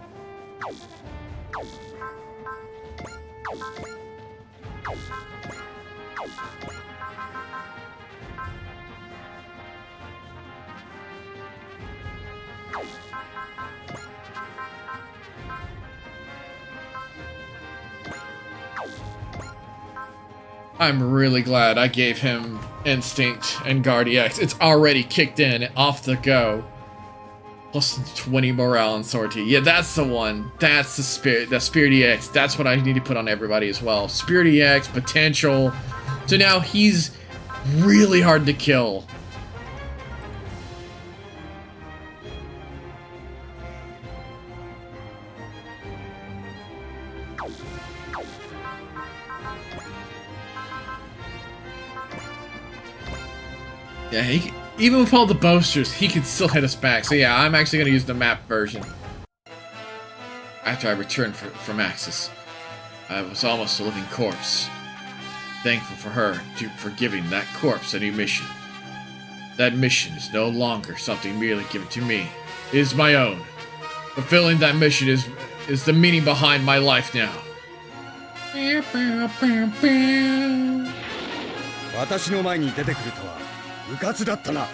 I'm really glad I gave him Instinct and Guard EX. It's already kicked in, off the go. Plus 20 morale and sortie. Yeah, that's the one. That's the Spirit EX. That's what I need to put on everybody as well. Spirit EX, potential. So now he's really hard to kill. Yeah, even with all the boasters, he can still hit us back. So yeah, I'm actually going to use the map version. After I returned from Axis, I was almost a living corpse. Thankful for her for giving that corpse a new mission. That mission is no longer something merely given to me. It is my own. Fulfilling that mission is the meaning behind my life now. 私の前に出てくるとはうかつだったな。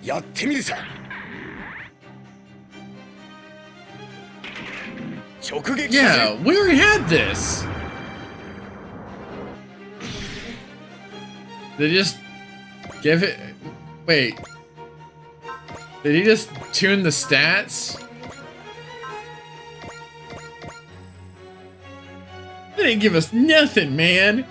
やってみるさ。直撃させ。 Yeah, we already had this. They just give it. Wait. Did he just tune the stats? They didn't give us nothing, man.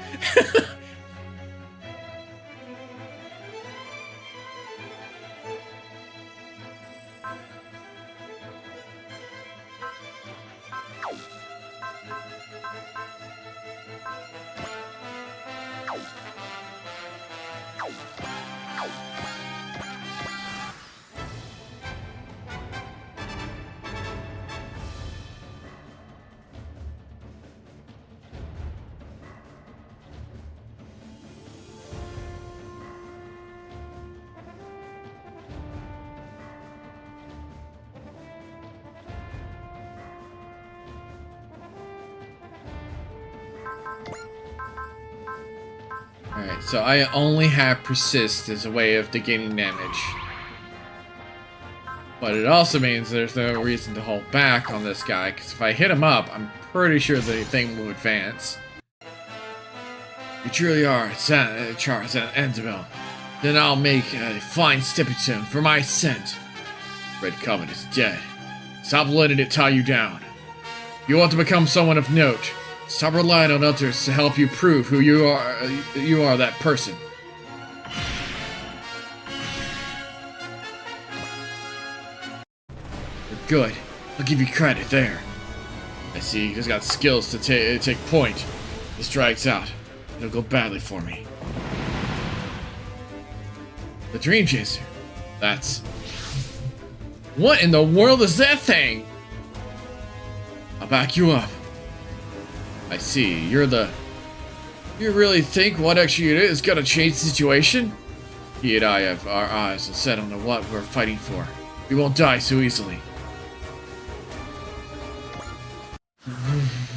so I only have persist as a way of negating damage. But it also means there's no reason to hold back on this guy, because if I hit him up, I'm pretty sure the thing will advance. You truly are Charles and Annabelle. Then I'll make a fine stepping stone for my ascent. Red Comet is dead. Stop letting it tie you down. You want to become someone of note. Stop relying on others to help you prove who you are. You are that person. You're good. I'll give you credit there. I see he's got skills to take point. This drags out. It'll go badly for me. The Dream Chaser. That's... What in the world is that thing? I'll back you up. I see. You really think what extra unit is gonna change the situation? He and I have our eyes set on what we're fighting for. We won't die so easily.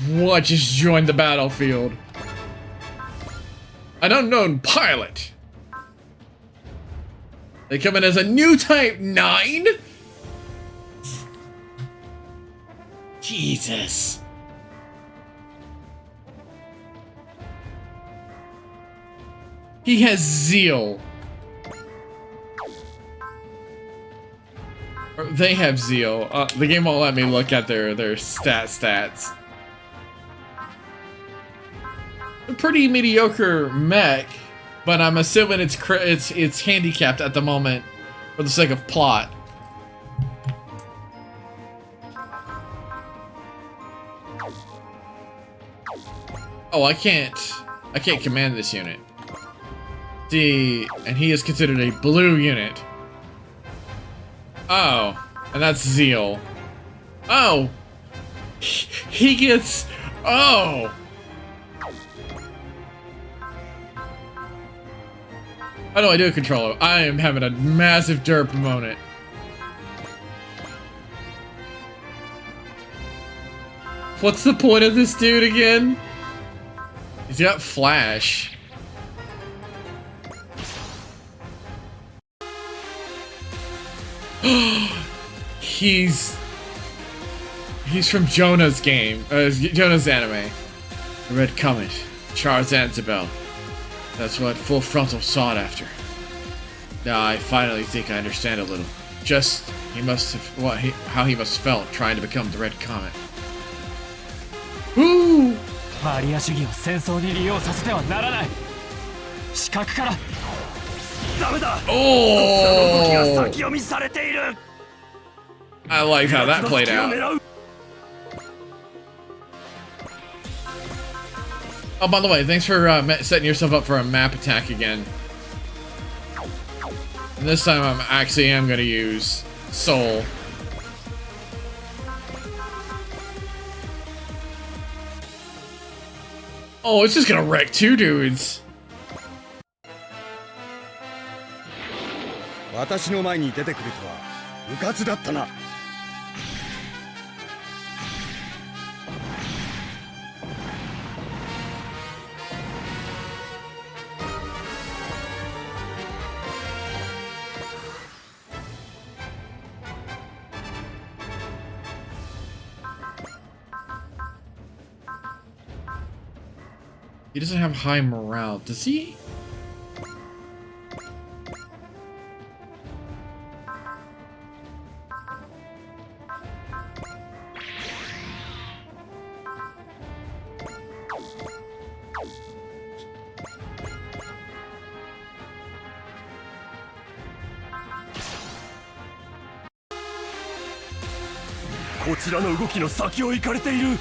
What just joined the battlefield? An unknown pilot. They come in as a new type 9? Jesus. He has zeal. Or they have zeal. The game won't let me look at their stats. A pretty mediocre mech, but I'm assuming it's handicapped at the moment for the sake of plot. Oh, I can't command this unit. See, and he is considered a blue unit. Oh, and that's Zeal. Oh, he gets. Oh. How do I do a controller? I am having a massive derp moment. What's the point of this dude again? He's got flash. He's from Jonah's game, Jonah's anime. The Red Comet, Charles Annabelle. That's what Full Frontal sought after. Now I finally think I understand a little. Just how he must have felt trying to become the Red Comet. Woo! マリア主義を戦争に利用させてはならない。視覚からダメだ。動きが先読みされている。I like how that played out. Oh, by the way, thanks for setting yourself up for a map attack again. And this time I'm actually going to use Soul. Oh, it's just gonna wreck two dudes. 私の前に出てくるとはうかつだったな。He doesn't have high morale, does he? This こちらの動きの先を行かれている。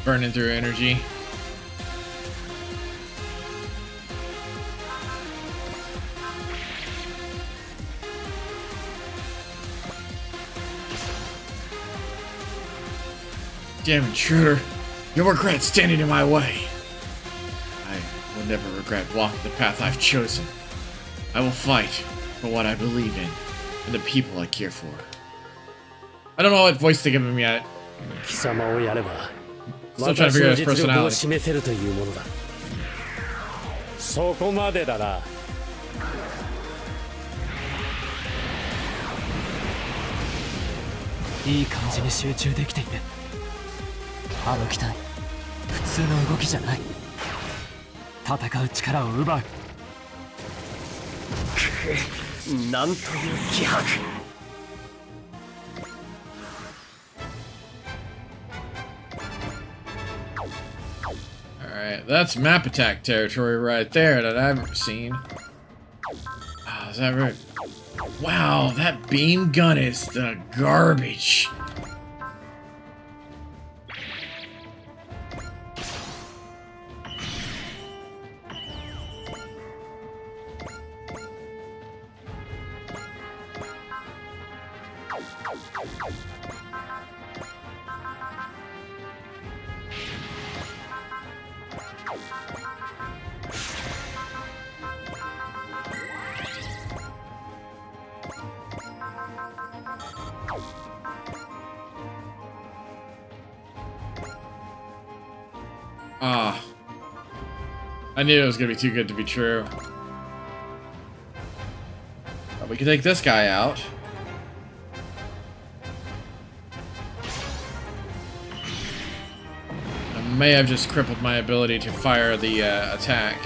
burning through energy. Damn intruder! You'll regret standing in my way. I will never regret walking the path I've chosen. I will fight for what I believe in and the people I care for. I don't know what voice to give him yet. 貴様をやれば Still trying to figure out his 私の実力を personality. 示せるというものだそこまでだないい感じに集中できているあの機体普通の動きじゃない戦う力を奪うなんという気迫 Alright, that's map attack territory right there that I've ever seen. Oh, is that right? Wow, that beam gun is the garbage. Ah. I knew it was gonna be too good to be true. But we can take this guy out. I may have just crippled my ability to fire the attack.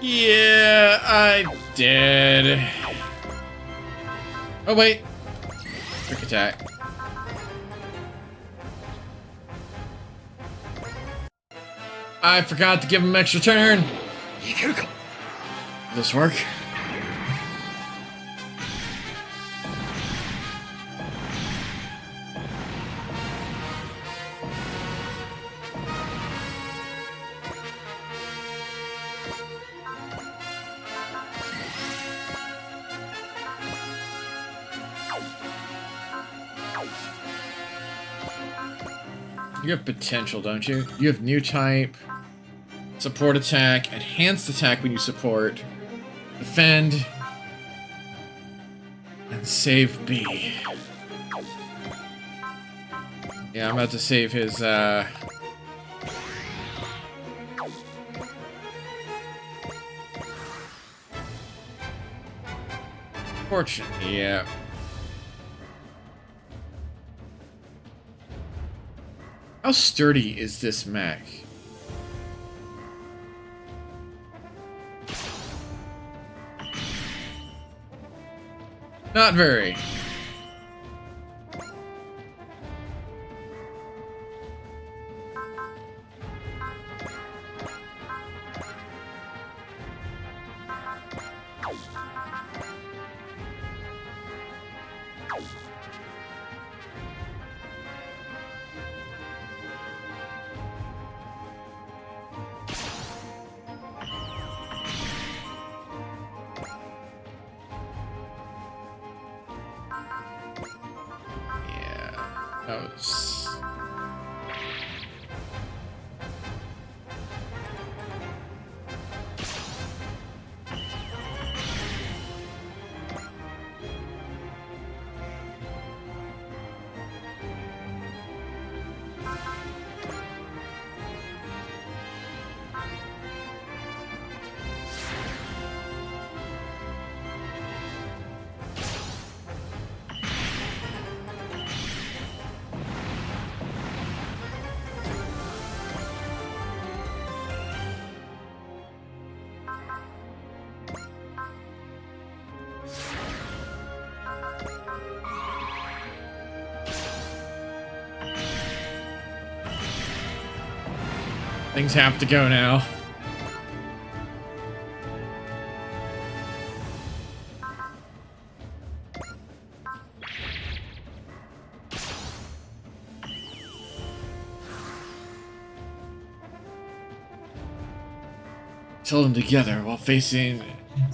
Yeah, I did. Oh, wait. Quick attack. I forgot to give him extra turn. Will this work? You have potential, don't you? You have new type, support attack, enhanced attack when you support, defend, and save B. Yeah, I'm about to save his, fortune, yeah. How sturdy is this mech? Not very. That was... Things have to go now. held them together while facing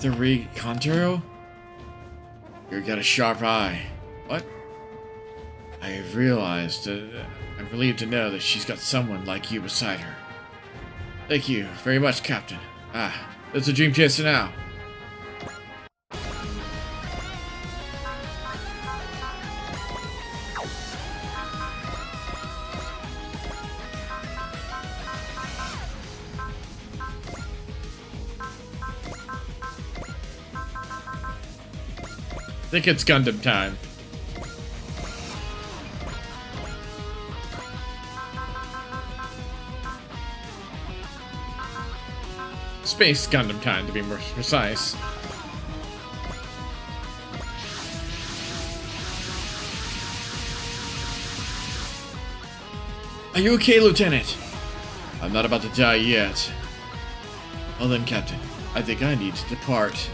the Reconturo? You got a sharp eye. What? I have realized I'm relieved to know that she's got someone like you beside her. Thank you very much, Captain. That's a dream chaser now. I think it's Gundam time. Space Gundam time, to be more precise. Are you okay, Lieutenant? I'm not about to die yet. Well then, Captain, I think I need to depart.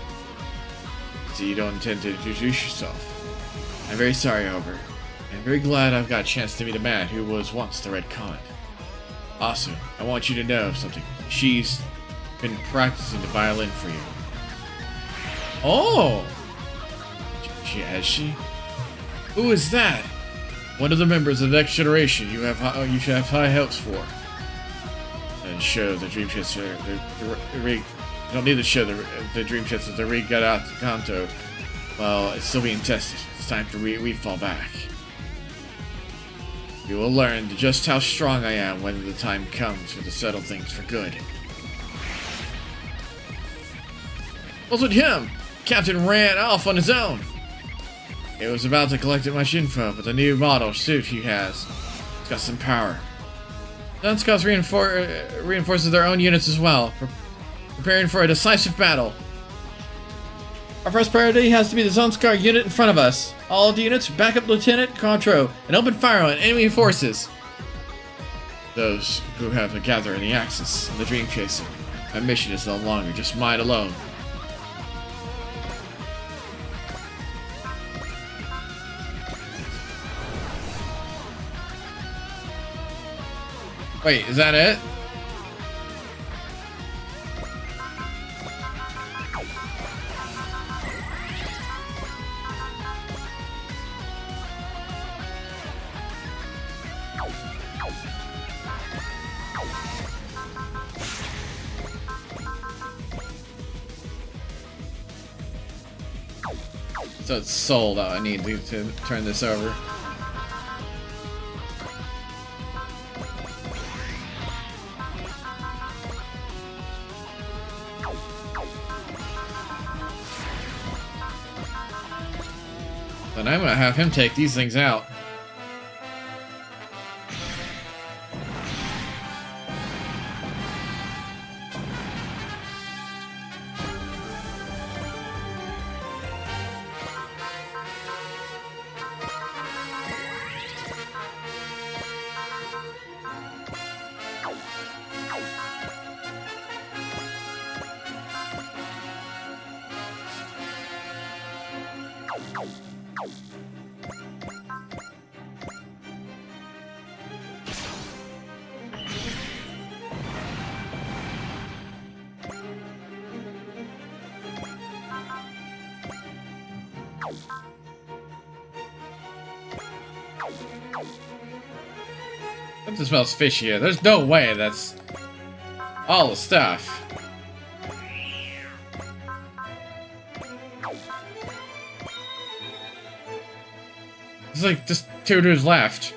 So you don't intend to introduce yourself. I'm very sorry, however. I'm very glad I've got a chance to meet a man who was once the Red Comet. Also, I want you to know something. She's been practicing the violin for you. Oh! Has she? Who is that? One of the members of the next generation you should have high hopes for. And show the Dream Chaser, you don't need to show the Dream Chaser, the rig got out to Kanto. Well, it's still being tested. It's time for we fall back. You will learn just how strong I am when the time comes for to settle things for good. What's with him? Captain ran off on his own. He was about to collect much info, but the new model suit he has, it's got some power. Zone Scouts reinforces their own units as well, preparing for a decisive battle. Our first priority has to be the Zone Scar unit in front of us. All of the units, back up Lieutenant Contro, and open fire on enemy forces. Those who have to gather in the Axis and the Dream Chaser. My mission is no longer just mine alone. Wait, is that it? So it's Soul that I need to turn this over. Then I'm gonna have him take these things out. Something smells fishy here. There's no way that's all the stuff. There's like just 2 dudes left.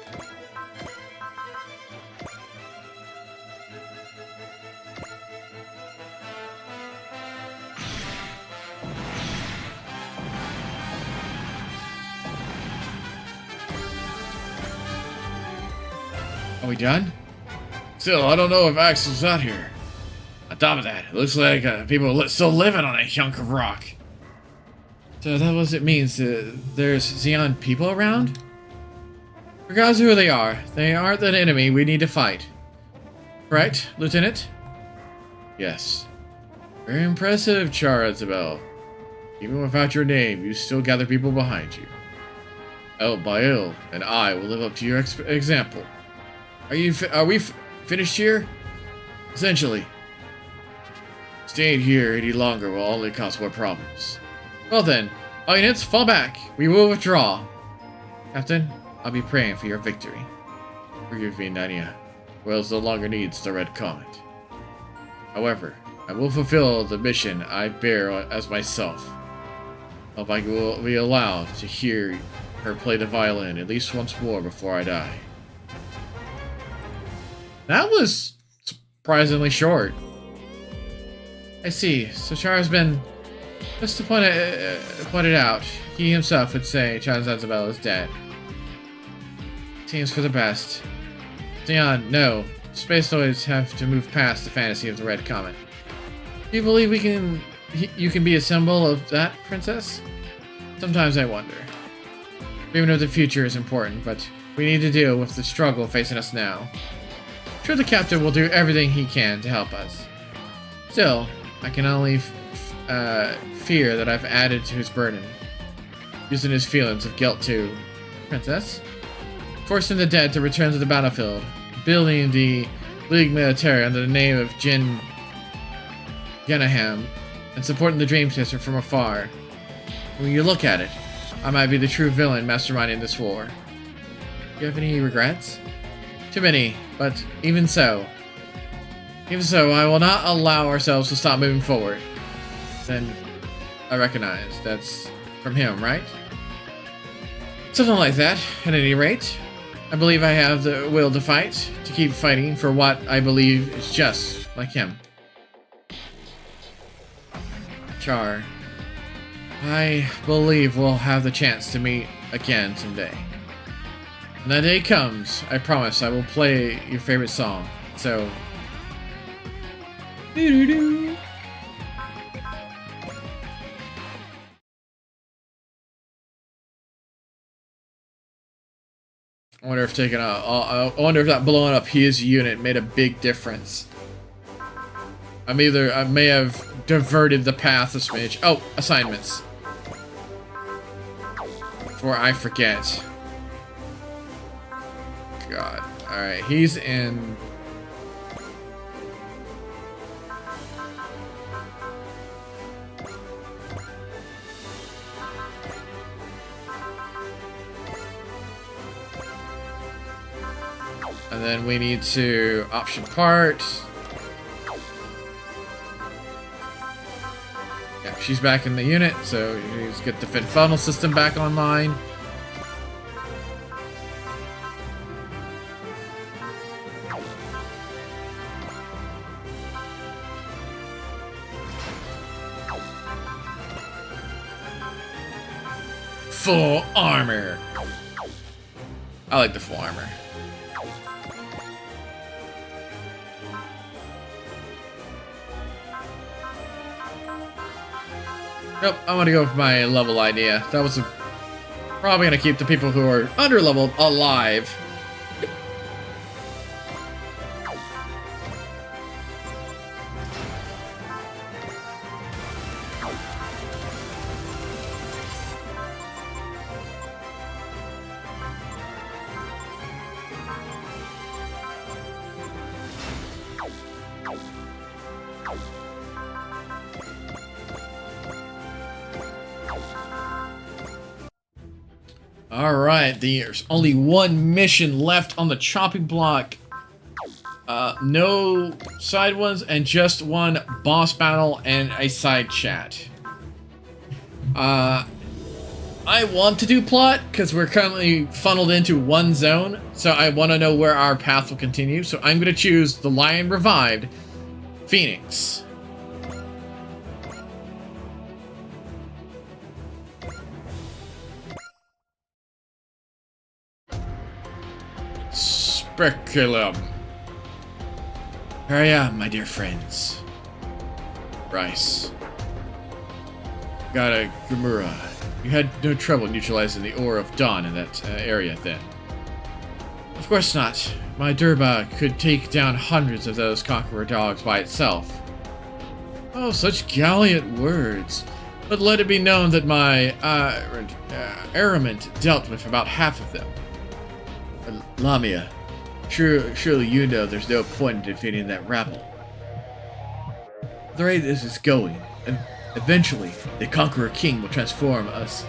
Are we done? Still, I don't know if Axel's out here. On top of that, it looks like people still living on a hunk of rock. So that what it means. There's Xeon people around? Regardless of who they aren't an enemy we need to fight. Right, Lieutenant? Yes. Very impressive, Char Isabel. Even without your name, you still gather people behind you. El Bail and I will live up to your example. Are we finished here? Essentially. Staying here any longer will only cause more problems. Well then, all units, fall back. We will withdraw. Captain, I'll be praying for your victory. Forgive me, Nania. Wales no longer needs the Red Comet. However, I will fulfill the mission I bear as myself. Hope I will be allowed to hear her play the violin at least once more before I die. That was surprisingly short. I see. So Char's been... Just to point it out, he himself would say John Zanzibar is dead. Seems for the best. Dion, no. Spaceoids have to move past the fantasy of the Red Comet. Do you believe you can be a symbol of that, Princess? Sometimes I wonder. Dreaming of the future is important, but we need to deal with the struggle facing us now. I'm sure the Captain will do everything he can to help us. Still, I can only fear that I've added to his burden, using his feelings of guilt too. Princess? Forcing the dead to return to the battlefield, building the League Military under the name of Genaham, and supporting the Dream Chaser from afar. When you look at it, I might be the true villain masterminding this war. Do you have any regrets? Too many, but even so, I will not allow ourselves to stop moving forward. Then I recognize that's from him, right? Something like that, at any rate. I believe I have the will to fight, to keep fighting for what I believe is just like him. Char, I believe we'll have the chance to meet again someday. When that day comes, I promise I will play your favorite song. So... doo-doo-doo. I wonder if I wonder if that blowing up his unit made a big difference. I may have diverted the path a smidge. Oh, assignments. Before I forget. God. Alright, he's in... And then we need to option part. Yeah, she's back in the unit, so you need to get the fin funnel system back online. Full armor. I like the full armor. Nope, I'm gonna go with my level idea. That was probably gonna keep the people who are under-leveled alive. Alright, there's only one mission left on the chopping block. No side ones, and just one boss battle and a side chat. I want to do plot, because we're currently funneled into one zone, so I want to know where our path will continue, so I'm going to choose the Lion Revived, Phoenix. Speculum. Here I am, my dear friends. Rice. Got a Gamura. You had no trouble neutralizing the Aura of Dawn in that area then. Of course not. My Durba could take down hundreds of those Conqueror dogs by itself. Oh, such gallant words. But let it be known that my armament dealt with about half of them. Lamia. Surely you know there's no point in defeating that rabble. the rate this is going, and eventually the Conqueror King will transform us,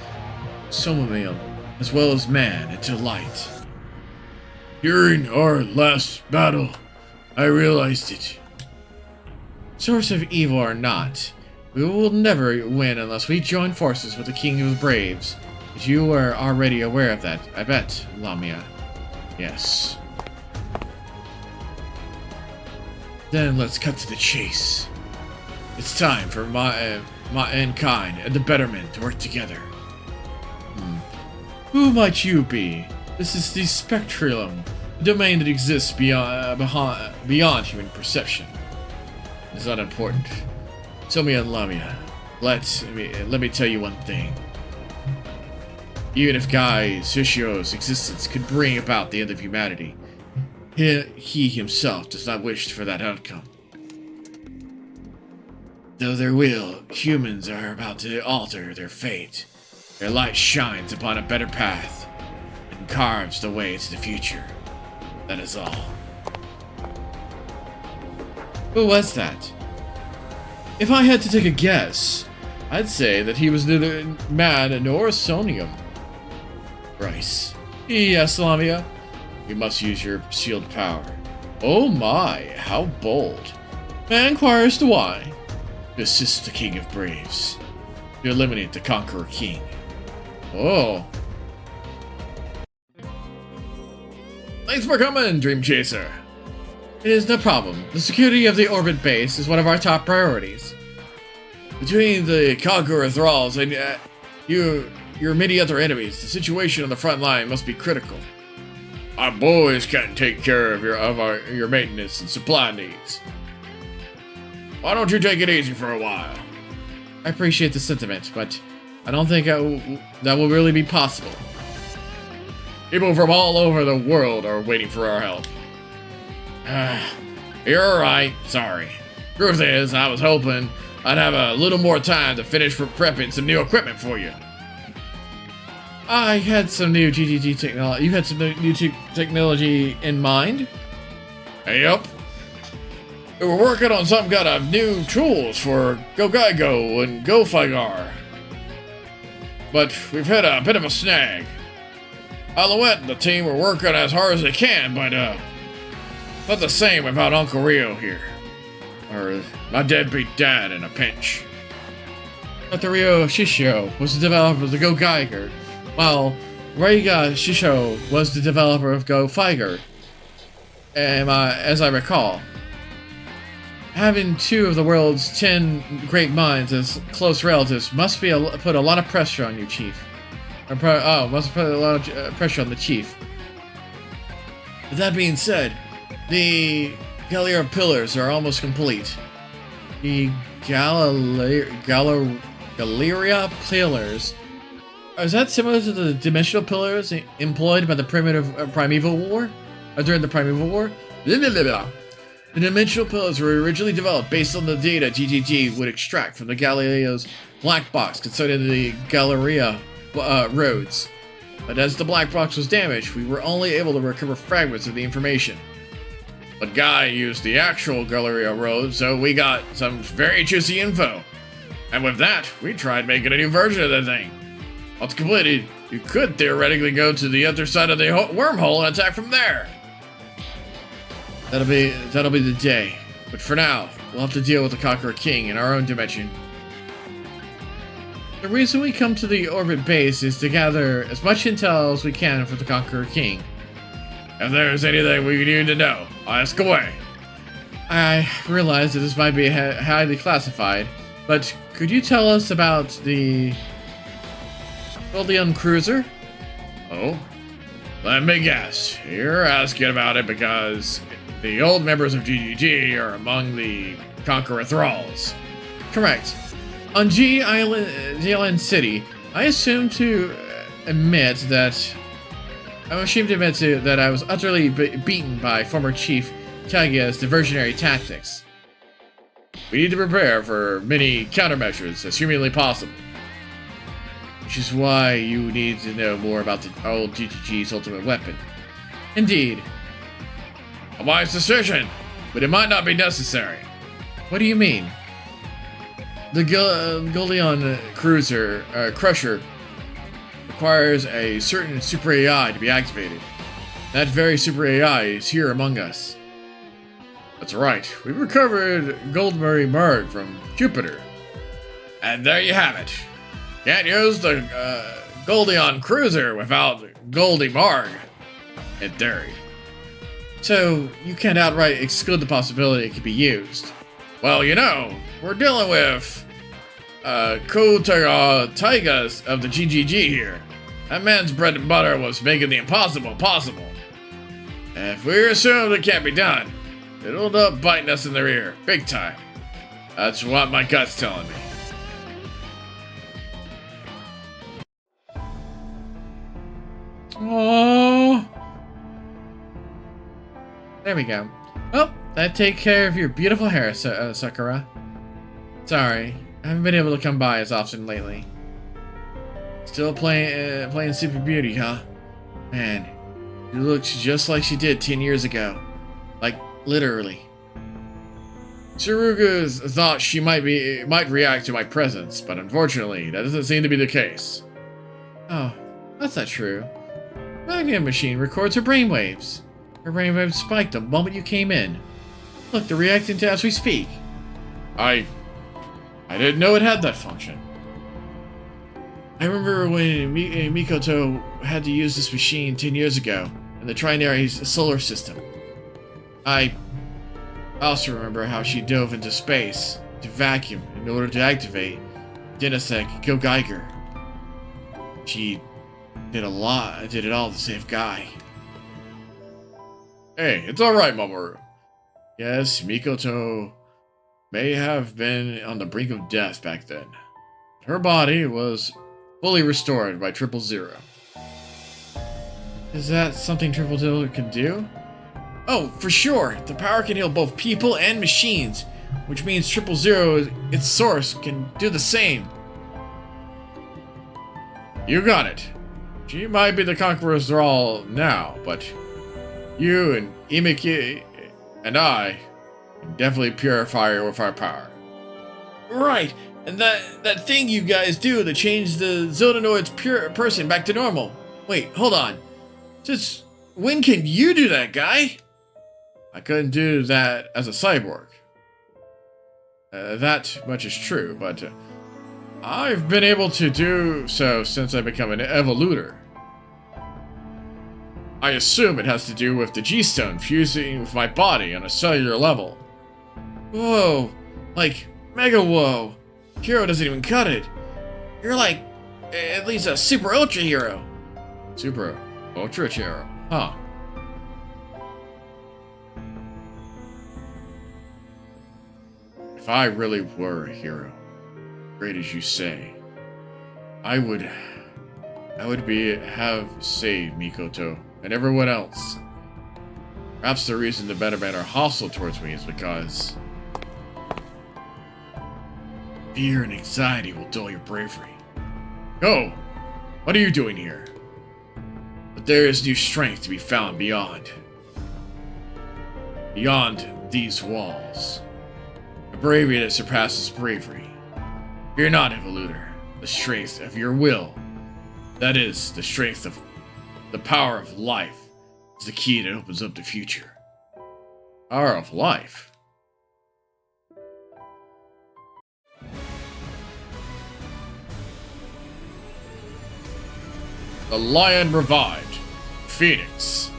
Somamil, as well as man, into light. During our last battle, I realized it. Source of evil or not, we will never win unless we join forces with the King of the Braves. But you are already aware of that, I bet, Lamia. Yes. Then let's cut to the chase. It's time for mankind and the Betterment to work together. Who might you be? This is the Spectrum, a domain that exists beyond human perception. It's not important. Tell me, Lamia. Let me tell you one thing. Even if Guy Shishio's existence could bring about the end of humanity, he himself does not wish for that outcome. Though their will, humans are about to alter their fate. Their light shines upon a better path and carves the way to the future. That is all. Who was that? If I had to take a guess, I'd say that he was neither mad nor sonium. Bryce. Yes, Lamia. You must use your sealed power. Oh my, how bold. May I inquire as to why? To assist the King of Braves. To eliminate the Conqueror King. Oh. Thanks for coming, Dream Chaser. It is no problem. The security of the orbit base is one of our top priorities. Between the Conqueror thralls and your many other enemies, the situation on the front line must be critical. Our boys can take care of your maintenance and supply needs. Why don't you take it easy for a while? I appreciate the sentiment, but I don't think that will really be possible. People from all over the world are waiting for our help. You're right, sorry. Truth is, I was hoping I'd have a little more time to finish prepping some new equipment for you. I had some new GGG technology. You had some new technology in mind? Yep. We were working on some kind of new tools for Go and Go Figar. But we've had a bit of a snag. Alouette and the team are working as hard as they can, but not the same without Uncle Rio here. Or my deadbeat dad in a pinch. Dr. Rio Shishio was the developer of the Go Geiger, while Reiga Shisho was the developer of Go Figer. As I recall. Having two of the world's 10 great minds as close relatives must put a lot of pressure on you, Chief. Must put a lot of pressure on the Chief. With that being said, the Gallier pillars are almost complete. The Galleria pillars. Is that similar to the dimensional pillars employed by the Primeval War? During the Primeval War? The dimensional pillars were originally developed based on the data GGG would extract from the Galileo's black box concerning the Galleria roads. But as the black box was damaged, we were only able to recover fragments of the information. But Guy used the actual Galleria road, so we got some very juicy info. And with that, we tried making a new version of the thing. Once completed, you could theoretically go to the other side of the wormhole and attack from there. That'll be the day. But for now, we'll have to deal with the Conqueror King in our own dimension. The reason we come to the orbit base is to gather as much intel as we can for the Conqueror King. If there's anything we need to know, ask away. I realize that this might be highly classified, but could you tell us about the Goldion Cruiser? Oh? Let me guess. You're asking about it because the old members of GGG are among the Conqueror Thralls. Correct. On G Island City, I'm ashamed to admit that I was utterly beaten by former Chief Tagia's diversionary tactics. We need to prepare for many countermeasures as humanly possible. Which is why you need to know more about the old GGG's ultimate weapon. Indeed. A wise decision, but it might not be necessary. What do you mean? The Goldion Cruiser Crusher requires a certain super AI to be activated. That very super AI is here among us. That's right, we recovered Goldberry Marg from Jupiter. And there you have it. Can't use the Goldion Cruiser without Goldie Marg, in theory. So, you can't outright exclude the possibility it could be used. Well, you know, we're dealing with Taigas of the GGG here. That man's bread and butter was making the impossible possible. And if we assume it can't be done, it'll end up biting us in the rear, big time. That's what my gut's telling me. Oh, there we go. Oh, that take care of your beautiful hair, Sakura. Sorry, I haven't been able to come by as often lately. Still playing Super Beauty, huh? Man, she looks just like she did 10 years ago. Like, literally. Tsuruga thought she might react to my presence, but unfortunately, that doesn't seem to be the case. Oh, that's not true. Magnet machine records her brainwaves. Her brainwaves spiked the moment you came in. Look, they're reacting to as we speak. I didn't know it had that function. I remember when Mikoto had to use this machine 10 years ago in the Trinary's solar system. I also remember how she dove into space to vacuum in order to activate Denisek Go Geiger. She did it all to save Guy. Hey, it's alright, Mamoru. Yes, Mikoto may have been on the brink of death back then. Her body was fully restored by 000. Is that something 000 can do? Oh, for sure! The power can heal both people and machines, which means 000, its source, can do the same. You got it. She might be the Conqueror's thrall now, but you and Imiki and I can definitely purify her with our power. Right, and that thing you guys do to change the Zodanoid's pure person back to normal. Wait, hold on. Just when can you do that, Guy? I couldn't do that as a cyborg. That much is true, but I've been able to do so since I become an evoluter. I assume it has to do with the G-Stone fusing with my body on a cellular level. Whoa, like mega whoa. Hero doesn't even cut it. You're like at least a super ultra hero. Super ultra hero, huh? If I really were a hero, great as you say, I would have saved Mikoto and everyone else. Perhaps the reason the better men are hostile towards me is because fear and anxiety will dull your bravery. Go! What are you doing here? But there is new strength to be found beyond these walls. A bravery that surpasses bravery. Fear not, Evoluter. The strength of your will. That is, the strength of the power of life is the key that opens up the future. Power of life? The lion revived. Phoenix.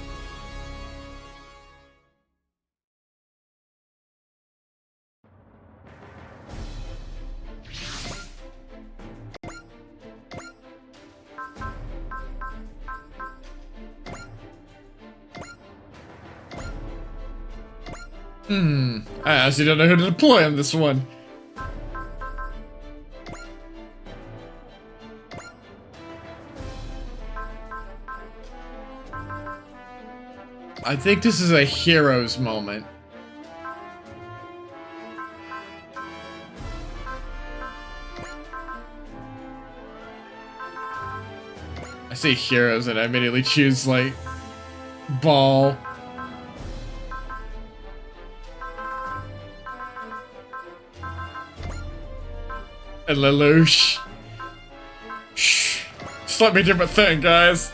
I actually don't know who to deploy on this one. I think this is a hero's moment. I say heroes and I immediately choose, like, Ball. And Lelouch. Shh. Just let me do my thing, guys.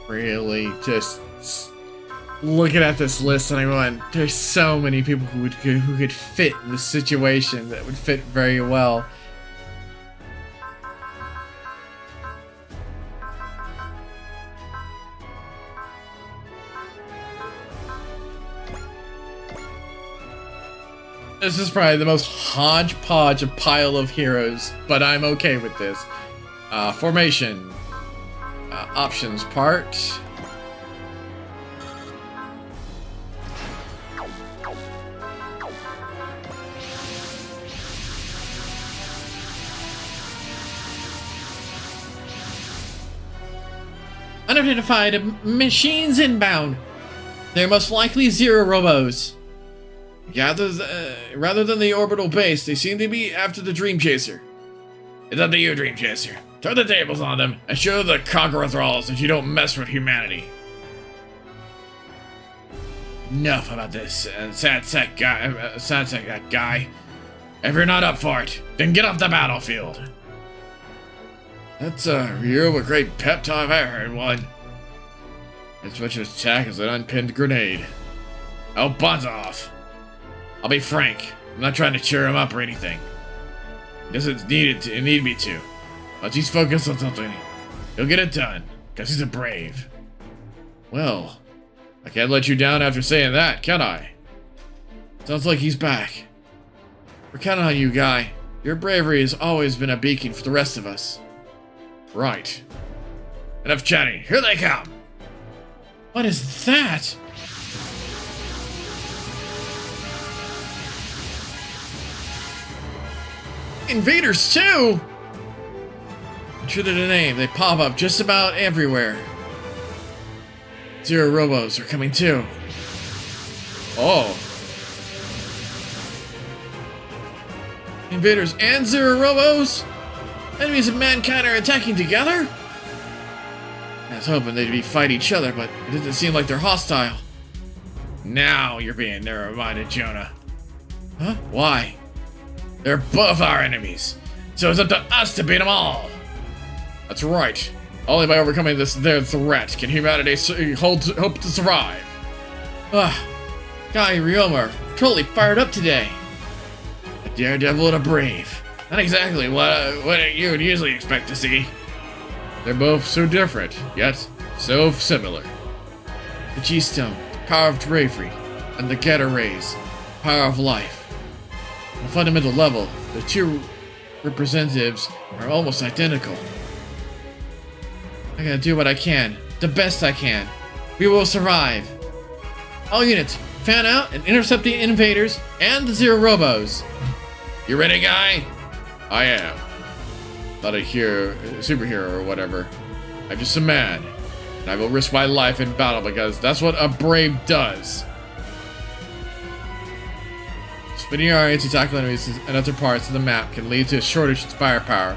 Really, just looking at this list, and I went, there's so many people who could fit in this situation that would fit very well. This is probably the most hodgepodge of pile of heroes, but I'm okay with this. Formation. Options part. Unidentified machines inbound. They're most likely Zero Robos. Rather than the orbital base, they seem to be after the Dream Chaser. It's up to you, Dream Chaser. Turn the tables on them and show the Conqueror Thralls that you don't mess with humanity. Enough about this sad sack guy. If you're not up for it, then get off the battlefield. That's a real great pep talk if I heard one. As much of attack as an unpinned grenade. Oh, buzz off. I'll be frank. I'm not trying to cheer him up or anything. He doesn't need me to. Once he's focused on something, he'll get it done, because he's a brave. Well, I can't let you down after saying that, can I? Sounds like he's back. We're counting on you, Guy. Your bravery has always been a beacon for the rest of us. Right. Enough chatting. Here they come. What is that? Invaders too! True to the name, they pop up just about everywhere. Zero Robos are coming too. Oh. Invaders and Zero Robos? Enemies of mankind are attacking together? I was hoping they'd fight each other, but it doesn't seem like they're hostile. Now you're being narrow-minded, Jonah. Huh? Why? They're both our enemies, so it's up to us to beat them all. That's right. Only by overcoming their threat can humanity hope to survive. Guy and Ryoma are totally fired up today. A daredevil and a brave. Not exactly what you would usually expect to see. They're both so different, yet so similar. The G-Stone, the power of bravery, and the Getter Rays, the power of life. On a fundamental level, the two representatives are almost identical. I'm gonna do what I can, the best I can. We will survive. All units, fan out and intercept the invaders and the Zero Robos. You ready, Guy? I am. Not a superhero or whatever. I'm just a man, and I will risk my life in battle because that's what a brave does. Spinning your anti-tackle enemies and other parts of the map can lead to a shortage of firepower.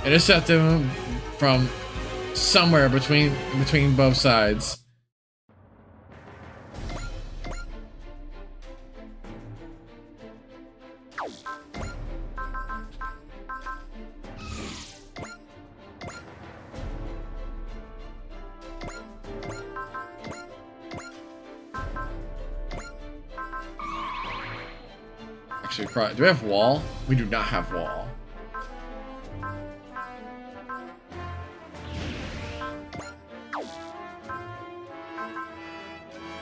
Intercept them from somewhere between both sides. Actually, do we have wall? We do not have wall.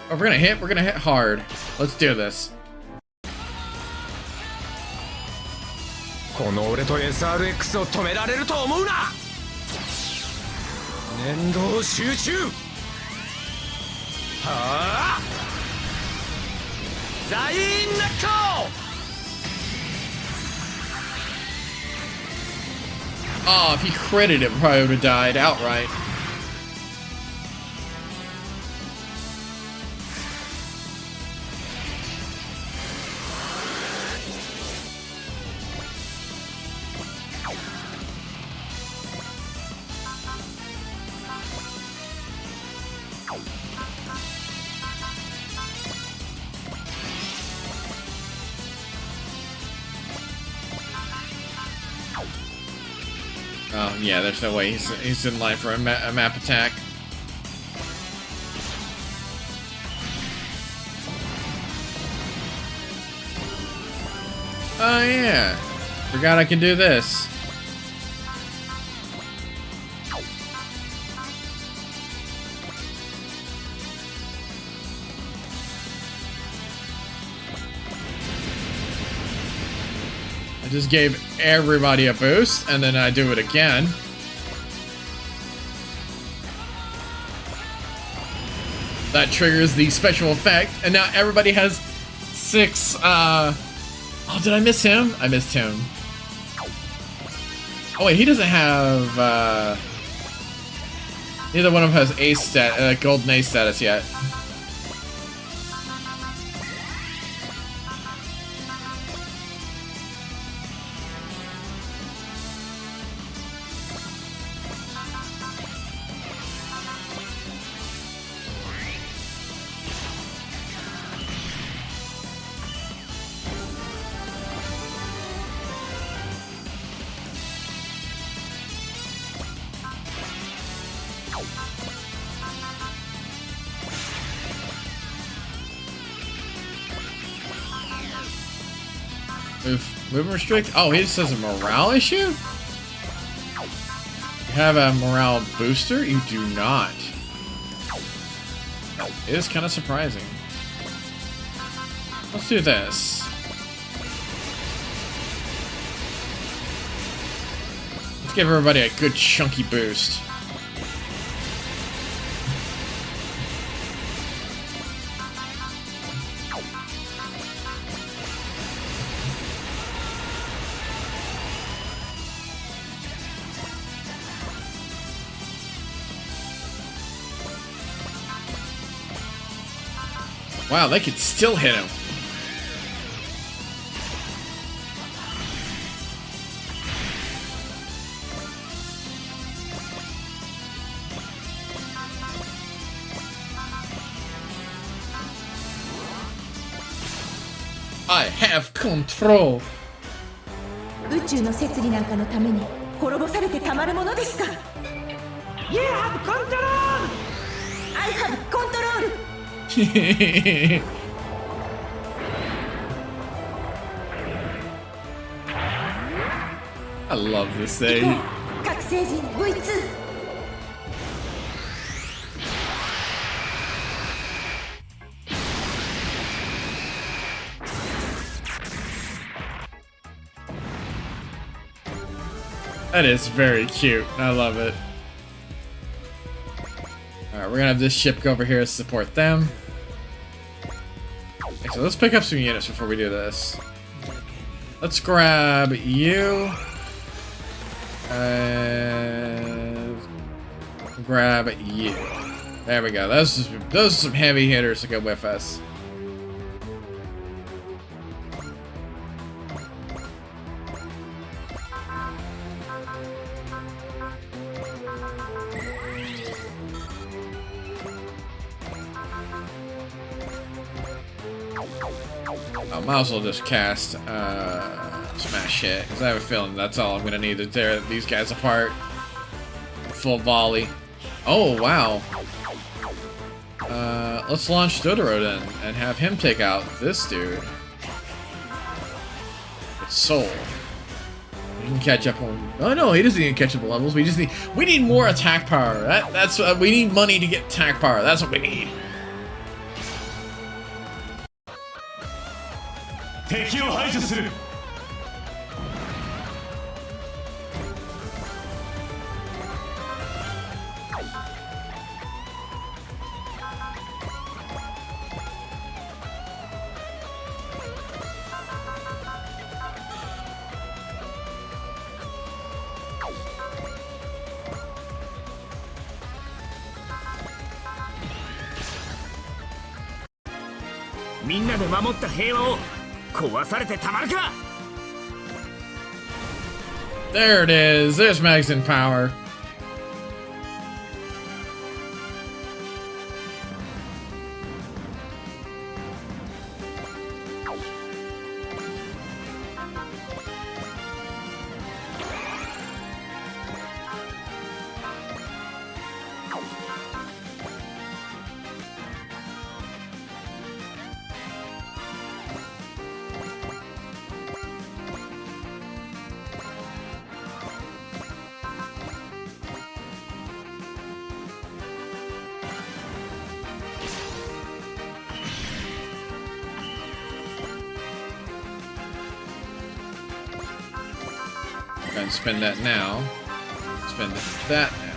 Oh, we're gonna hit hard. Let's do this. この俺と SRX を止められると思うな。念動集中はあザインナッコ Oh, if he critted it, probably would have died outright. Oh, yeah, there's no way he's in line for a map attack. Oh, yeah. Forgot I can do this. I just gave everybody a boost, and then I do it again. That triggers the special effect, and now everybody has 6, Oh, did I miss him? I missed him. Oh wait, he doesn't have, neither one of them has ace golden ace status yet. Movement restrict? Oh, he just has a morale issue? You have a morale booster? You do not. It is kind of surprising. Let's do this. Let's give everybody a good chunky boost. Wow, they could still hit him. I have control. 宇宙の摂理なんかのために滅ぼされてたまるものですか。You have control! I have control! I love this thing. 覚醒時 V2 That is very cute. I love it. Alright, we're gonna have this ship go over here to support them. Okay, so let's pick up some units before we do this. Let's grab you. Grab you. There we go. Those are some heavy hitters to go with us. I might as well just cast smash hit, because I have a feeling that's all I'm gonna need to tear these guys apart. Full volley. Oh wow. Let's launch Totoro then and have him take out this dude. It's Soul. He can catch up on. Oh no, he doesn't need to catch up on levels. We need more attack power. That's we need money to get attack power. That's what we need. 敵を排除する 「みんなで守った平和を壊されてたまるか。 There it is. There's Max in power. And spend that now. Spend that now.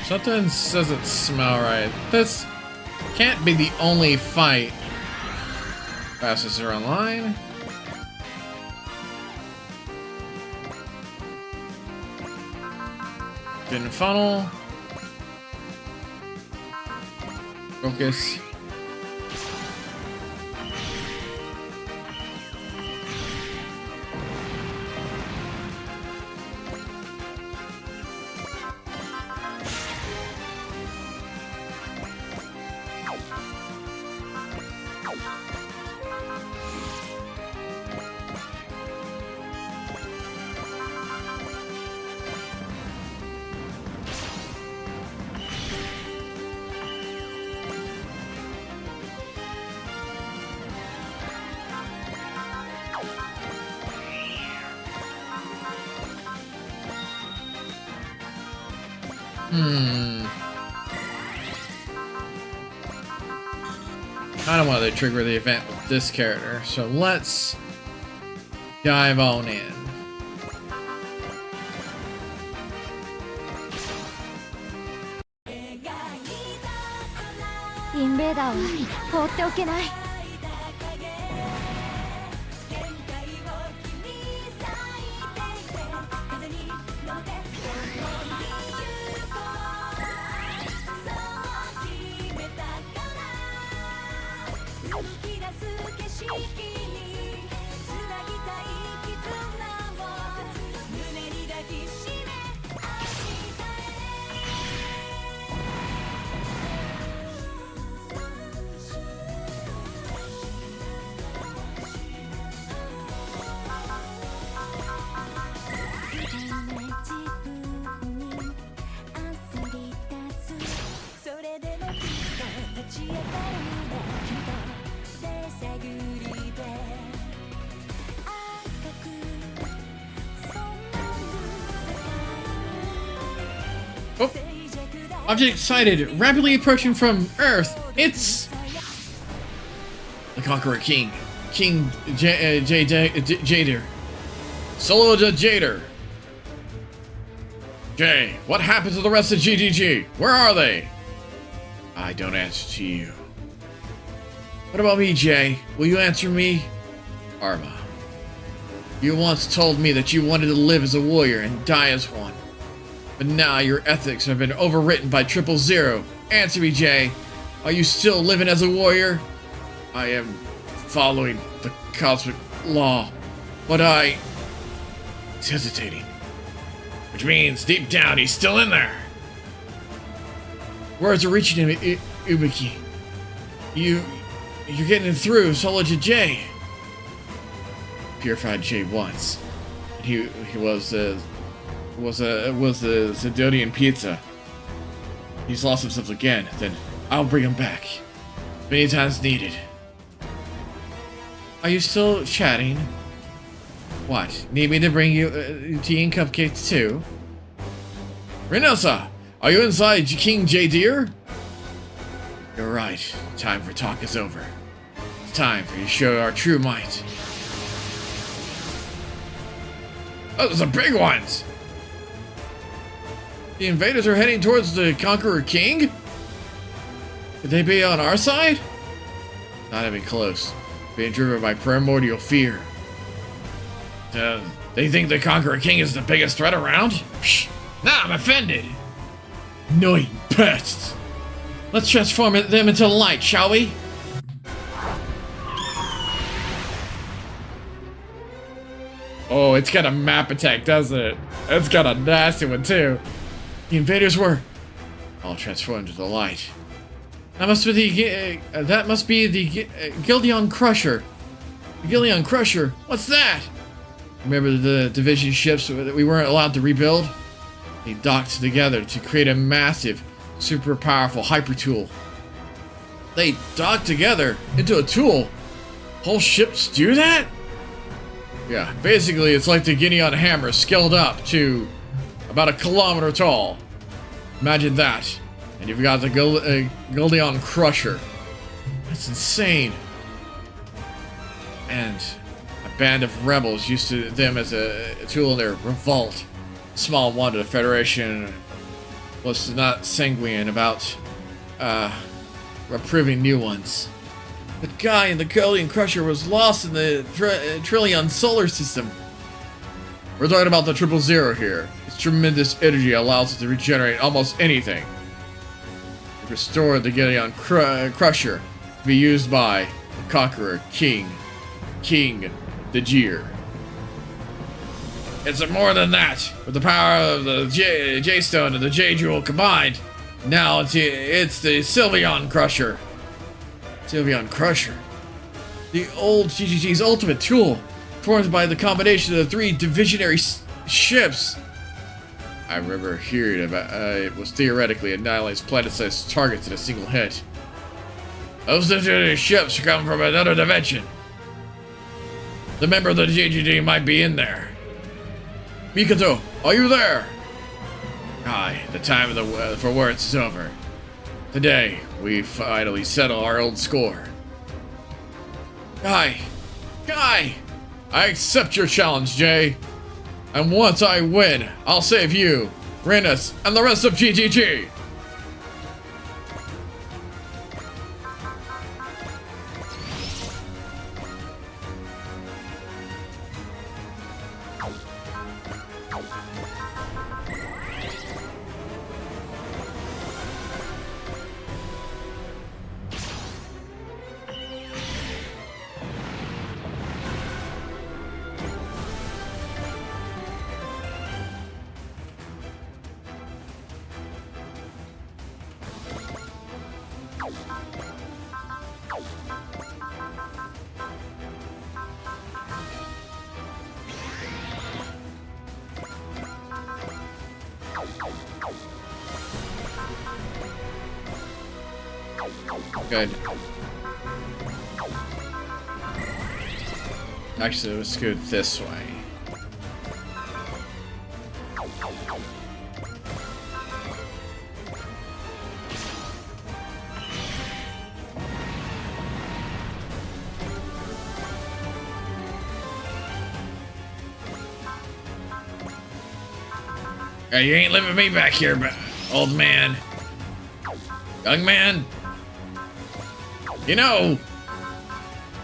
Something doesn't smell right. This can't be the only fight. Fastest are online. Didn't funnel. Focus. I don't want to trigger the event with this character, so let's dive on in. Oh. Object sighted, rapidly approaching from Earth. It's the Conqueror King, King Jader, Solo the Jader. Jay, what happened to the rest of GGG? Where are they? I don't answer to you. What about me, Jay? Will you answer me? Arma, you once told me that you wanted to live as a warrior and die as one. But now your ethics have been overwritten by 000. Answer me, Jay. Are you still living as a warrior? I am following the cosmic law, but he's hesitating. Which means, deep down, he's still in there. Words are reaching him, Ubiki. You're getting through, Solid J. Purified J once. He was the Sidonian pizza. He's lost himself again, then I'll bring him back. Many times needed. Are you still chatting? What? Need me to bring you tea and cupcakes too? Renosa, are you inside King J Deer? You're right. Time for talk is over. It's time for you to show our true might. Oh, those are big ones! The invaders are heading towards the Conqueror King? Could they be on our side? Not even close. Being driven by primordial fear. They think the Conqueror King is the biggest threat around? Psh, nah, I'm offended. Annoying pests. Let's transform them into light, shall we? Oh, it's got a map attack, doesn't it? It's got a nasty one, too. The invaders were all transformed into light. That must be the Gildeon Crusher. The Gildeon Crusher? What's that? Remember the division ships that we weren't allowed to rebuild? They docked together to create a massive, super powerful hyper tool. They docked together into a tool? Whole ships do that? Yeah, basically it's like the Gideon hammer scaled up to about 1 kilometer tall. Imagine that. And you've got the Gildeon Crusher. That's insane. And a band of rebels used them as a tool in their revolt. Small wonder the Federation was not sanguine about approving new ones. The guy in the Gildeon Crusher was lost in the Trillion solar system. We're talking about the 000 here. Its tremendous energy allows it to regenerate almost anything. It restored the Gildeon Crusher to be used by the Conqueror King the Jeer. It's more than that. With the power of the J-Stone and the J-Jewel combined, now it's the Sylveon Crusher. Sylveon Crusher. The old GGG's ultimate tool, formed by the combination of the 3 divisionary ships. I remember hearing about it was theoretically annihilates planet-sized targets in a single hit. Those divisionary ships come from another dimension. The member of the GGG might be in there. Mikoto, are you there? Aye, the time for words is over. Today, we finally settle our old score. Guy! I accept your challenge, Jay. And once I win, I'll save you, Renus, and the rest of GGG. Good. Actually, let's go this way. Hey, you ain't leaving me back here, old man. Young man. You know,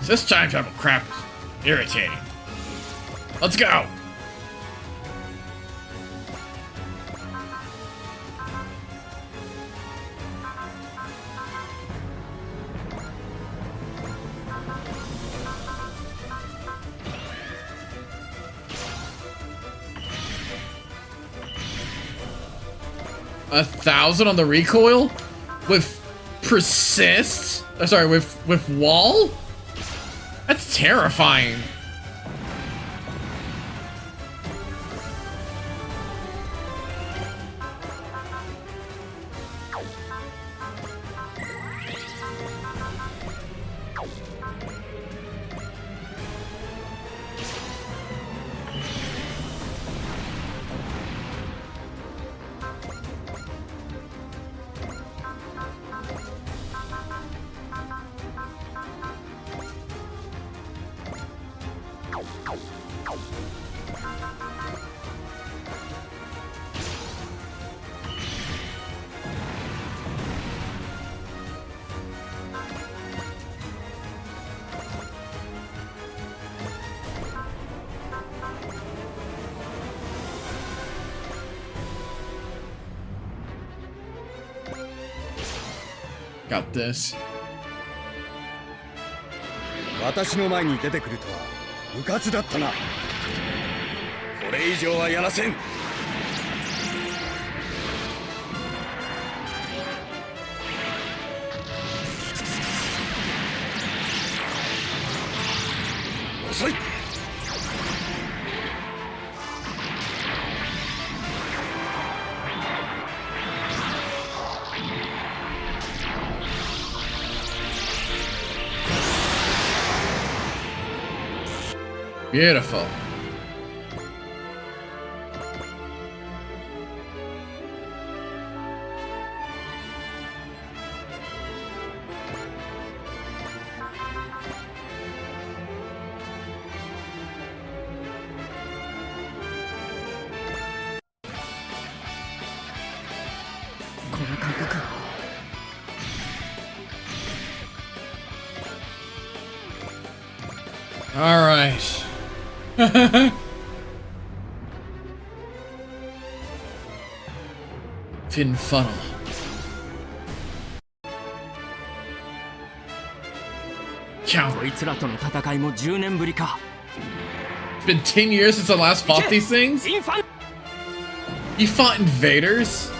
this time travel crap is irritating. Let's go! $1,000 on the recoil? With persist? Sorry, with wall? That's terrifying. Got this. 私の前に出てくるとは無活だったな。これ以上はやらせん。遅い。Beautiful. All right. Fin funnel. Count. こいつらとの戦いも10年ぶりか。 It's been 10 years since I last fought these things? インファン You fought invaders?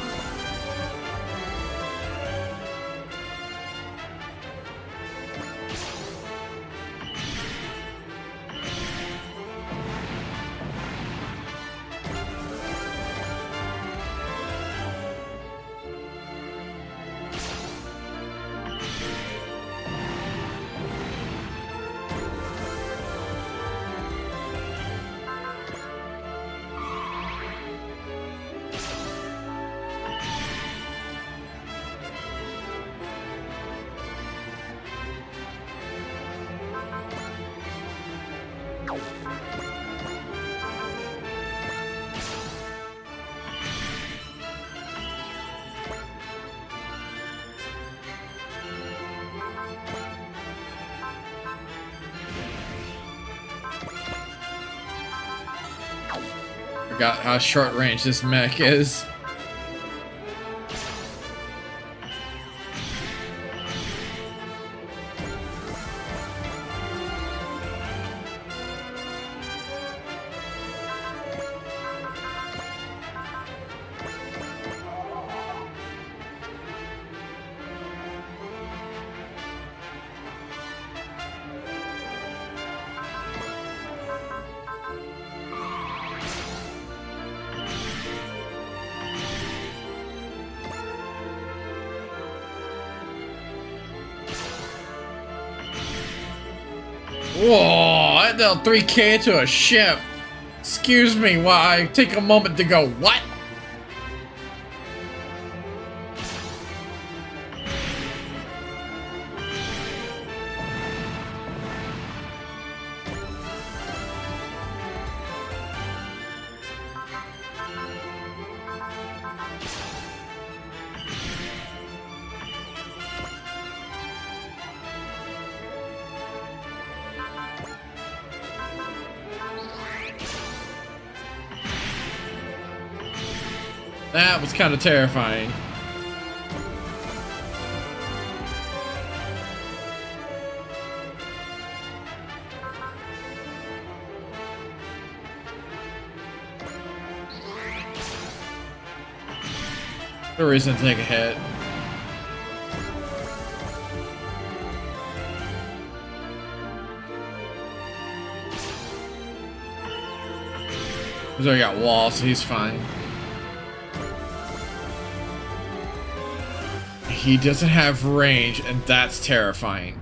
Forgot how short range this mech is. Whoa, I dealt 3K to a ship. Excuse me while I take a moment to go, what? That was kind of terrifying. No reason to take a hit. He's already got walls, so he's fine. He doesn't have range, and that's terrifying.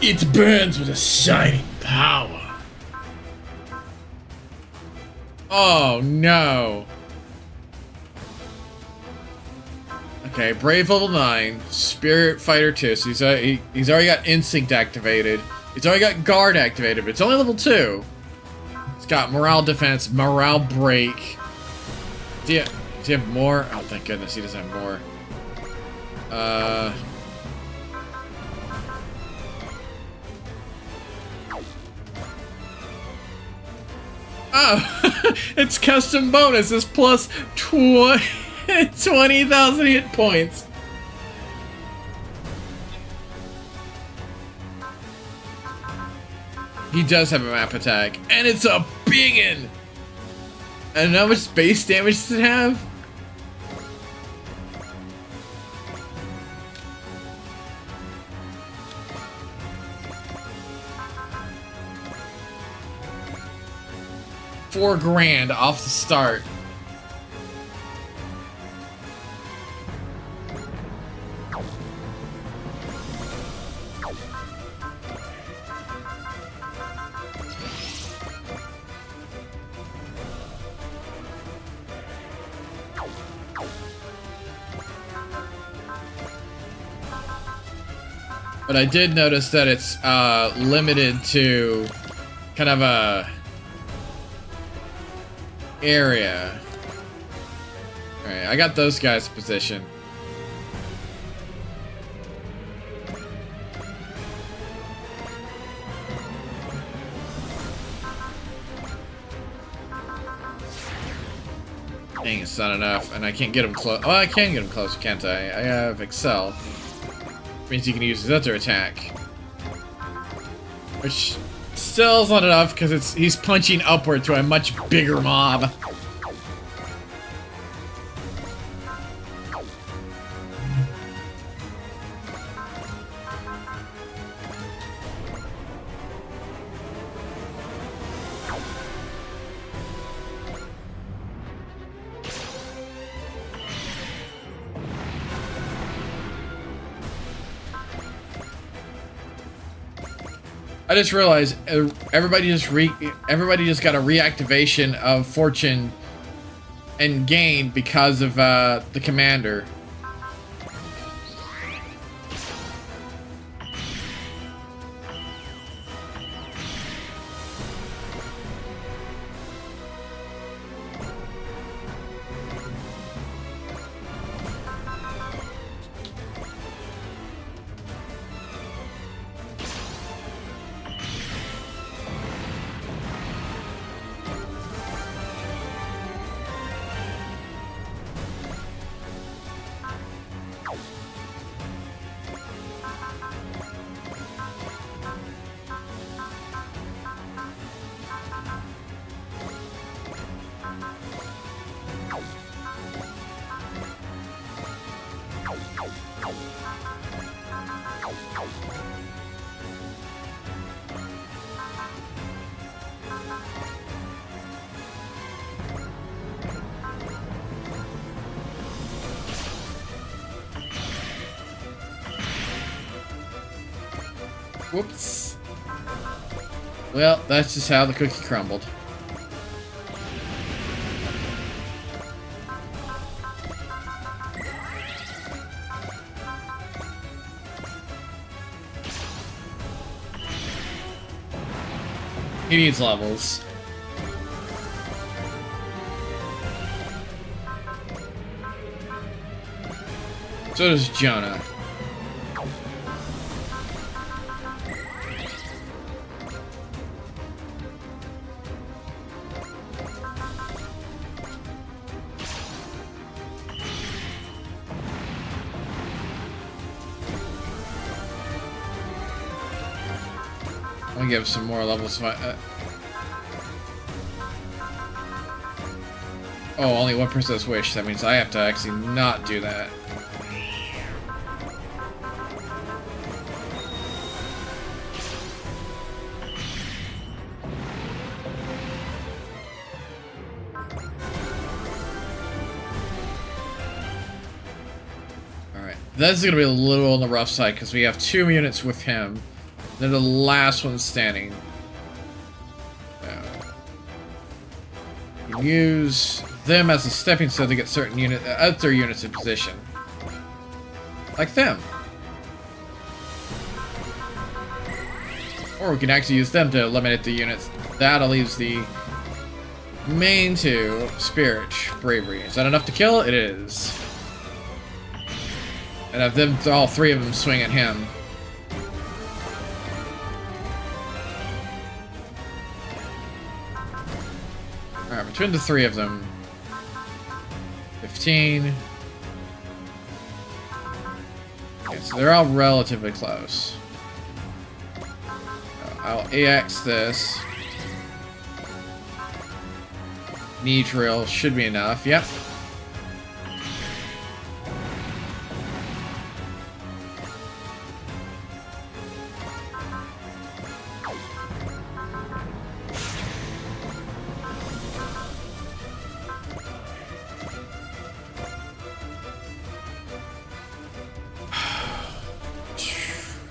It burns with a shining power. Oh no. Okay, Brave level 9, Spirit Fighter 2, so he's already got Instinct activated. He's already got Guard activated, but it's only level 2. It's got Morale Defense, Morale Break. Does he have more? Oh, thank goodness he doesn't have more. Oh, it's custom bonus. It's plus 20. 20,000 hit points. He does have a map attack, and it's a biggin! And how much base damage does it have? $4 grand off the start. But I did notice that it's limited to kind of a area. Alright, I got those guys positioned. Dang, it's not enough, and I can't get him close. Oh, I can get him close, can't I? I have Excel. Means he can use his other attack. Which still is not enough, because he's punching upward to a much bigger mob. I just realized everybody just got a reactivation of fortune and gain because of the commander. Whoops. Well, that's just how the cookie crumbled. He needs levels. So does Jonah. I'll give some more levels. Oh, only one person has wish. That means I have to actually not do that. Alright, that's gonna be a little on the rough side because we have 2 units with him. They're the last one standing. Use them as a stepping stone to get certain other units in position. Like them. Or we can actually use them to eliminate the units. That leaves the main 2, Spirit, Bravery. Is that enough to kill? It is. And have them, all 3 of them swing at him. Alright, between the 3 of them, if 15. Okay, so they're all relatively close. I'll AX this. Knee drill should be enough. Yep.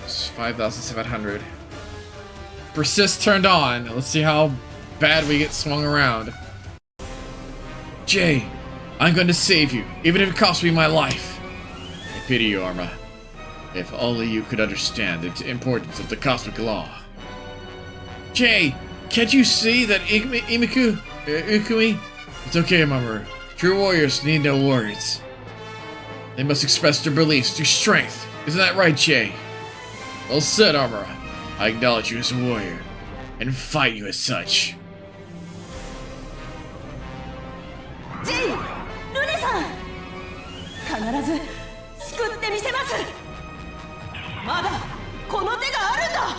It's 5,700. Persist turned on. Let's see how bad we get swung around. Jay, I'm going to save you, even if it costs me my life. I pity you, Arma. If only you could understand the importance of the cosmic law. Jay, can't you see that Ikumi? It's okay, Mamoru. True warriors need no words. They must express their beliefs through strength. Isn't that right, Jay? Well said, Armor. I acknowledge you as a warrior, and fight you as such. Jay! ルネさん必ず救ってみせます。まだこの手があるんだ。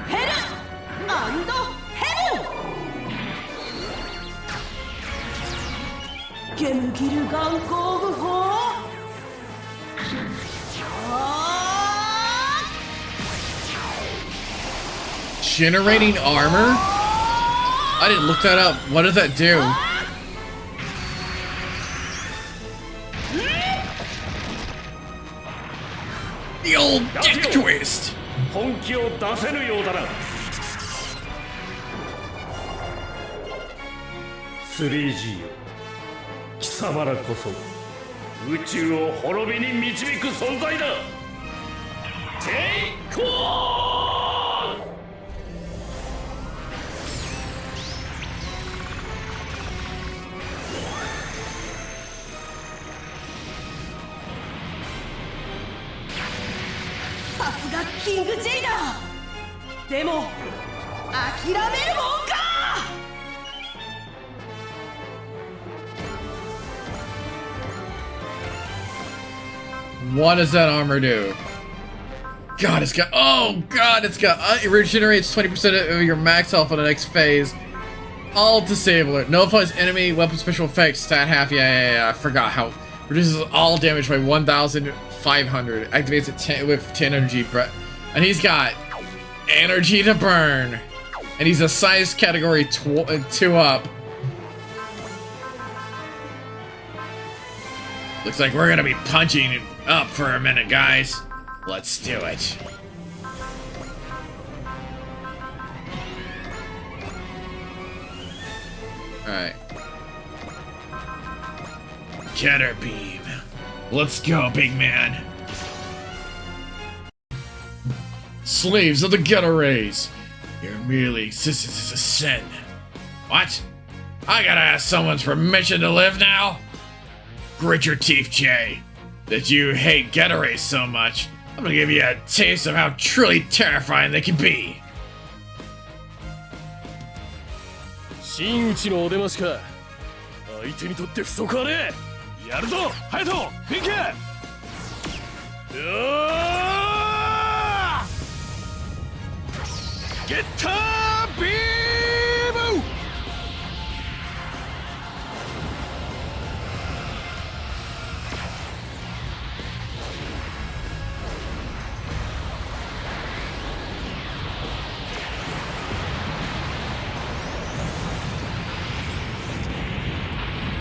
ヘル&ヘブン。ゲムギルガン工具法。Generating armor? I didn't look that up. What does that do? The old dick twist! 本気を出せぬようだな。3G よ、貴様らこそ宇宙を滅びに導く存在だ。テイクオフ！さすがキング・ジェイだ。でも諦めるもんか。What does that armor do? God, it's got. Oh, God, it's got. It regenerates 20% of your max health on the next phase. All disable it. Nullifies enemy weapon special effects. Stat half. Yeah. I forgot how. Reduces all damage by 1,500. Activates it 10, with 10 energy. And he's got energy to burn. And he's a size category 2 up. Looks like we're gonna be punching up for a minute, guys. Let's do it. Alright. Getter beam. Let's go, big man. Slaves of the Getter Rays. Your merely existence is a sin. What? I gotta ask someone's permission to live now? Grit your teeth, Jay. That you hate Getter Rays so much, I'm gonna give you a taste of how truly terrifying they can be. 真打ちのお出ましか。相手にとって不足はねえ。やるぞ、ハヤト、ピンク。ゲッタービーム。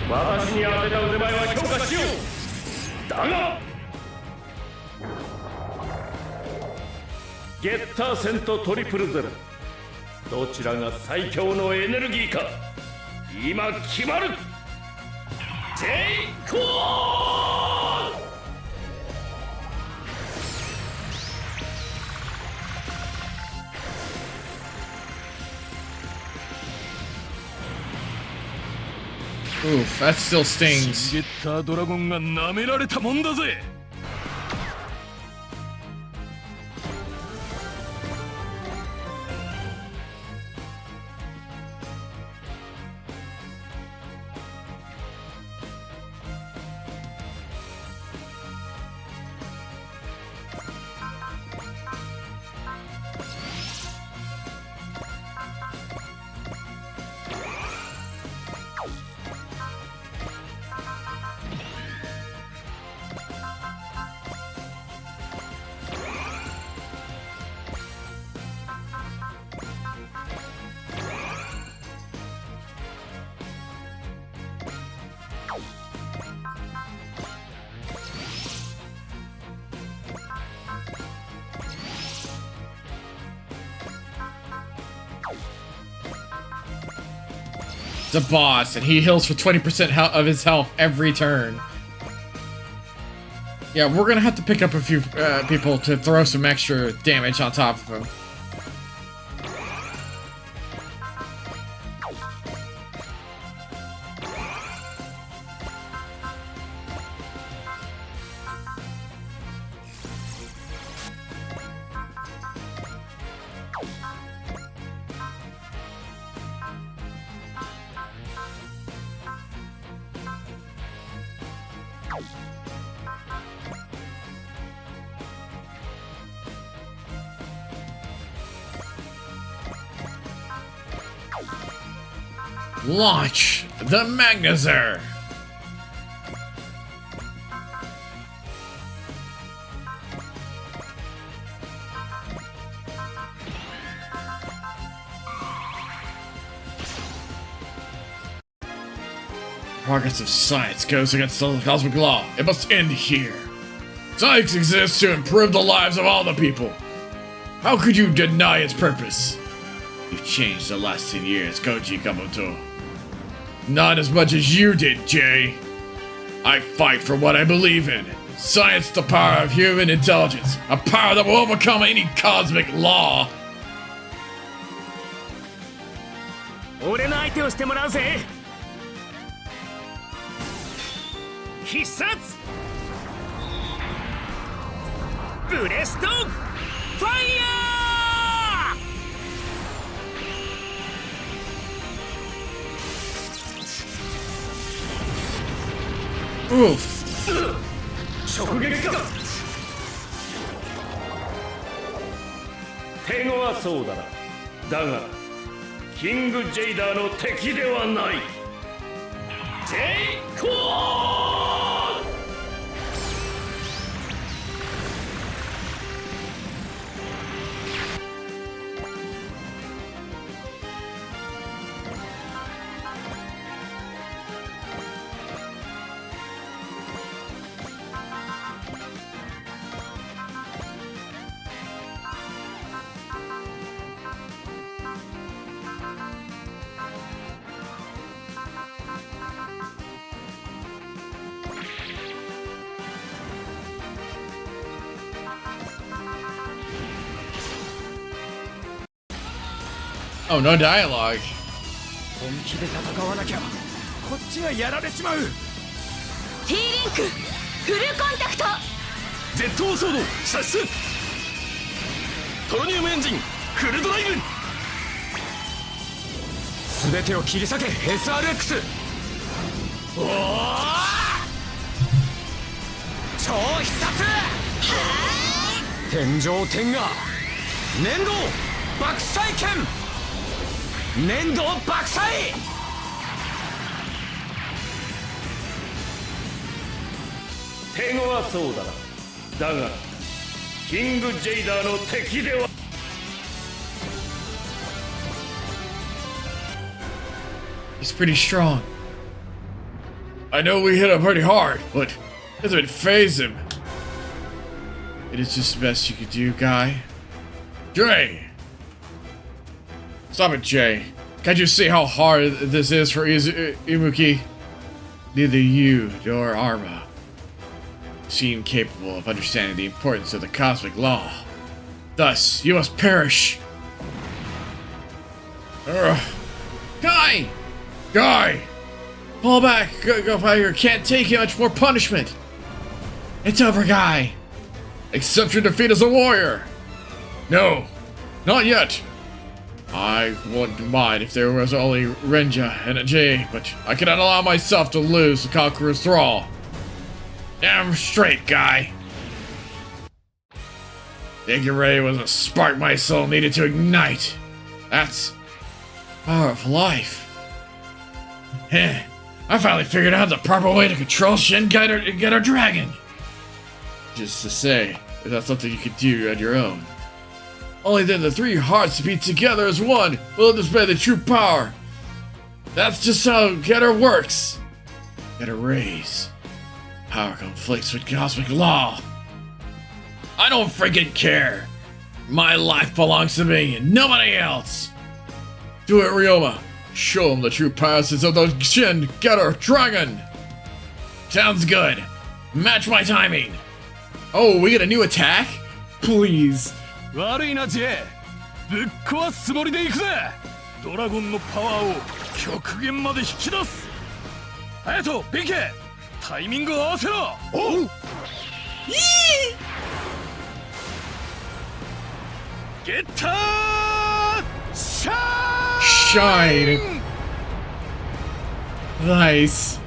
私に当てた腕前は評価しよう。だがゲッター戦とトリプルゼロ、どちらが最強のエネルギーか今決まる。テイクオフ！Oof, that still stings. ゲッタードラゴンが舐められたもんだぜ。the boss, and he heals for 20% of his health every turn. Yeah, we're gonna have to pick up a few people to throw some extra damage on top of him. Launch the Magnezer! Progress of science goes against the cosmic law. It must end here. Science exists to improve the lives of all the people. How could you deny its purpose? You've changed the last 10 years, Koji Kamoto. Not as much as you did, Jay. I fight for what I believe in. Science, the power of human intelligence. A power that will overcome any cosmic law. 俺の相手をしてもらうぜ。必殺ブレストファイヤー。 Oof. 直撃か。手強はそうだな。だがキング・ジェイダーの敵ではない。ジェイコー！ Oh, no dialogue. 本気で戦わなきゃこっちがやられちまう。 T リンクフルコンタクト。 ジェットオーソード射出。トロニウムエンジンフルドライブ。全てを切り裂け SRX。 おお超必殺。天上天下粘土爆砕剣。 粘土爆砕。手強はそうだな。だがキング・ジェイダーの敵では。 He's pretty strong. I know we hit him pretty hard, but it doesn't phase him. It is just the best you could do, guy. Jay! Stop it, Jay. Can't you see how hard this is for Imuki? Neither you nor Arma seem capable of understanding the importance of the cosmic law. Thus, you must perish. Guy! Guy! Pull back! Go fire! Can't take much more punishment! It's over, Guy! Accept your defeat as a warrior! No! Not yet! I wouldn't mind if there was only Renja and a J, but I cannot allow myself to lose the Conqueror's thrall. Damn straight, Guy! The Igure was a spark my soul needed to ignite. That's power of life. Heh, I finally figured out the proper way to control Shin and get our dragon. Just to say, if that's something you could do on your own. Only then the three hearts beat together as one will display the true power. That's just how Getter works. Getter raise. Power conflicts with cosmic law. I don't freaking care. My life belongs to me and nobody else. Do it, Ryoma. Show him the true passes of the Shin Getter Dragon! Sounds good. Match my timing. Oh, we get a new attack? Please. 悪いな J ぶっ壊すつもりでいくぜドラゴンのパワーを極限まで引き出す隼人ビケタイミングを合わせろおうゲッターシャイン Shine. Nice.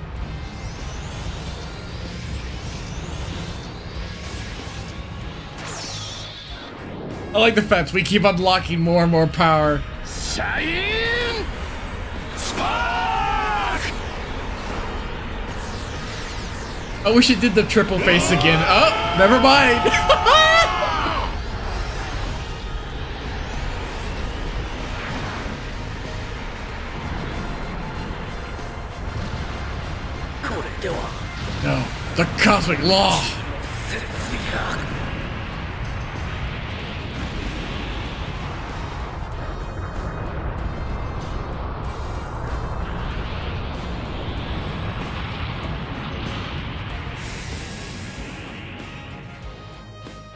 I like the fact we keep unlocking more and more power. シャインスパーク I wish it did the triple face again. Oh, never mind. No, the cosmic law.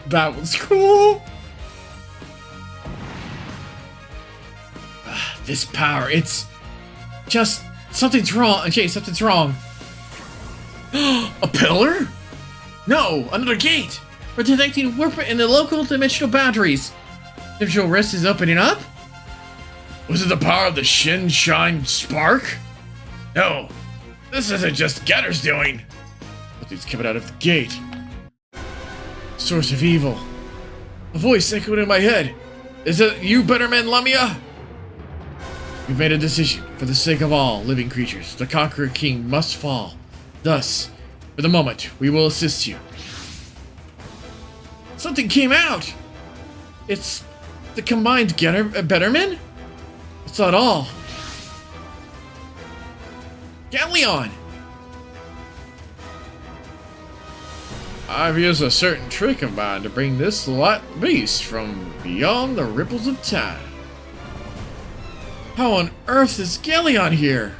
That was cool. This power, it's just something's wrong. Okay, something's wrong. A pillar? No, another gate. We're detecting warp in the local dimensional boundaries. Dimensional rift is opening up? Was it the power of the Shin Shine Spark? No, this isn't just Getter's doing. Something's coming out of the gate. Source of evil. A voice echoed in my head. Is it you, better man Lamia? We've made a decision. For the sake of all living creatures, the Conqueror King must fall. Thus, for the moment, we will assist you. Something came out! It's the combined Betterman? It's not all. Galleon! I've used a certain trick of mine to bring this light beast from beyond the ripples of time. How on earth is Galleon here?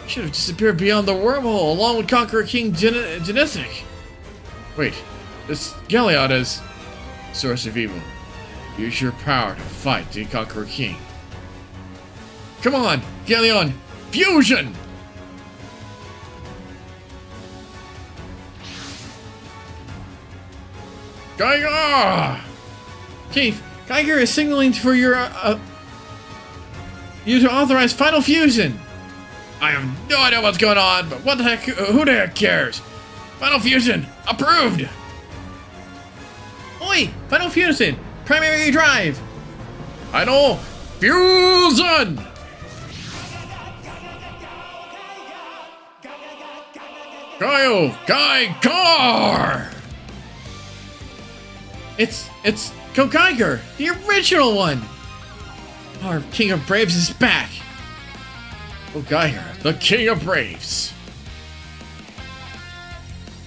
Should have disappeared beyond the wormhole along with Conqueror King Genetic. Wait, this Galleon is source of evil. Use your power to fight the Conqueror King. Come on, Galleon, fusion! Geiger! Chief, Geiger is signaling for you to authorize final fusion. I have no idea what's going on, but what the heck? Who the heck cares? Final fusion approved. Oi! Final fusion, primary drive. Final fusion. Geiger! It's Geiger, the original one! Our King of Braves is back! Geiger, the King of Braves!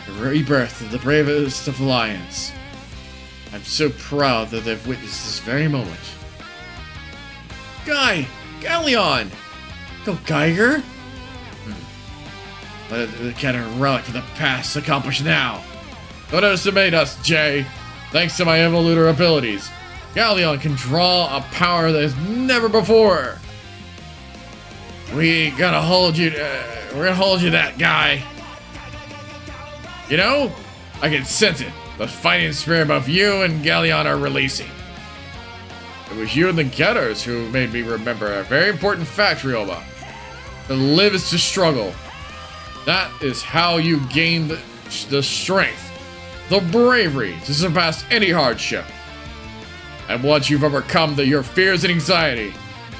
The rebirth of the bravest of Lions. I'm so proud that they've witnessed this very moment. Galleon! Geiger? Let the kind of relic of the past accomplish now. Don't underestimate us, Jay. Thanks to my evoluter abilities, Galleon can draw a power that is never before. We're gonna hold you that guy. You know, I can sense it. The fighting spirit both you and Galleon are releasing. It was you and the Getters who made me remember a very important fact, Ryoma. To live is to struggle. That is how you gain the strength, the bravery to surpass any hardship. And once you've overcome your fears and anxiety,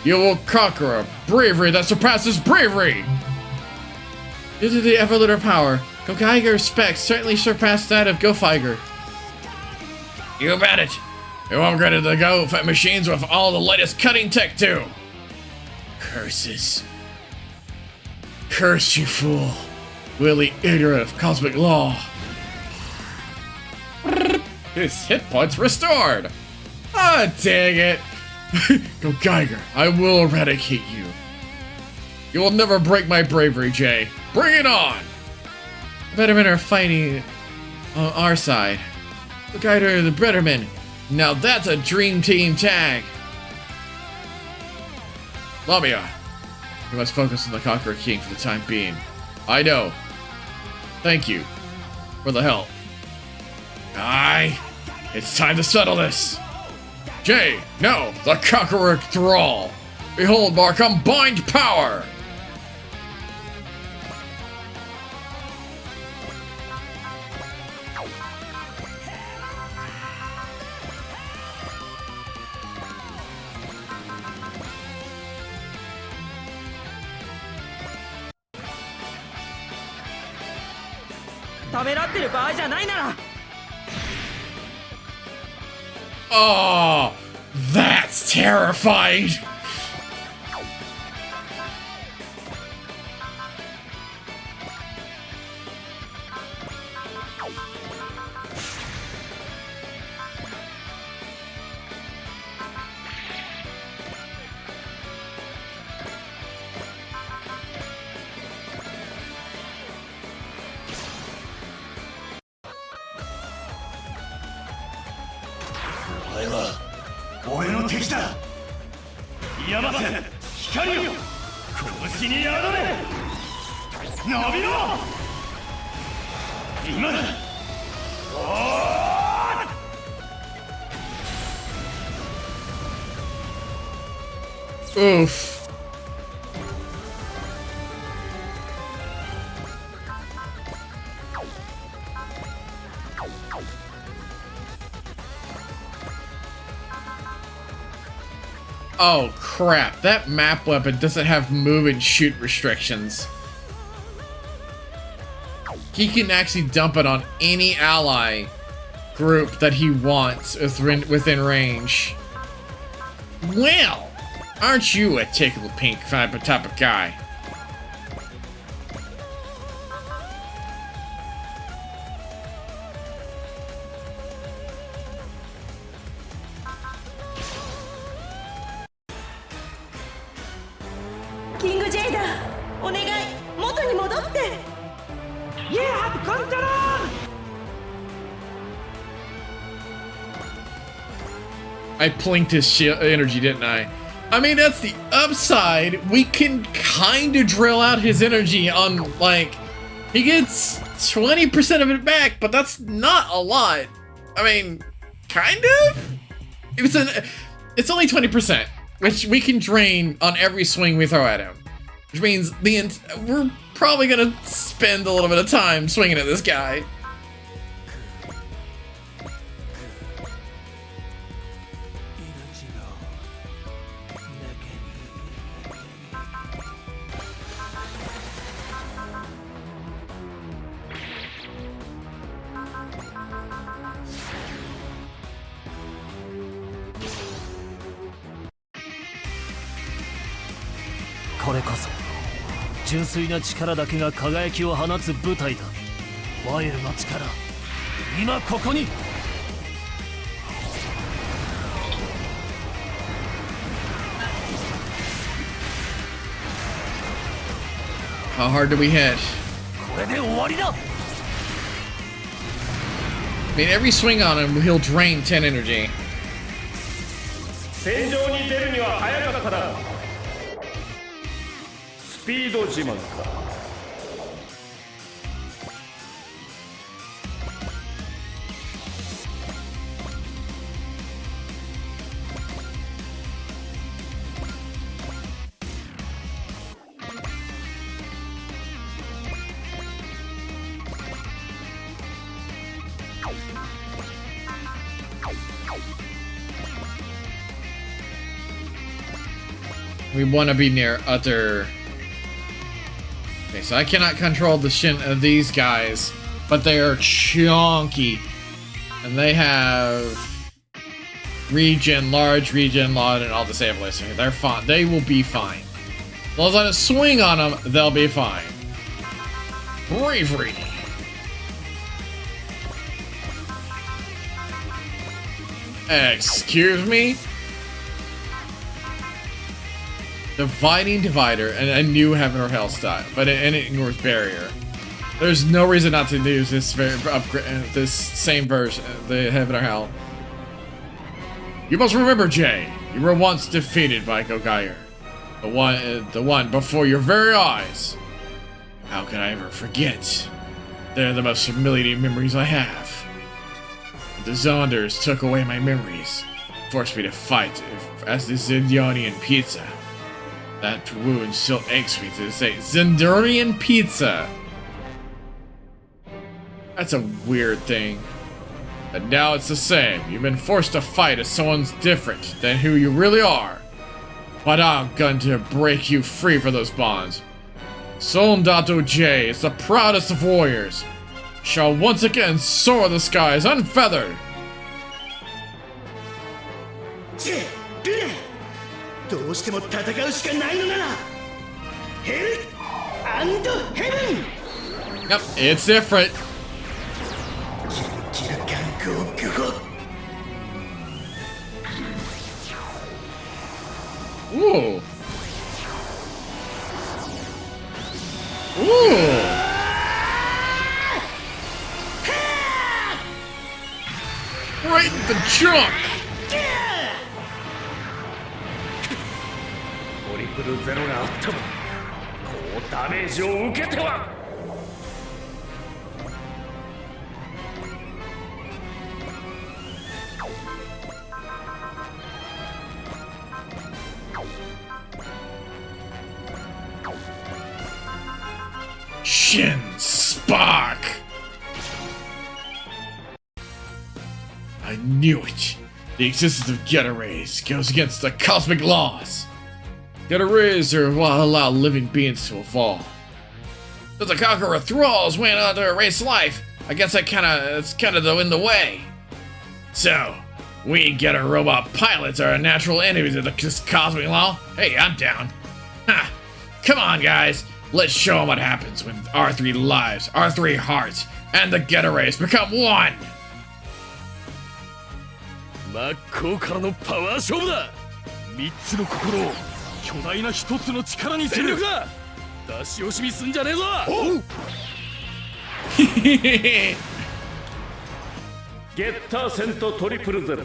you will conquer a bravery that surpasses bravery! Due to the evoluter power, Geiger's specs certainly surpass that of Geiger. You bet it! You upgraded the Go machines with all the latest cutting tech too! Curses. Curse you, fool! Willy ignorant of cosmic law. His hit points restored! Ah, dang it! Go Geiger, I will eradicate you. You will never break my bravery, Jay. Bring it on! The Bettermen are fighting on our side. The guider of the Bettermen. Now that's a dream team tag. Lamia, you must focus on the Conqueror King for the time being. I know. Thank you for the help. Aye, it's time to settle this. Jay, no, the Conqueror Thrall. Behold our combined power. Oh, that's terrifying. Oof. Oh crap, that map weapon doesn't have move and shoot restrictions. He can actually dump it on any ally group that he wants within range. Well, aren't you a tickle pink type of guy? King Jada, お願い、元に戻って。Yeah, control! I plinked his energy, didn't I? I mean, that's the upside. We can kind of drill out his energy on, like, he gets 20% of it back, but that's not a lot. I mean, kind of? It's only 20%, which we can drain on every swing we throw at him. Which means we're probably gonna spend a little bit of time swinging at this guy. How hard do we hit? I mean, every swing on him, he'll drain 10 energy. 戦場に出るには早かったな。スピード自慢か。We want to be near other... Okay, so I cannot control the shin of these guys, but they are chunky. And they have... regen, large, and all the save lists. They're fine. They will be fine. As long as I don't swing on them, they'll be fine. Bravery! Excuse me? Dividing Divider, and a new Heaven or Hell style, but it ignores Barrier. There's no reason not to use this this same version, the Heaven or Hell. You must remember, Jay, you were once defeated by Gogaier. The one before your very eyes. How can I ever forget? They're the most humiliating memories I have. The Zonders took away my memories, forced me to fight as the Zindonian Pizza. That wound still aches me to this day. Zindonian Pizza! That's a weird thing. But now it's the same. You've been forced to fight as someone's different than who you really are. But I'm going to break you free from those bonds. Soldato J is the proudest of warriors. Shall once again soar the skies unfeathered. チェルネどうしても戦うしかないのならヘル&ヘブン Yep, it's different. キラキラ観光グホ Ooh. Ooh. Right in the junk. トリプルゼロがあってもこうダメージを受けては Shin Spark. I knew it. The existence of Geta Rays goes against the cosmic laws. Geta Rays are what allow living beings to evolve. Since the Conqueror Thralls went on to erase life, I guess it's kind of in the way. So, we Geta robot pilots are natural enemies of this cosmic law. Hey, I'm down. Ha! Come on, guys. Let's show them what happens when our 3 lives, our 3 hearts, and the Geta Rays become one. 真っ向からのパワー勝負だ。3つの心を巨大な1つの力にする。全力だ。出し惜しみすんじゃねえぞ。ゲッター戦とトリプルゼロ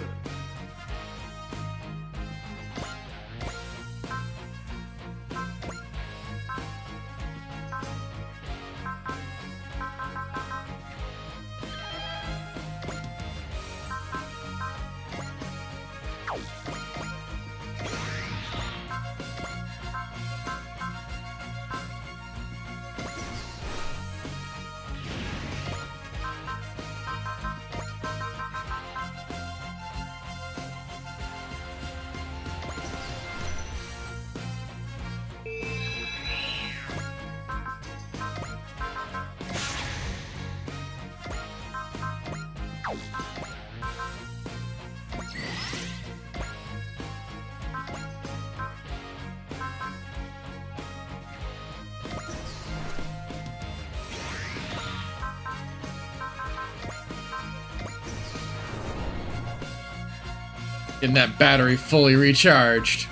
Getting that battery fully recharged.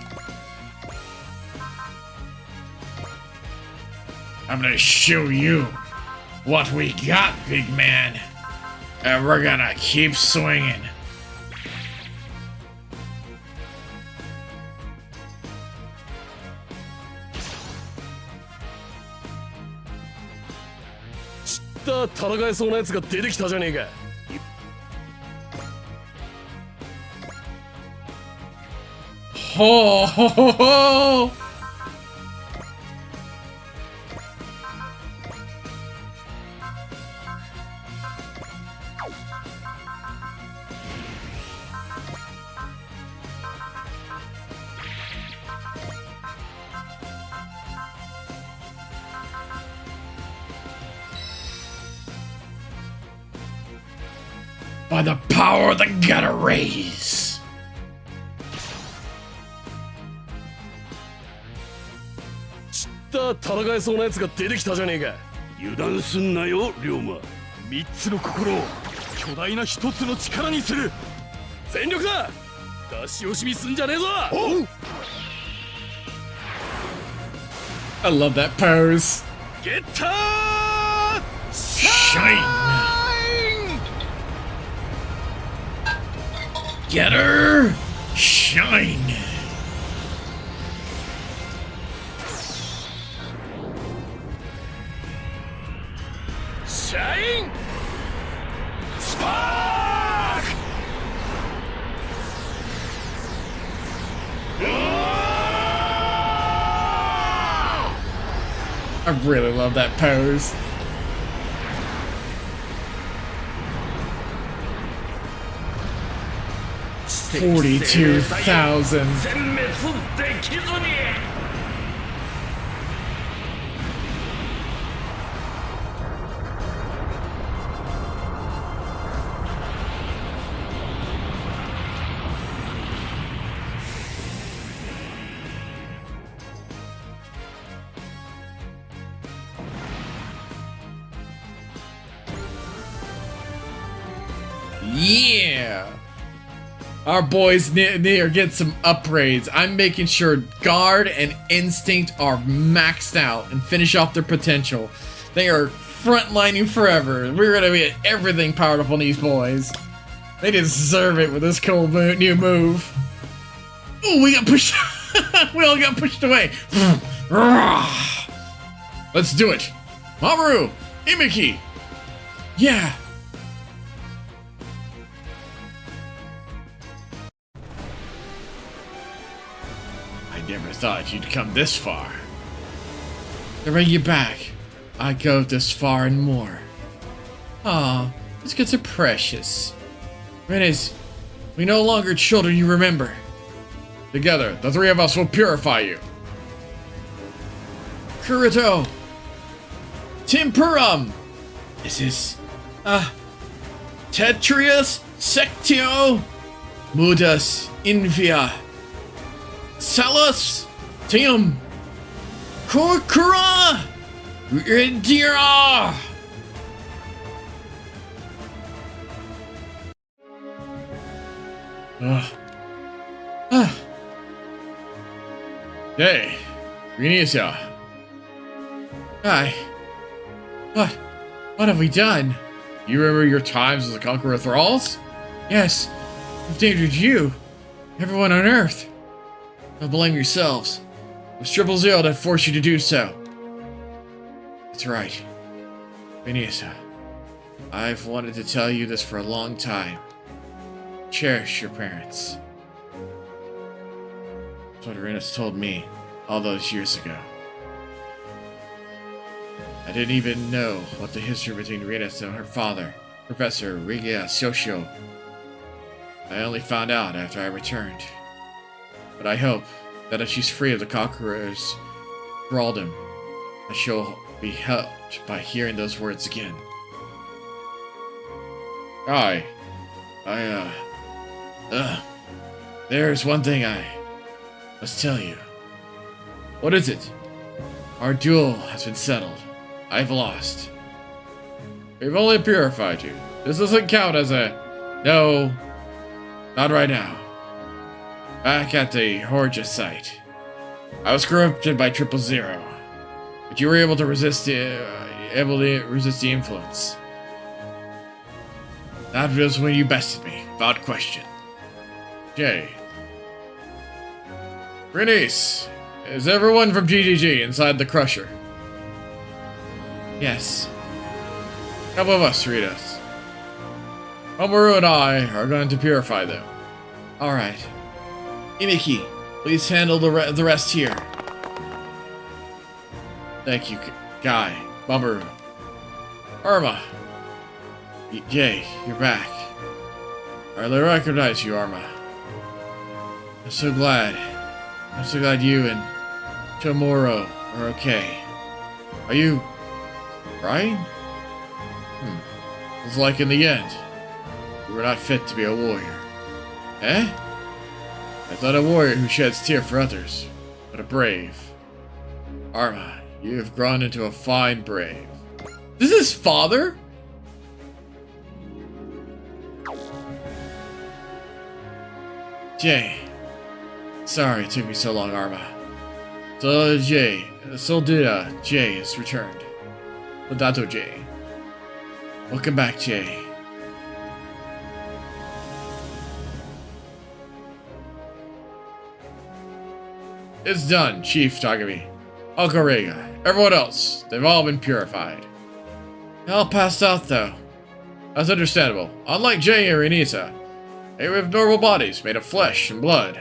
I'm gonna show you what we got, big man. And we're gonna keep swinging. Shita, 戦えそうなやつが出てきたじゃねえか。Ho ho ho ho! By the power of the Geta Rays! 戦えそうなやつが出てきたじゃねえか。油断すんなよ、龍馬。3つの心を巨大な1つの力にする。全力だ。出し惜しみすんじゃねえぞ。I love that pose. ゲッター Shine! Get her! Shine! Shine! Spark! I really love that pose. $42,000. 殲滅できずに Yeah! Our boys near get some upgrades. I'm making sure Guard and Instinct are maxed out and finish off their potential. They are frontlining forever. We're gonna get everything powered up on these boys. They deserve it with this cool new move. Ooh, we got pushed. We all got pushed away. Let's do it. Mamoru! Imiki! Yeah! I never thought you'd come this far. To bring you back, I go this far and more. Aw, these kids are precious. Renes, we no longer children you remember. Together, the three of us will purify you. Kurito! Tempurum! This is... Tetrius Sectio Mudas Invia Salus Tium Corcora Indira! Hey, Renisha. Hi. What have we done? You remember your times as a conqueror of thralls? Yes. I've endangered you. Everyone on Earth. Don't blame yourselves. It was Triple Zero that forced you to do so. That's right. Renisha. I've wanted to tell you this for a long time. Cherish your parents. That's what Renis told me all those years ago. I didn't even know what the history between Renis and her father, Professor Riga Shosho. I only found out after I returned. But I hope that if she's free of the Conqueror's thraldom, that she'll be helped by hearing those words again. There's one thing I must tell you. What is it? Our duel has been settled. I've lost. We've only purified you. This doesn't count as a... No, not right now. Back at the Horja site, I was corrupted by Triple Zero, but you were able to resist the influence. That was when you bested me, without question. Jay. Renis, is everyone from GGG inside the Crusher? Yes. Come with us, Ritas. Mamoru and I are going to purify them. Alright. Imiki, please handle the rest here. Thank you, Guy. Mamoru. Arma. Jay, you're back. I recognize you, Arma. I'm so glad. I'm so glad you and Tomoro are okay. Are you... right? It's like in the end, you were not fit to be a warrior. Eh? I thought a warrior who sheds tears for others, but a brave. Arma, you have grown into a fine brave. This is his father? Jay. Sorry it took me so long, Arma. Soldira J is returned. Soldato J. Welcome back, J. It's done, Chief Tagami. Uncle Rega. Everyone else, they've all been purified. They all passed out, though. That's understandable. Unlike Jay and Renita, they have normal bodies made of flesh and blood.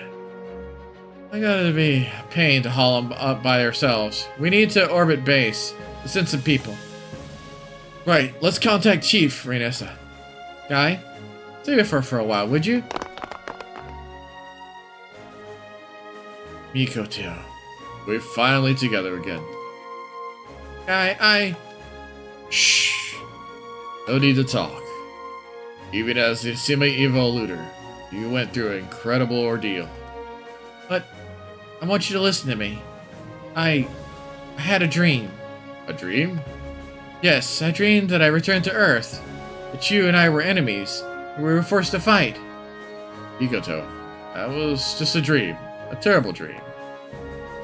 I gotta be a pain to haul them up by ourselves. We need to orbit base to send some people. Right, let's contact Chief Renita. Guy, save it for a while, would you? Mikoto, we're finally together again. Guy, Shh. No need to talk. Even as the semi-evoluter, you went through an incredible ordeal. But I want you to listen to me. I had a dream. A dream? Yes, I dreamed that I returned to Earth. That you and I were enemies, and we were forced to fight. Mikoto, that was just a dream. A terrible dream.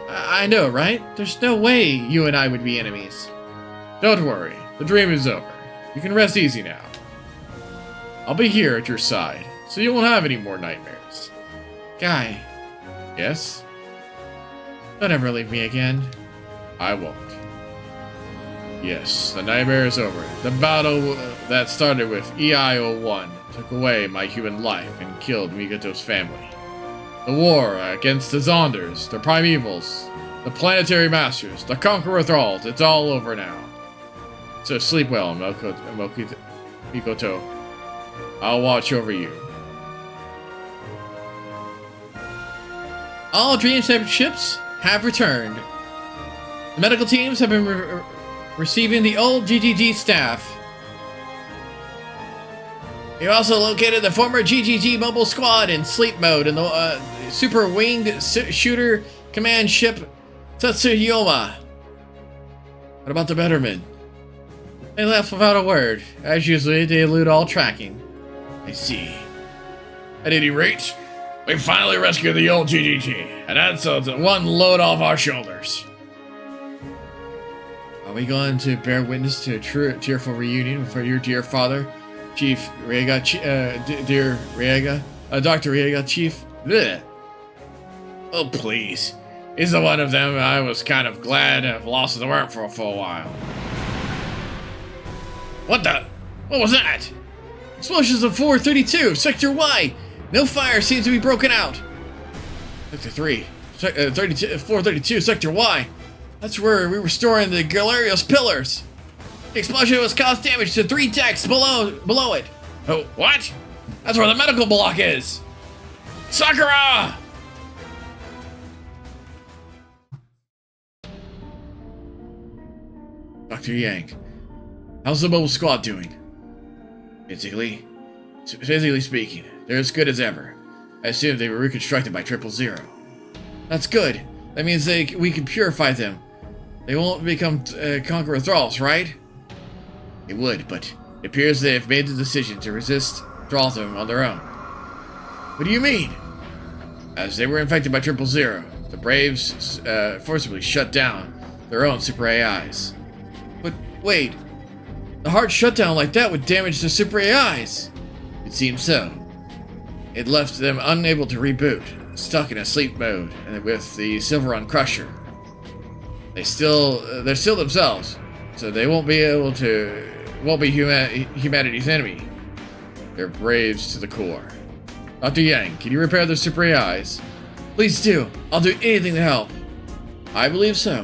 I know, right? There's no way you and I would be enemies. Don't worry, the dream is over. You can rest easy now. I'll be here at your side, so you won't have any more nightmares. Guy. Yes? Don't ever leave me again. I won't. Yes, the nightmare is over. The battle that started with EI-01 took away my human life and killed Mikoto's family. The war against the Zonders, the Primevals, the Planetary Masters, the Conqueror Thralls, it's all over now. So sleep well, Mikoto. I'll watch over you. All Dream-type ships have returned. The medical teams have been receiving the old GGG staff. We also located the former GGG mobile squad in sleep mode in the super winged shooter command ship Tsuyouma. What about the Bettermen? They left without a word. As usual, they elude all tracking. I see. At any rate, we finally rescued the old GGG, and that's one load off our shoulders. Are we going to bear witness to a tearful reunion for your dear father, Chief Riega, dear Riega, Dr. Riega, Chief? Blech. Oh, please. He's the one of them I was kind of glad to have lost the work for a full while. What was that? Explosions of 432, Sector Y! No fire seems to be broken out. Sector 3, 432, Sector Y. That's where we were storing the Galerios pillars. The explosion was caused damage to 3 decks below it. Oh, what? That's where the medical block is. Sakura! Dr. Yang, how's the mobile squad doing? Physically speaking, they're as good as ever. I assume they were reconstructed by 000. That's good. That means we can purify them. They won't become Conqueror Thralls, right? They would, but it appears they have made the decision to resist Thraldom on their own. What do you mean? As they were infected by 000, the Braves forcibly shut down their own super AIs. But wait, the hard shutdown like that would damage the super AIs. It seems so. It left them unable to reboot, stuck in a sleep mode, and with the Silveron Crusher. They're still themselves, so they won't be humanity's enemy. They're braves to the core. Dr. Yang, can you repair the super AIs? Please do. I'll do anything to help. I believe so.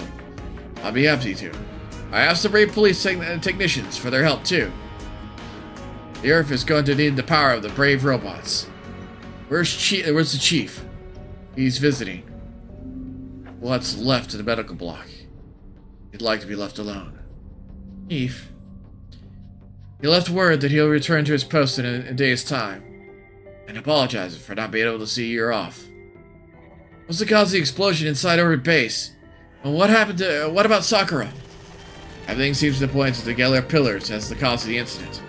I'll be happy to. I asked the brave police technicians for their help too. The Earth is going to need the power of the brave robots. Where's the chief? He's visiting. What's left of the medical block? He'd like to be left alone. Chief. He left word that he'll return to his post in a day's time, and apologizes for not being able to see you off. What's the cause of the explosion inside orbit base? And what about Sakura? Everything seems to point to the Galar pillars as the cause of the incident.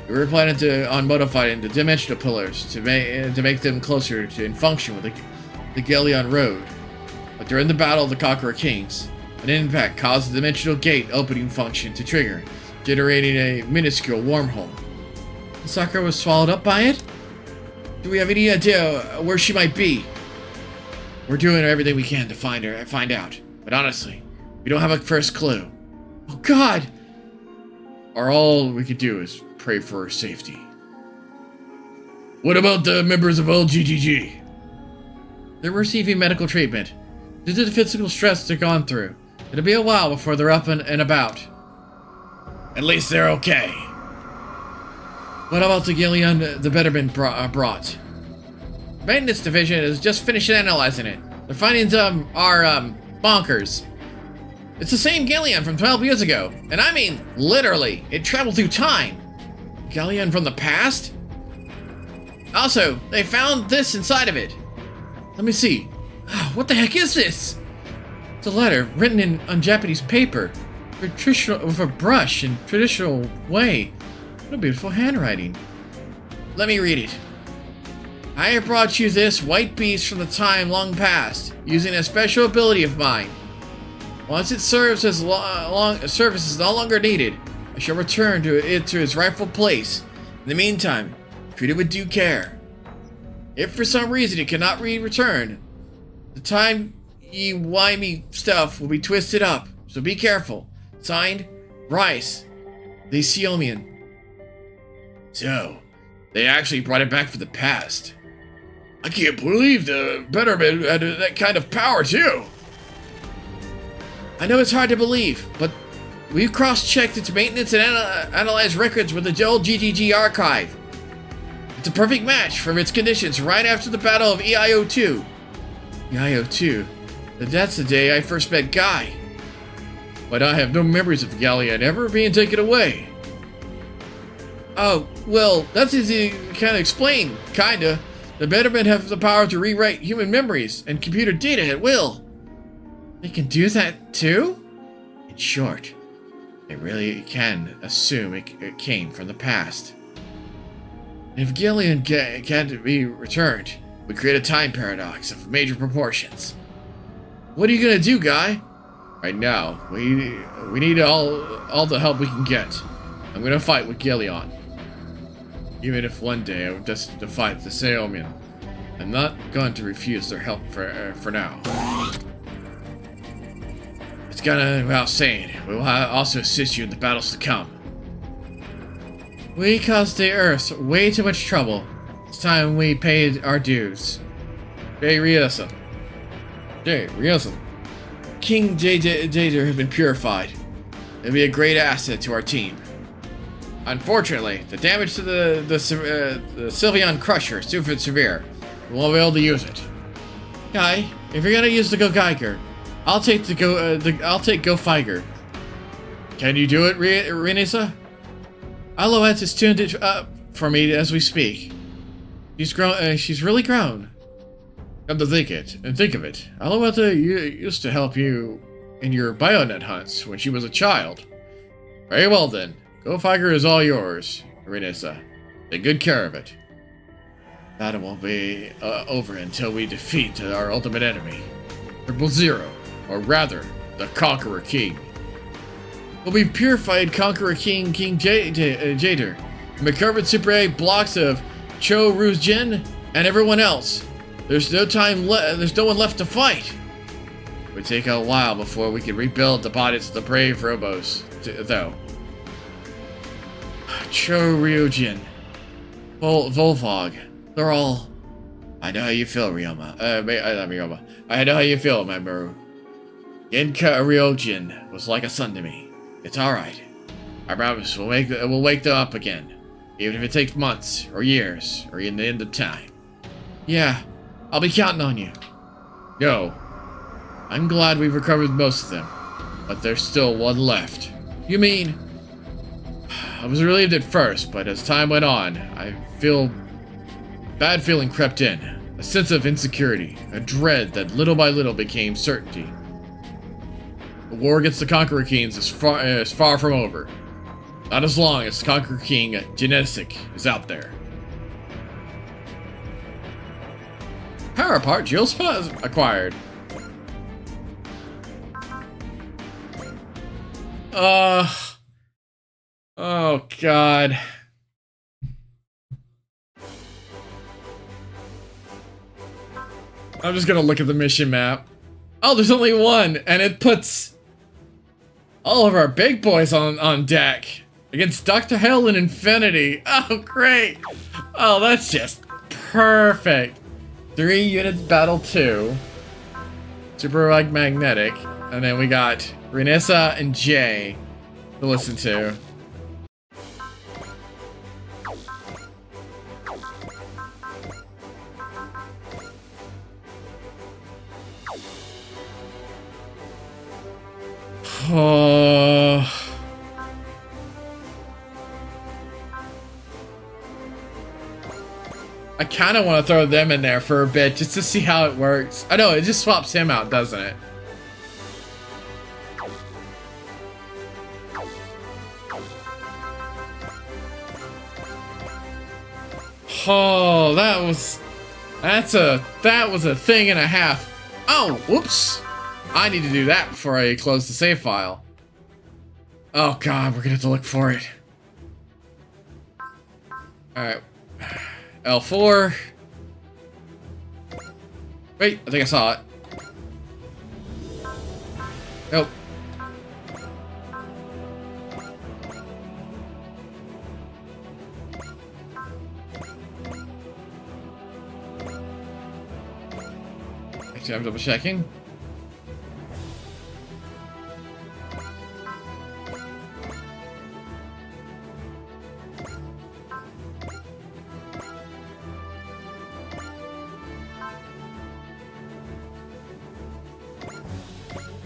We were planning on modifying the dimensional pillars to make them closer to in function with the Galeon Road. But during the Battle of the Conqueror Kings, an impact caused the dimensional gate opening function to trigger, generating a minuscule wormhole. Sakura was swallowed up by it? Do we have any idea where she might be? We're doing everything we can to find her and find out. But honestly, we don't have a first clue. Oh God! All we could do is pray for her safety. What about the members of LGGG? They're receiving medical treatment. Due to the physical stress they've gone through, it'll be a while before they're up and about. At least they're okay. What about the galleon the Betterment brought? Maintenance division is just finished analyzing it. The findings are bonkers. It's the same galleon from 12 years ago, and I mean literally. It traveled through time. Galleon from the past? Also, they found this inside of it. Let me see. What the heck is this? It's a letter written on Japanese paper, with a brush in traditional way. What a beautiful handwriting. Let me read it. I have brought you this white beast from the time long past, using a special ability of mine. Once its service is no longer needed, I shall return to its rightful place. In the meantime, treat it with due care. If for some reason it cannot be returned, the timey-wimey stuff will be twisted up, so be careful. Signed, Rice, the Seomian. So, they actually brought it back from the past. I can't believe the Betterman had that kind of power, too. I know it's hard to believe, but we've cross-checked its maintenance and analyzed records with the old GGG archive. It's a perfect match from its conditions right after the Battle of EIO2. EIO2? That's the day I first met Guy. But I have no memories of Galleon ever being taken away. Oh, well, that's easy to kind of explain, kinda. The Bettermen have the power to rewrite human memories and computer data at will. They can do that too? In short, they really can assume it came from the past. If Galleon can't be returned, we create a time paradox of major proportions. What are you gonna do, Guy? Right now, we need all the help we can get. I'm gonna fight with Galleon. Even if one day I would just to fight the Seomian, I'm not going to refuse their help for now. It's gonna without saying, we will also assist you in the battles to come. We caused the Earth way too much trouble. It's time we paid our dues. Jay Ryusa. King Jader has been purified. It'll be a great asset to our team. Unfortunately, the damage to the Sylveon Crusher is too severe. We won't be able to use it. Guy, if you're gonna use the Go Geiger, I'll take Go Figer. Can you do it, Renisa? Alouette has tuned it up for me as we speak. She's really grown. Come to think of it, Alouette used to help you in your Bionet hunts when she was a child. Very well then. Go Figer is all yours, Renisa. Take good care of it. That won't be over until we defeat our ultimate enemy, Triple Zero, or rather, the Conqueror King. We'll be purified Conqueror King Jader, McCurvin Super 8 blocks of Cho Ruzjin, and everyone else. There's no one left to fight. It would take a while before we can rebuild the bodies of the brave Robos, though. Cho Ryujin, Volvog, they're all... I know how you feel, Ryoma. I know how you feel, Mamoru. Genka Ryojin was like a son to me. It's alright. I promise we'll wake them up again. Even if it takes months, or years, or in the end of time. Yeah, I'll be counting on you. No. I'm glad we've recovered most of them. But there's still one left. You mean... I was relieved at first, but as time went on, bad feeling crept in. A sense of insecurity, a dread that little by little became certainty. The war against the Conqueror Kings is far from over. Not as long as Conqueror King Genetic is out there. Power part Jill's acquired. Oh god. I'm just gonna look at the mission map. Oh, there's only one, and it puts all of our big boys on deck against Dr. Hell and Infinity. Oh, great. Oh, that's just perfect. 3 units battle 2. Super like magnetic. And then we got Renessa and Jay to listen to. Oh. I kind of want to throw them in there for a bit just to see how it works. I know, it just swaps him out, doesn't it? Oh, that was a thing and a half. Oh, whoops. I need to do that before I close the save file. Oh god, we're gonna have to look for it. Alright. L4. Wait, I think I saw it. Nope. Actually, I'm double checking.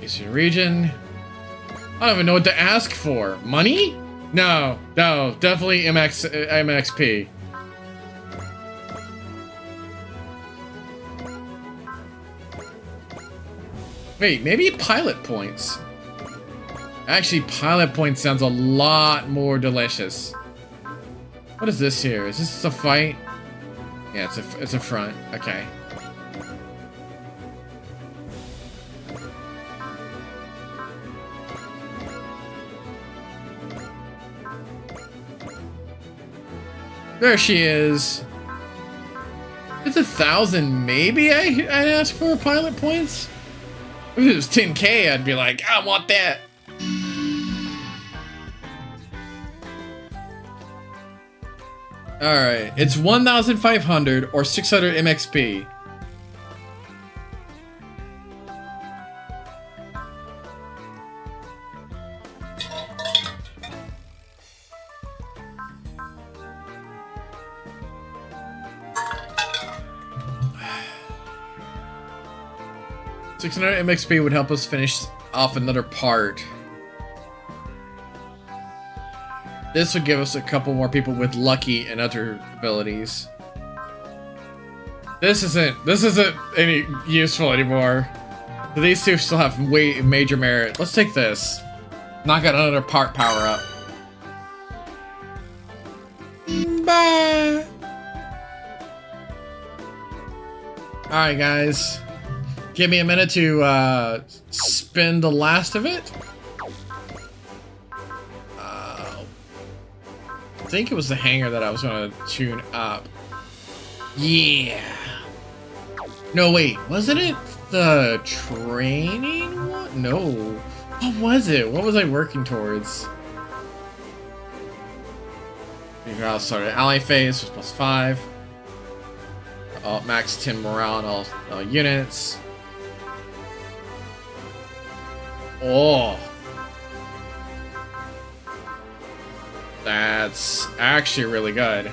Eastern region. I don't even know what to ask for. Money? No, no, definitely MXP. Wait, maybe pilot points. Actually, pilot points sounds a lot more delicious. What is this here? Is this a fight? Yeah, it's a front. Okay. There she is. It's 1,000, maybe I'd ask for pilot points? If it was 10K, I'd be like, I want that. Alright, it's 1,500 or 600 MXP. $600 MXP would help us finish off another part. This would give us a couple more people with lucky and other abilities. This isn't any useful anymore. These two still have major merit. Let's take this. Knock out another part power up. Bye. Alright guys. Give me a minute to spin the last of it. I think it was the hangar that I was gonna tune up. Yeah. No, wait, wasn't it the training one? No. What was it? What was I working towards? I'll start an ally phase, plus 5. Max 10 morale on all units. Oh. That's actually really good.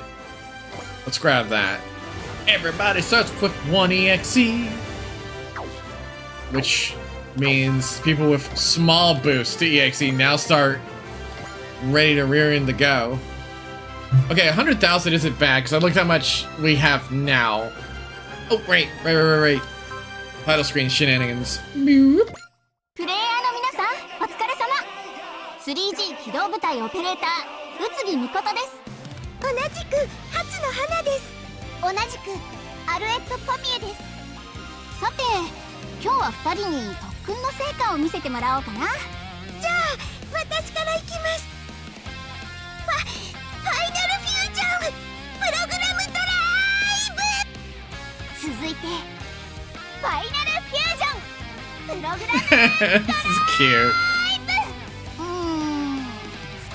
Let's grab that. Everybody starts with 1 EXE. Which means people with small boosts to EXE now start ready to rear in the go. Okay, 100,000 isn't bad because I looked how much we have now. Oh, right. Title screen shenanigans. Boop. プレイヤーの皆さん、お疲れ様。3G 機動部隊オペレーター、宇津木美琴です。同じく初の花です。同じくアルエットポミエです。さて、今日は2人に特訓の成果を見せてもらおうかな。じゃあ、私から行きます。ファイナルフュージョンプログラムドライブ。続いてファイナルフュージョンプログラム This is cute.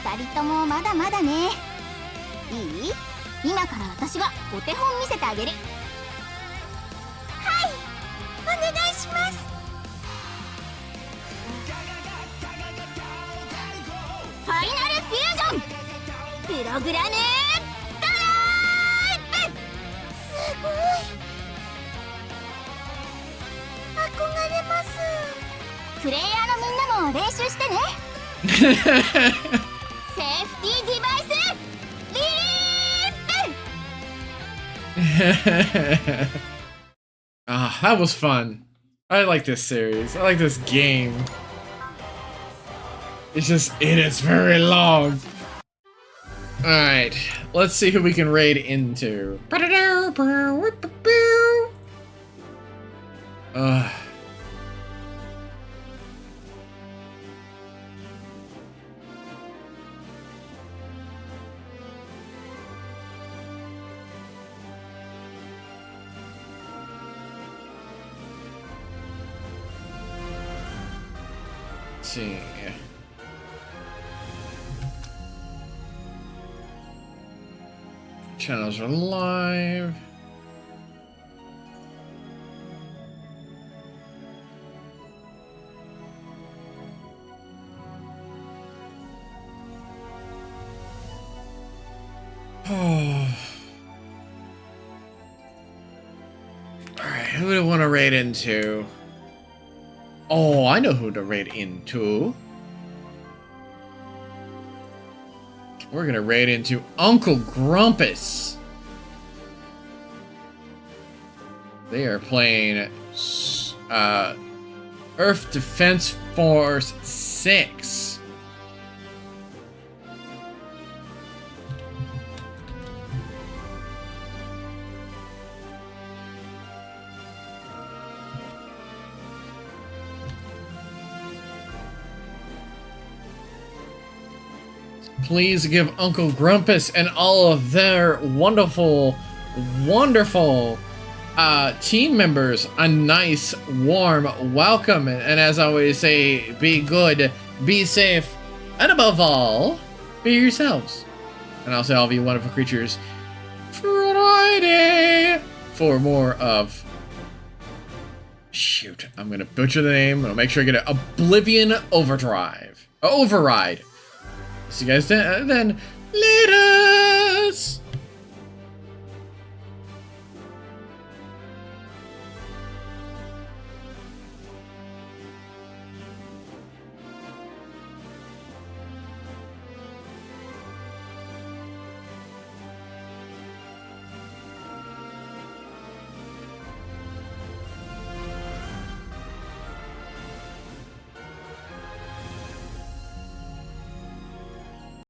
2人ともまだまだね。いい？今から私がお手本見せてあげる。はい、お願いします。ファイナルフュージョンプログラムドライブ。すごい、憧れます。プレイヤーのみんなも練習してね。セーフティーデバイスリープ。Ah, that was fun. I like this series. I like this game. It's just, it is very long. Alright, let's see who we can raid into. Let's see. Channels are live. Oh. Alright, who do I want to raid into? Oh, I know who to raid into. We're gonna raid into Uncle Grumpus. They are playing Earth Defense Force 6. Please give Uncle Grumpus and all of their wonderful, wonderful team members a nice, warm welcome. And as I always say, be good, be safe, and above all, be yourselves. And I'll say all of you wonderful creatures, Friday, for more of... Shoot, I'm gonna butcher the name. I'll make sure I get an Oblivion Overdrive. Override. See you guys then later.